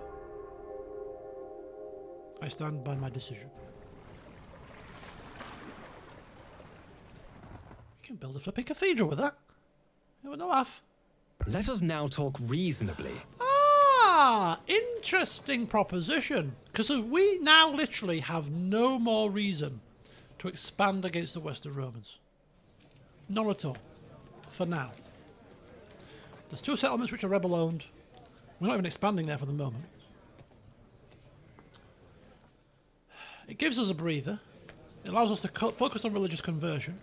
I stand by my decision. We can build a flipping cathedral with that. You would no laugh. Let us now talk reasonably. Ah, interesting proposition. Because we now literally have no more reason to expand against the Western Romans. None at all. For now. There's 2 settlements which are rebel owned. We're not even expanding there for the moment. It gives us a breather. It allows us to focus on religious conversion.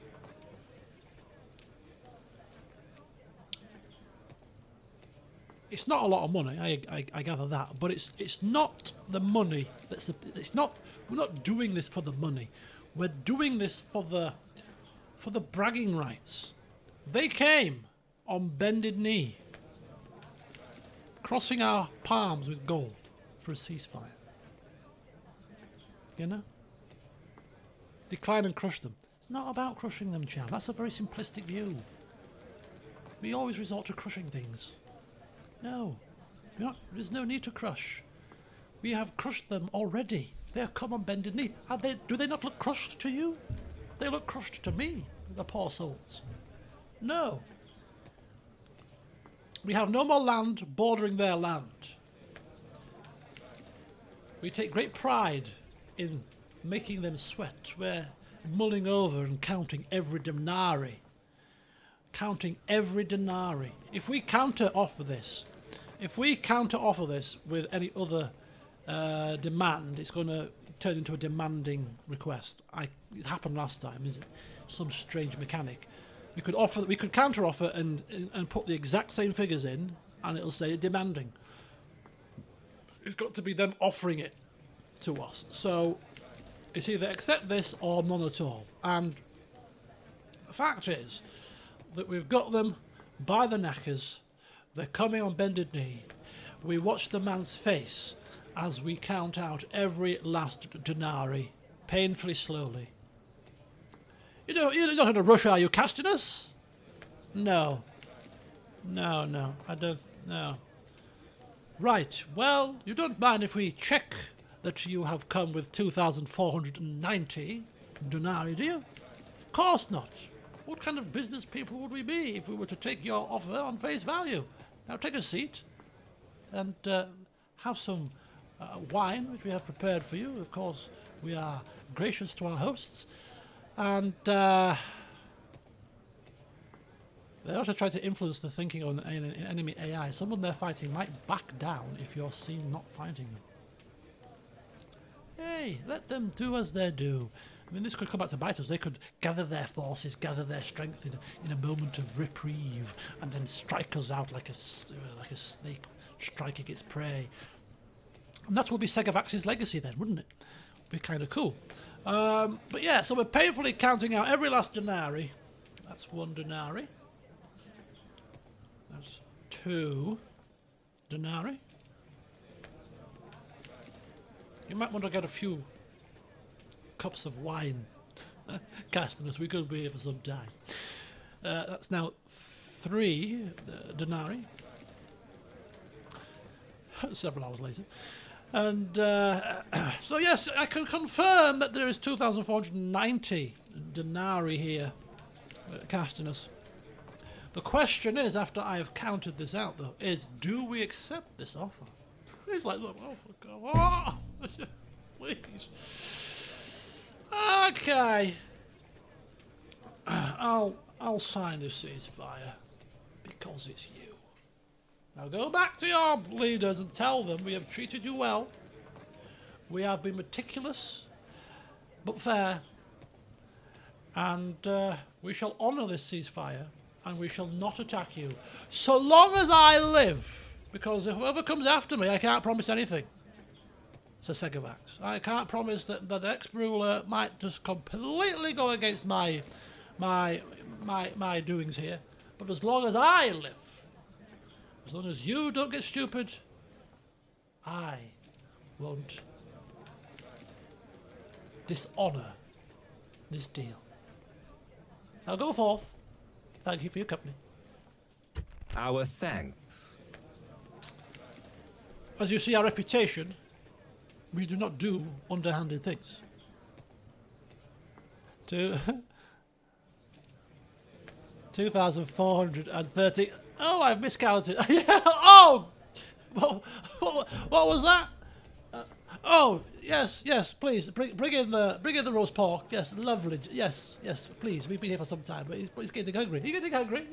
It's not a lot of money, I gather that, but it's not the money that's we're not doing this for the money. We're doing this for the bragging rights. They came on bended knee, crossing our palms with gold for a ceasefire. You know? Decline and crush them. It's not about crushing them, Cham. That's a very simplistic view. We always resort to crushing things. No, there's no need to crush. We have crushed them already. They have come on bended knee. Do they not look crushed to you? They look crushed to me, the poor souls. No. We have no more land bordering their land. We take great pride in making them sweat. We're mulling over and counting every denarii. Counting every denarii. If we counter-offer this with any other demand, it's going to turn into a demanding request. It happened last time, isn't it? Some strange mechanic. We could counter-offer and put the exact same figures in, and it'll say demanding. It's got to be them offering it to us. So it's either accept this or none at all. And the fact is that we've got them by the knackers. They're coming on bended knee. We watch the man's face as we count out every last denarii, painfully slowly. You're not in a rush, are you, Castinus? No. No, I don't... No. Right, well, you don't mind if we check that you have come with 2,490 denarii, do you? Of course not. What kind of business people would we be if we were to take your offer on face value? Now take a seat and have some wine, which we have prepared for you. Of course, we are gracious to our hosts. And They also try to influence the thinking on an enemy AI. Someone they're fighting might back down if you're seen not fighting them. Hey, let them do as they do. I mean, this could come back to bite us. They could gather their forces, gather their strength in a moment of reprieve, and then strike us out like a snake striking its prey. And that would be Segavax's legacy then, wouldn't it? Be kind of cool. But yeah, so we're painfully counting out every last denarii. That's 1 denarii. That's 2 denarii. You might want to get a few cups of wine, Castinus. We could be here for some time. That's now 3 denarii. Several hours later. And so yes, I can confirm that there is 2,490 denarii here, Castinus. The question is, after I have counted this out, though, is do we accept this offer? He's like, look, oh, for God, oh, please. Okay, I'll sign this ceasefire because it's you. Now go back to your leaders and tell them we have treated you well. We have been meticulous, but fair, and we shall honour this ceasefire, and we shall not attack you, so long as I live. Because if whoever comes after me, I can't promise anything. Says Segavax. I can't promise that the next ruler might just completely go against my doings here. But as long as I live, as long as you don't get stupid, I won't dishonour this deal. Now go forth. Thank you for your company. Our thanks. As you see our reputation, we do not do underhanded things. 2,430. Oh, I've miscounted. Yeah. Oh! What was that? Oh, yes, please. Bring in the roast pork. Yes, lovely. Yes, please. We've been here for some time, but he's getting hungry. He's getting hungry.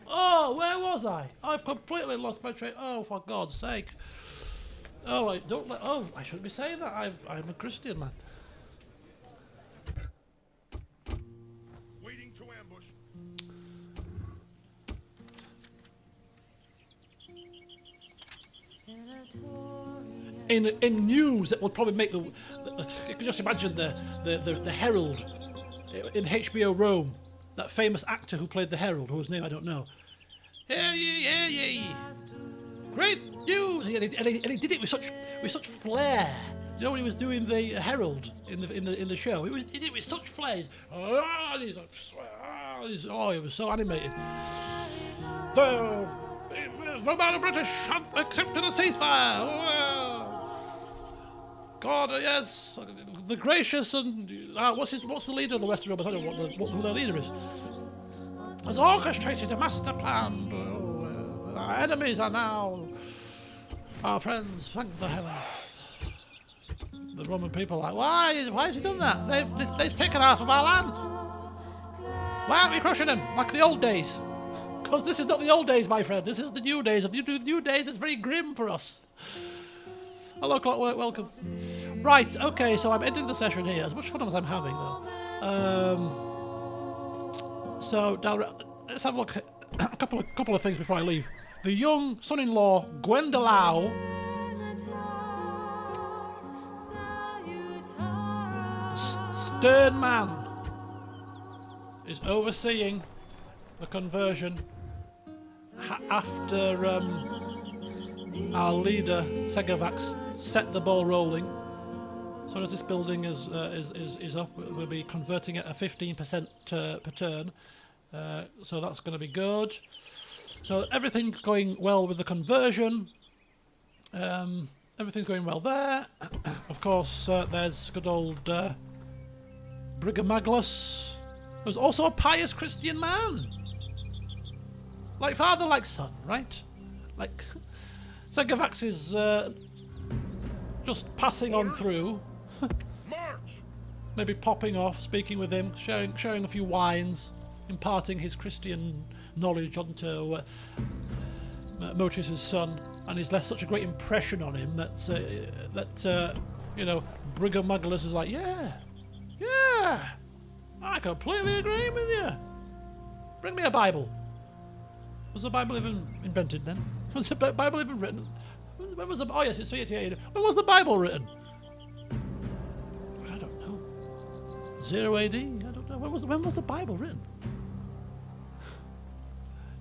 Oh, where was I? I've completely lost my train. Oh, for God's sake. Oh, I shouldn't be saying that. I'm a Christian man. Waiting to ambush. In news that would probably make you can just imagine the Herald in HBO Rome, that famous actor who played the Herald, whose name I don't know. Hear ye. Great news! And he did it with such flair. Do you know when he was doing the Herald in the show? He did it with such flair. It was so animated. The Romano-British have accepted a ceasefire. God, yes, the gracious and what's the leader of the Western Romans? I don't know who their leader is. Has orchestrated a master plan. Our enemies are now our friends. Thank the heavens. The Roman people are like, why has he done that? They've taken half of our land. Why aren't we crushing them like the old days? Because this is not the old days, my friend. This is the new days. If you do the new days, it's very grim for us. Hello, Clockwork. Welcome. Right. Okay. So I'm ending the session here. As much fun as I'm having, though. So now let's have a look at a couple of things before I leave. The young son-in-law Gwendolau the stern man is overseeing the conversion after our leader Segavax set the ball rolling. So as this building is up, we'll be converting at a 15% per turn. So that's going to be good. So everything's going well with the conversion. Everything's going well there. Of course, there's good old Brigamaglus, who's also a pious Christian man. Like father, like son, right? Like Segavax is just passing on through. March! Maybe popping off, speaking with him, sharing a few wines. imparting his Christian knowledge onto Motius' son, and he's left such a great impression on him that you know, Brigham Magalus is like, yeah, I completely agree with you. Bring me a Bible. Was the Bible even invented then? Was the Bible even written? When was the? Oh yes, it's 388. When was the Bible written? I don't know. 0 AD. I don't know. When was the Bible written?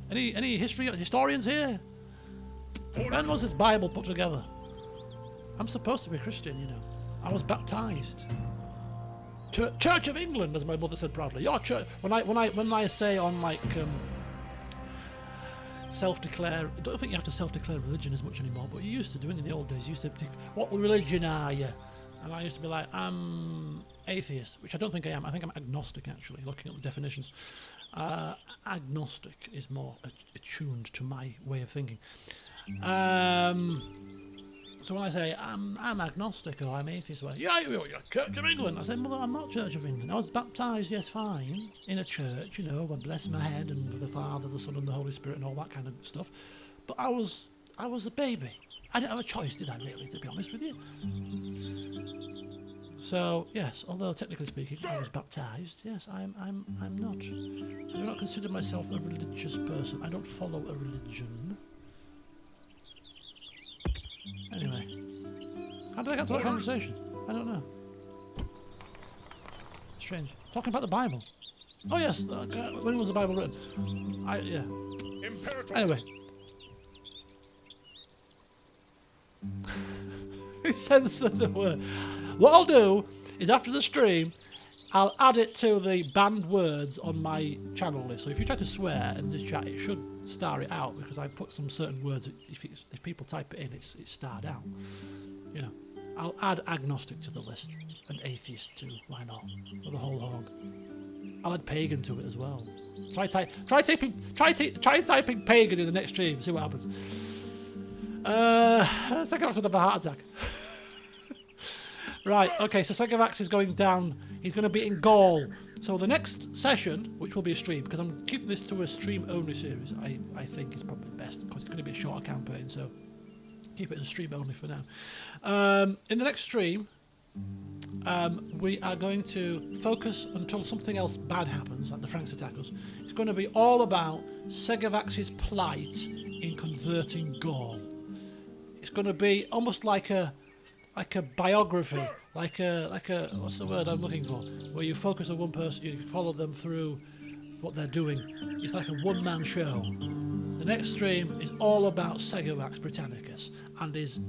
Any historians here? When was this Bible put together? I'm supposed to be Christian, you know. I was baptized. Church of England, as my mother said proudly. Your church. When I say on like self-declare, I don't think you have to self-declare religion as much anymore, but you used to do it in the old days. You used to, what religion are you? And I used to be like, I'm atheist, which I don't think I am. I think I'm agnostic, actually, looking at the definitions. Agnostic is more attuned to my way of thinking. So when I say I'm agnostic or I'm atheist, well, you're Church of England. I say, Mother, I'm not Church of England. I was baptised, yes, fine, in a church, you know, I bless my head and the Father, the Son and the Holy Spirit and all that kind of stuff. But I was a baby. I didn't have a choice, did I really, to be honest with you? So, yes, although technically speaking I was baptised, yes, I'm not. I do not consider myself a religious person. I don't follow a religion. Anyway, how did I get to that conversation? I don't know. Strange. Talking about the Bible. Oh yes, when was the Bible written? Yeah. Anyway. Who censored the word? What I'll do is after the stream, I'll add it to the banned words on my channel list. So if you try to swear in this chat, it should star it out because I put some certain words. If people type it in, it's starred out. You know, I'll add agnostic to the list and atheist too. Why not? For the whole hog. I'll add pagan to it as well. Try typing pagan in the next stream. See what happens. Second would have a heart attack. Right, okay, so Segavax is going down. He's going to be in Gaul. So the next session, which will be a stream, because I'm keeping this to a stream-only series, I think is probably best, because it's going to be a shorter campaign, so keep it as stream-only for now. In the next stream, we are going to focus until something else bad happens, like the Franks attack us. It's going to be all about Segavax's plight in converting Gaul. It's going to be almost like a biography, like a what's the word I'm looking for? Where you focus on one person, you follow them through what they're doing. It's like a one-man show. The next stream is all about Segavax Britannicus and his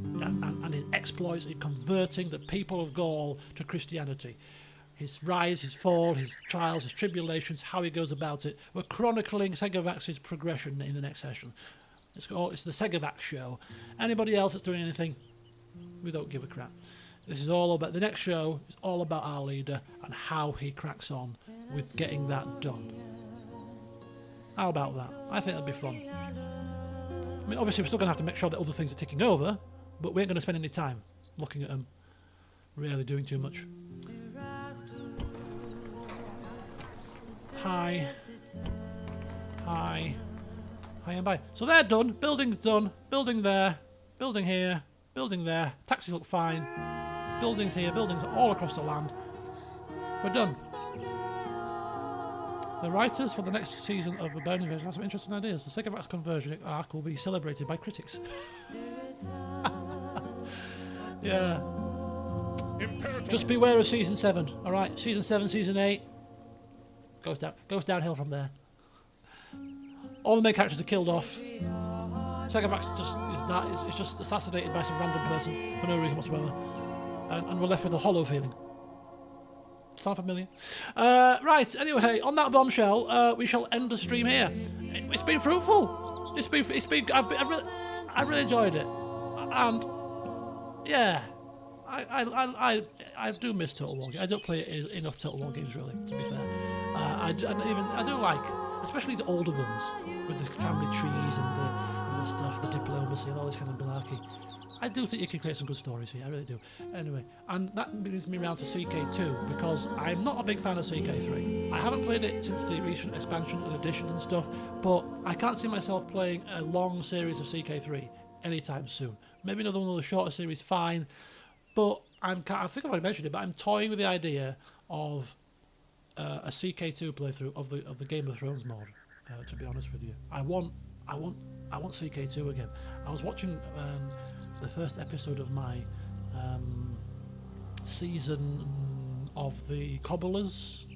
exploits in converting the people of Gaul to Christianity. His rise, his fall, his trials, his tribulations, how he goes about it. We're chronicling Segavax's progression in the next session. It's the Segavax show. Anybody else that's doing anything, we don't give a crap. This is all about, the next show is all about our leader and how he cracks on with getting that done. How about that? I think that'd be fun. I mean, obviously we're still going to have to make sure that other things are ticking over, but we ain't going to spend any time looking at them, really doing too much. Hi and bye. So they're done, building's done, building there, building here, building there, taxis look fine, buildings here, buildings all across the land. We're done. The writers for the next season of Barbarian Invasion have some interesting ideas. The Segavax conversion arc will be celebrated by critics. Yeah. Just beware of season 7, alright? Season 7, season 8 goes downhill from there. All the main characters are killed off. Segavax is just assassinated by some random person for no reason whatsoever. And we're left with a hollow feeling. Sound familiar? Right, anyway, on that bombshell, we shall end the stream here. It's been fruitful. I've really enjoyed it. And, yeah, I do miss Total War games. I don't play enough Total War games, really, to be fair. I do like, especially the older ones, with the family trees and the stuff, the diplomacy and all this kind of malarkey. I do think you can create some good stories here, I really do. Anyway, and that brings me around to CK2, because I'm not a big fan of CK3. I haven't played it since the recent expansion and additions and stuff, but I can't see myself playing a long series of CK3 anytime soon. Maybe another one of the shorter series, fine, but I think I've already mentioned it, but I'm toying with the idea of a CK2 playthrough of the Game of Thrones mod, to be honest with you. I want CK2 again. I was watching the first episode of my season of the Cobblers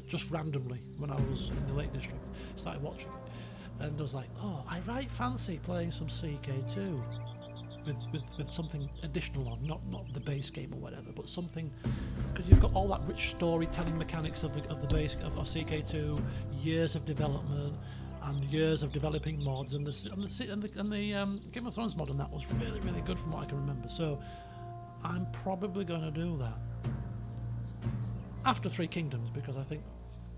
just randomly when I was in the Lake District. Started watching it, and I was like, oh, I right fancy playing some CK2 with something additional on, not the base game or whatever, but something, because you've got all that rich storytelling mechanics of the base of CK2, years of development and years of developing mods, and the Game of Thrones mod on that was really, really good from what I can remember. So I'm probably going to do that after Three Kingdoms, because I think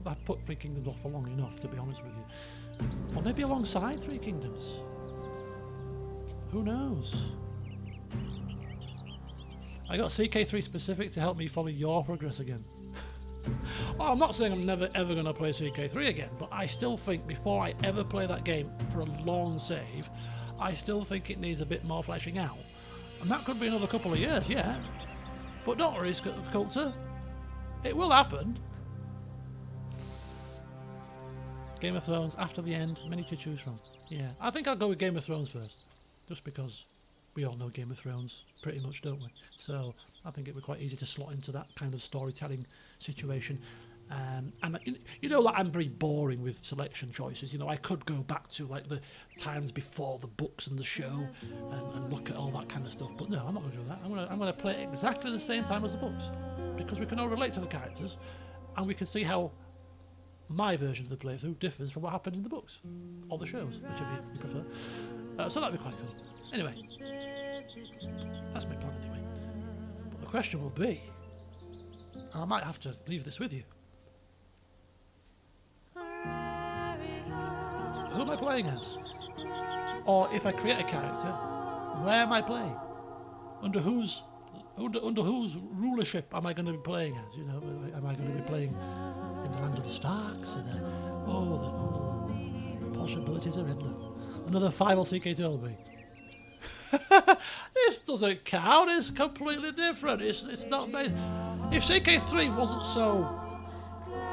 I've put Three Kingdoms off for long enough, to be honest with you. Or maybe alongside Three Kingdoms. Who knows? I got CK3 specific to help me follow your progress again. Well, I'm not saying I'm never ever going to play CK3 again, but I still think before I ever play that game for a long save, I still think it needs a bit more fleshing out. And that could be another couple of years, yeah. But don't worry, Sculptor. It will happen. Game of Thrones, after the end, many to choose from. Yeah, I think I'll go with Game of Thrones first. Just because we all know Game of Thrones pretty much, don't we? So I think it would be quite easy to slot into that kind of storytelling situation. And you know, like, I'm very boring with selection choices. You know, I could go back to like the times before the books and the show and look at all that kind of stuff. But no, I'm not going to do that. I'm going to play it exactly the same time as the books, because we can all relate to the characters, and we can see how my version of the playthrough differs from what happened in the books or the shows, whichever you prefer. So that'd be quite cool. Anyway, that's my plan anyway. But the question will be, and I might have to leave this with you, who am I playing as? Or if I create a character, where am I playing? Under whose rulership am I going to be playing as? You know, am I going to be playing in the land of the Starks? And the possibilities are endless. Another 5 CK2 will be. This doesn't count. It's completely different. It's not based. If CK3 wasn't so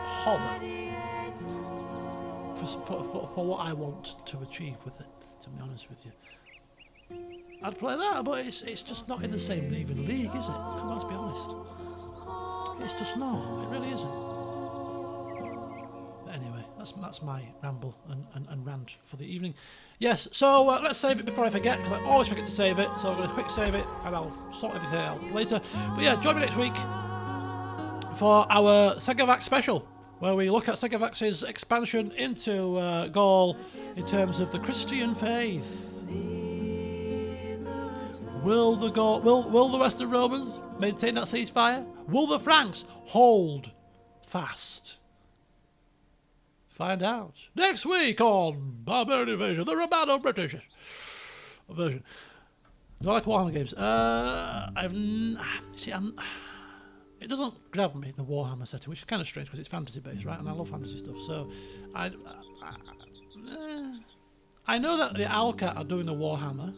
hollow for what I want to achieve with it, to be honest with you, I'd play that. But it's just not in the same even league, is it? Come on, let's be honest. It's just not. It really isn't. But anyway, that's my ramble and rant for the evening. Yes, so let's save it before I forget, because I always forget to save it. So I'm going to quick save it, and I'll sort everything out later. But yeah, join me next week for our Segavax special, where we look at Segavax's expansion into Gaul in terms of the Christian faith. Will the Western Romans maintain that ceasefire? Will the Franks hold fast? Find out next week on Barbarian Invasion, the Romano-British version. Do I like Warhammer games? It doesn't grab me, the Warhammer setting, which is kind of strange because it's fantasy based, right? And I love fantasy stuff. So I know that the Owlcat are doing the Warhammer,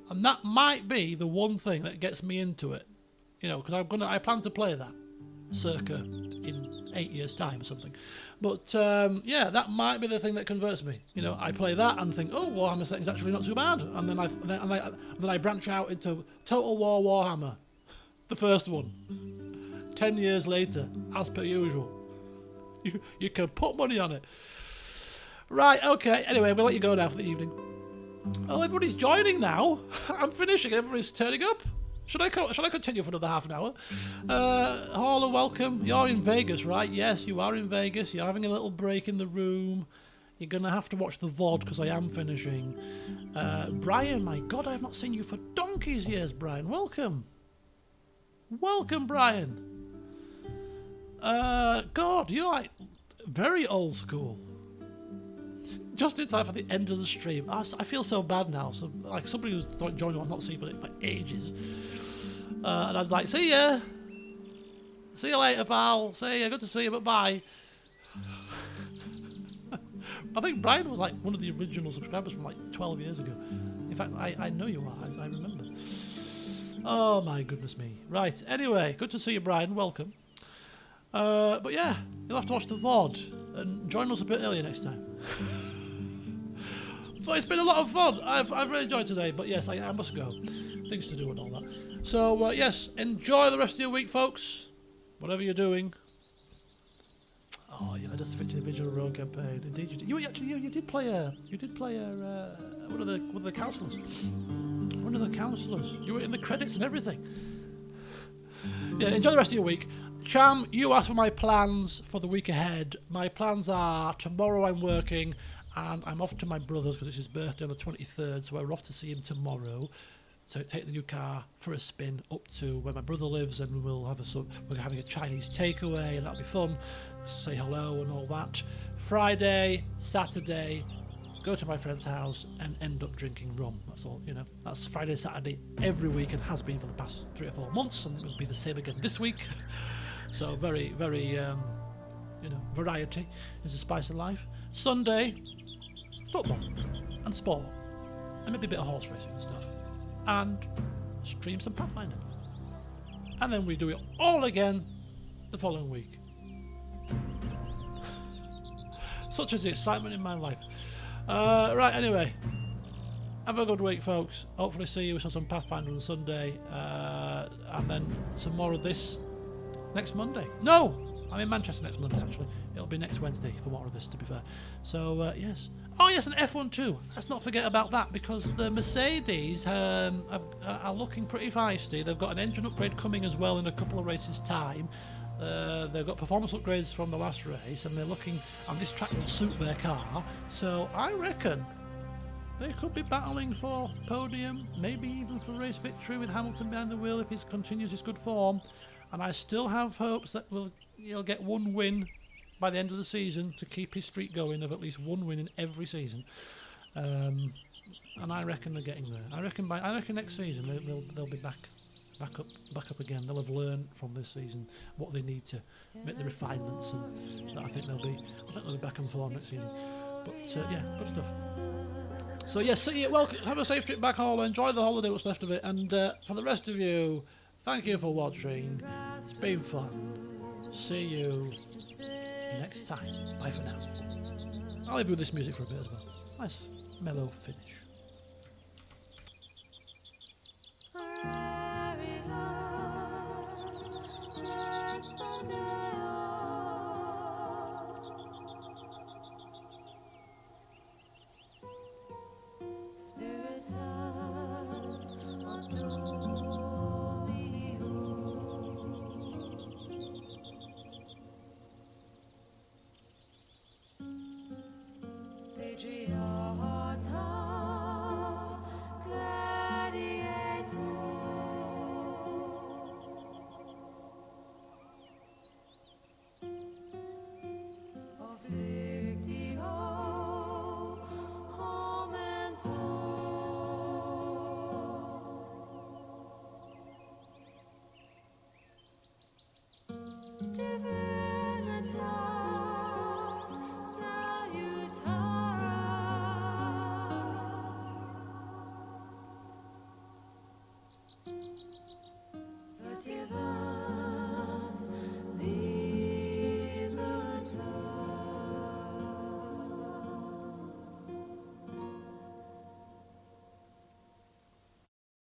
and that might be the one thing that gets me into it. You know, because I plan to play that circa in 8 years' time or something. But yeah, that might be the thing that converts me. You know, I play that and think, oh, Warhammer setting's actually not too bad, and then I branch out into Total War Warhammer, the first one. 10 years later, as per usual. You can put money on it. Right, okay. Anyway, we'll let you go now for the evening. Oh, everybody's joining now. I'm finishing. Everybody's turning up. Should I continue for another half an hour? Harlow, welcome. You're in Vegas, right? Yes, you are in Vegas. You're having a little break in the room. You're going to have to watch the VOD because I am finishing. Brian, my God, I've not seen you for donkey's years, Brian. Welcome. Welcome, Brian. God, you're like very old school. Just in time for the end of the stream. I feel so bad now. So, like, somebody who's joining, I've not seen for ages. And I'm like, see ya. See you later, pal. See ya. Good to see you, but bye. I think Brian was like one of the original subscribers from like 12 years ago. In fact, I know you are. I remember. Oh my goodness me. Right. Anyway, good to see you, Brian. Welcome. But yeah, you'll have to watch the VOD and join us a bit earlier next time. But it's been a lot of fun. I've really enjoyed today. But yes, I must go. Things to do and all that. So yes, enjoy the rest of your week, folks. Whatever you're doing. Oh yeah, I just finished the Vigil Road campaign. Indeed, you did. You did play one of the councillors. One of the councillors. You were in the credits and everything. Yeah, enjoy the rest of your week. Cham, you asked for my plans for the week ahead. My plans are tomorrow I'm working and I'm off to my brother's because it's his birthday on the 23rd, so we're off to see him tomorrow. So take the new car for a spin up to where my brother lives, and we'll have we're having a Chinese takeaway, and that'll be fun. Say hello and all that. Friday, Saturday, go to my friend's house and end up drinking rum. That's all, you know. That's Friday, Saturday every week, and has been for the past 3 or 4 months, and it will be the same again this week. So very, very, variety is the spice of life. Sunday, football and sport, and maybe a bit of horse racing and stuff. And stream some Pathfinder. And then we do it all again the following week. Such is the excitement in my life. Right, anyway. Have a good week, folks. Hopefully see you with some Pathfinder on Sunday. And then some more of this next Monday. No! I'm in Manchester next Monday, actually. It'll be next Wednesday for more of this, to be fair. So, yes. Oh, yes, an F1 too. Let's not forget about that, because the Mercedes are looking pretty feisty. They've got an engine upgrade coming as well in a couple of races' time. They've got performance upgrades from the last race, and they're looking, and this track will suit their car. So I reckon they could be battling for podium, maybe even for race victory with Hamilton behind the wheel if he continues his good form. And I still have hopes that he'll get one win by the end of the season to keep his streak going of at least one win in every season. And I reckon they're getting there. I reckon next season they'll be back up again. They'll have learned from this season what they need to make the refinements, and that I think they'll be back and forth next season. But yeah, good stuff. So yes, see you. Well, have a safe trip back home. Enjoy the holiday, what's left of it, and for the rest of you, thank you for watching. It's been fun. See you next time. Bye for now. I'll leave you with this music for a bit as well. Nice mellow finish. Salutaris.